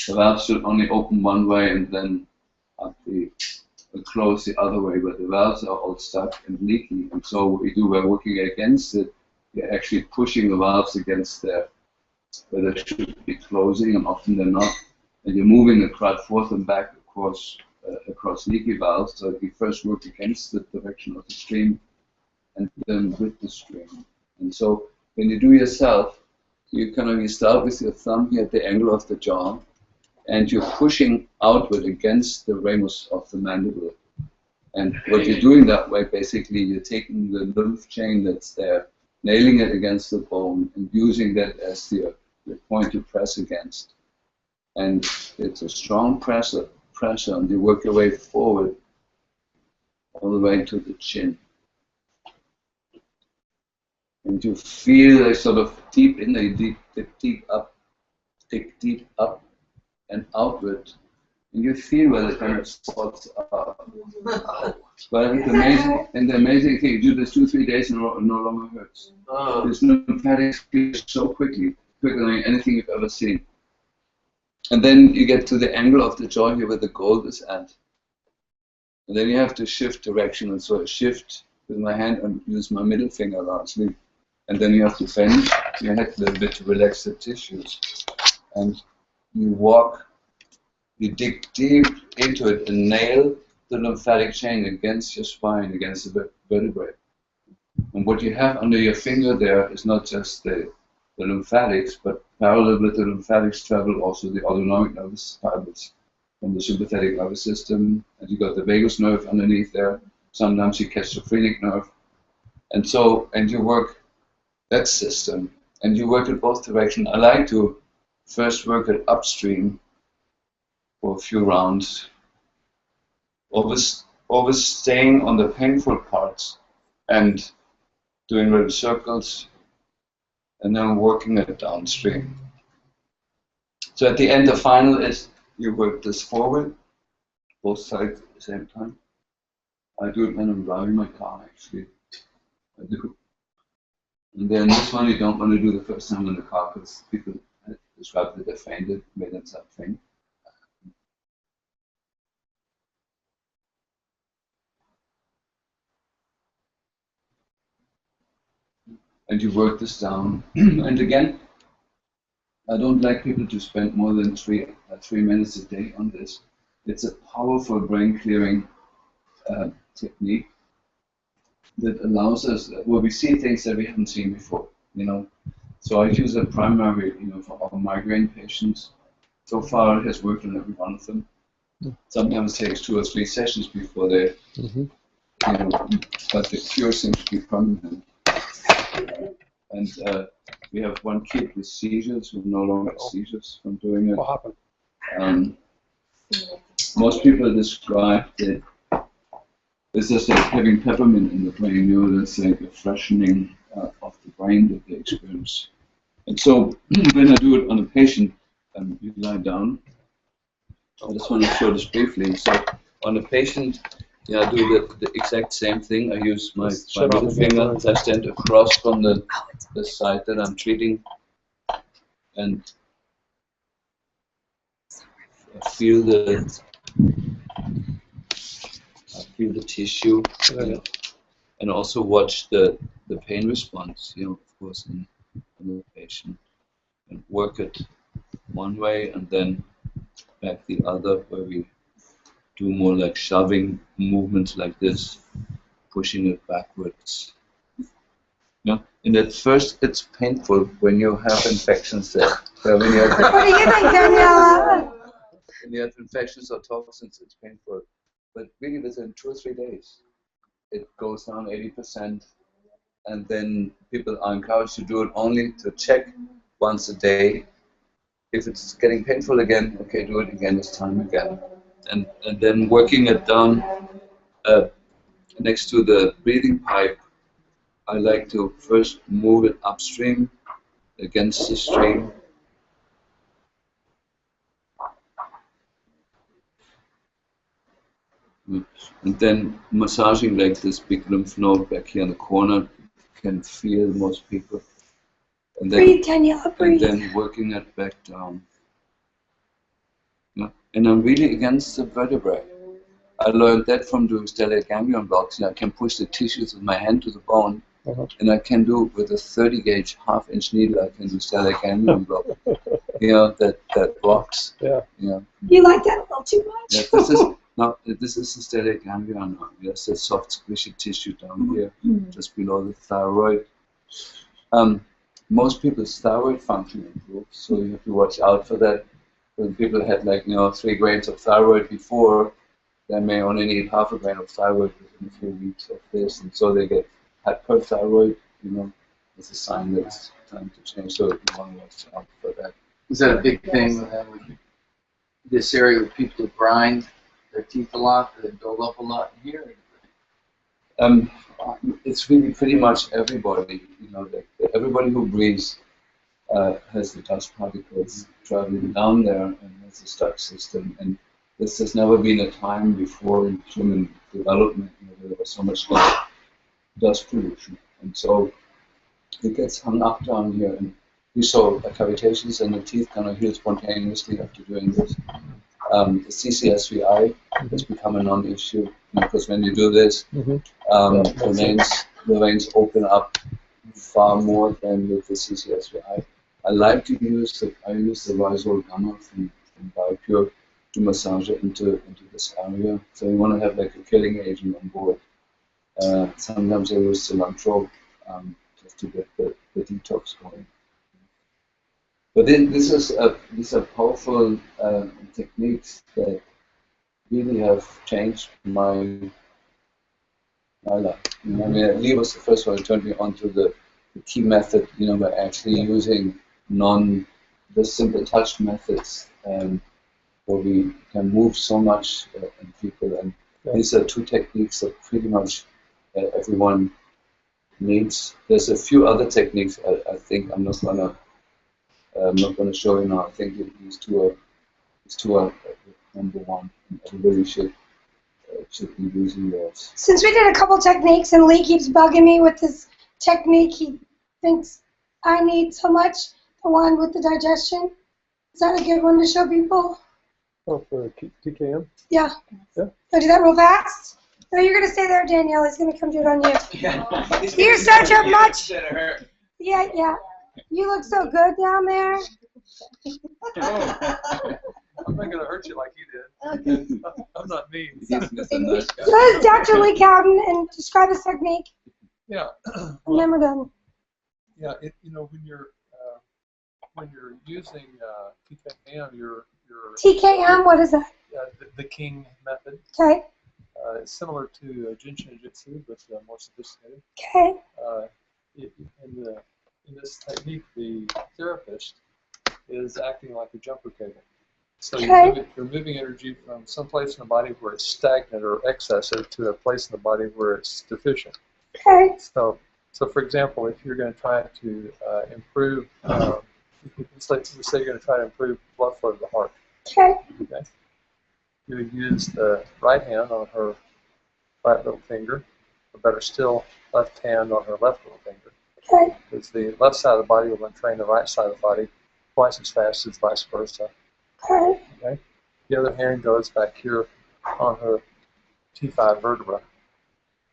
the valves should only open one way and then close the other way, but the valves are all stuck and leaky. And so what we do by working against it, you're actually pushing the valves against there, where they should be closing, and often they're not. And you're moving the crud forth and back across leaky valves. So you first work against the direction of the stream, and then with the stream. And so when you do yourself, you start with your thumb here at the angle of the jaw, and you're pushing outward against the ramus of the mandible. And what you're doing that way, basically, you're taking the lymph chain that's there, nailing it against the bone, and using that as your point to press against. And it's a strong pressure, and you work your way forward all the way to the chin. And you feel like sort of deep in there, dig deep up and outward, and you feel where the kind of spots are. But the amazing thing, you do this 2-3 days and it no longer hurts. This lymphatic clears so quicker than anything you've ever seen. And then you get to the angle of the jaw here where the gold is at. And then you have to shift direction, and so I shift with my hand and use my middle finger largely. And then you have to bend your head a little bit to relax the tissues. And you walk, you dig deep into it and nail the lymphatic chain against your spine, against the vertebrae. And what you have under your finger there is not just the lymphatics, but parallel with the lymphatics travel also the autonomic nervous fibers from the sympathetic nervous system, and you got the vagus nerve underneath there. Sometimes you catch the phrenic nerve. And so, and you work that system, and you work in both directions. I like to first work it upstream for a few rounds, always staying on the painful parts and doing little circles, and then working it downstream. So at the end, the final is you work this forward, both sides at the same time. I do it when I'm driving my car, actually. I do. And then this one you don't want to do the first time in the car because people describe that they fainted, made themselves faint. And you work this down. And again, I don't like people to spend more than 3 minutes a day on this. It's a powerful brain clearing technique that allows us, where we see things that we haven't seen before, you know. So I use it primarily, you know, for all migraine patients. So far, it has worked on every one of them. Sometimes it takes 2 or 3 sessions before they, you know, but the cure seems to be permanent. And we have one kid with seizures who no longer has seizures from doing it. What happened? Most people describe it. It's just like having peppermint in the brain, you know, that's like a freshening of the brain that they experience. And so when I do it on a patient, you lie down. I just want to show this briefly. So on a patient, I do the exact same thing. I use my middle finger. I stand across from the side that I'm treating, and I feel the tissue, and also watch the pain response, you know, of course, in the patient, and work it one way and then back the other, where we do more like shoving movements like this, pushing it backwards. Yeah, and at first it's painful when you have infections there. When you have, what do you think, Daniela? When you have infections or toxins, it's painful. But really within 2 or 3 days, it goes down 80%. And then people are encouraged to do it only to check once a day. If it's getting painful again, okay, do it again this time again. And then working it down next to the breathing pipe, I like to first move it upstream against the stream. And then massaging like this big lymph node back here in the corner can feel most people. And then, breathe, Daniela, breathe. And then working it back down. Yeah. And I'm really against the vertebrae. I learned that from doing stellate ganglion blocks. I can push the tissues with my hand to the bone, and I can do with a 30 gauge half-inch needle. I can do stellate ganglion block. That rocks. Yeah. You like that a little too much. Yeah, this is the stellate ganglion. Yes, the soft squishy tissue down here, just below the thyroid. Most people's thyroid function improves, so you have to watch out for that. When people had 3 grains of thyroid before, they may only need half a grain of thyroid within a few weeks of this, and so they get hyperthyroid. It's a sign that it's time to change. So you want to watch out for that. Is that a big thing with this area where people grind their teeth a lot, they build up a lot here? It's really pretty much everybody. Everybody who breathes has the dust particles traveling down there, and has a stuck system. And this has never been a time before in human development where there was so much dust pollution, and so it gets hung up down here. And we saw cavitations, and the teeth kind of heal spontaneously after doing this. The CCSVI has become a non-issue because when you do this, the veins open up far more than with the CCSVI. I like to use the Rhizol Gamma from BioPure to massage it into this area. So you want to have like a killing agent on board. Sometimes I use cilantro just to get the detox going. But then these are powerful techniques that really have changed my life. Lee was the first one who turned me onto the key method, by actually using the simple touch methods where we can move so much in people. And these are two techniques that pretty much everyone needs. There's a few other techniques I think I'm not gonna show you now. I think these two are number one. And everybody should be using those. Since we did a couple techniques and Lee keeps bugging me with this technique he thinks I need so much, the one with the digestion, is that a good one to show people? Oh, for TKM? Yeah. Yeah. I'll do that real fast. No, you're going to stay there, Danielle. He's going to come do it on you. You're such a much... Yeah. You look so good down there. I'm not going to hurt you like you did. I'm not mean. So is Dr. Lee Cowden, and describe this technique. Yeah. And then we're done. Yeah, when you're using TKM, you're TKM, what is that? the King method. Okay. It's similar to Jinshin Jitsu, but more sophisticated. Okay. In this technique, the therapist is acting like a jumper cable. So you're moving energy from some place in the body where it's stagnant or excessive to a place in the body where it's deficient. Okay. So for example, if you're going to try to improve, let's say you're going to try to improve blood flow to the heart. Okay. You would use the right hand on her right little finger, or better still, left hand on her left little finger. Okay. Because the left side of the body will entrain the right side of the body twice as fast as vice versa. Okay. The other hand goes back here on her T5 vertebra,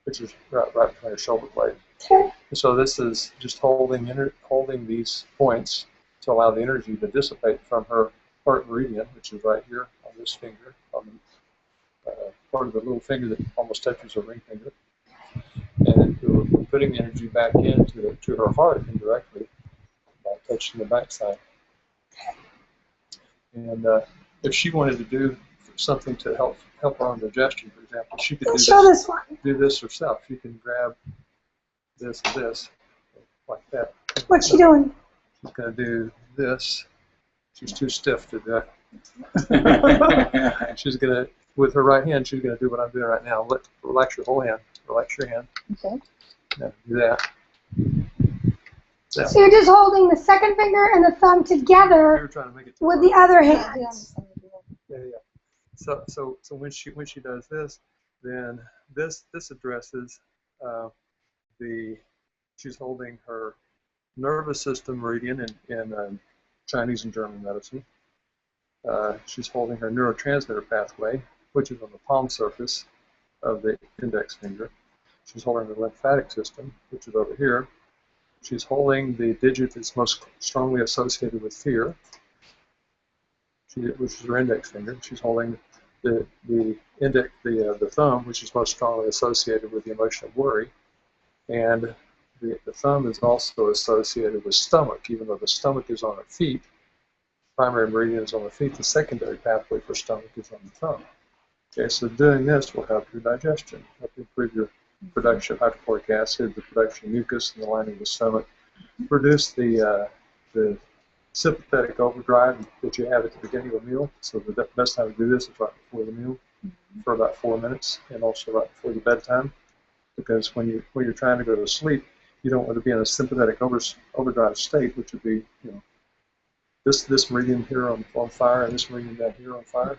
which is right between her shoulder blade. Okay. So this is just holding these points to allow the energy to dissipate from her heart meridian, which is right here on this finger, on the part of the little finger that almost touches her ring finger. And we're putting the energy back into her heart indirectly by touching the backside. And if she wanted to do something to help her on digestion, for example, she could do this herself. She can grab this and this, like that. What's she doing? She's going to do this. She's too stiff to do that. She's going to, with her right hand, she's going to do what I'm doing right now. Relax your whole hand. Relax your hand. Okay. Now, do that. So you're just holding the second finger and the thumb together with the other hand. Yeah. So when she does this, then this addresses she's holding her nervous system meridian in Chinese and German medicine. She's holding her neurotransmitter pathway, which is on the palm surface of the index finger. She's holding the lymphatic system, which is over here. She's holding the digit that's most strongly associated with fear, which is her index finger. She's holding the thumb, which is most strongly associated with the emotion of worry. And the thumb is also associated with stomach, even though the stomach is on her feet. Primary meridian is on the feet. The secondary pathway for stomach is on the thumb. Okay, so doing this will help your digestion, help improve your production of hydrochloric acid, the production of mucus in the lining of the stomach, reduce the sympathetic overdrive that you have at the beginning of a meal. So the best time to do this is right before the meal for about 4 minutes, and also right before the bedtime, because when you're trying to go to sleep, you don't want to be in a sympathetic overdrive state, which would be, this meridian here on fire and this meridian down here on fire.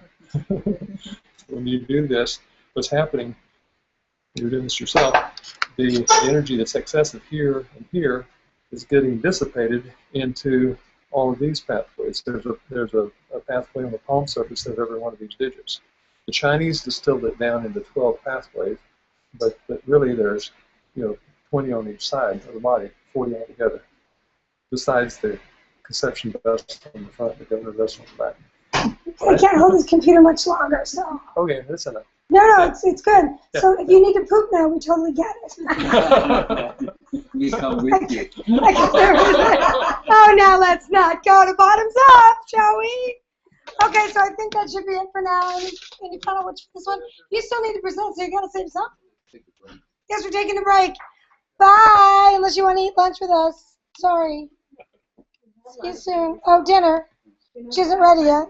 When you do this, what's happening, you're doing this yourself, the energy that's excessive here and here is getting dissipated into all of these pathways. There's a pathway on the palm surface of every one of these digits. The Chinese distilled it down into 12 pathways, but really there's 20 on each side of the body, 40 altogether, besides the conception dust on the front, the governor dust on the back. I can't hold this computer much longer, so. Okay, that's enough. No, it's good. Yeah. So if you need to poop now, we totally get it. We come with you. Oh, now let's not go to bottoms up, shall we? Okay, so I think that should be it for now. Any final words for this one? You still need to present, so you got to say something. Yes, we're taking a break. Bye, unless you want to eat lunch with us. Sorry. See you soon. Oh, dinner. She isn't ready yet.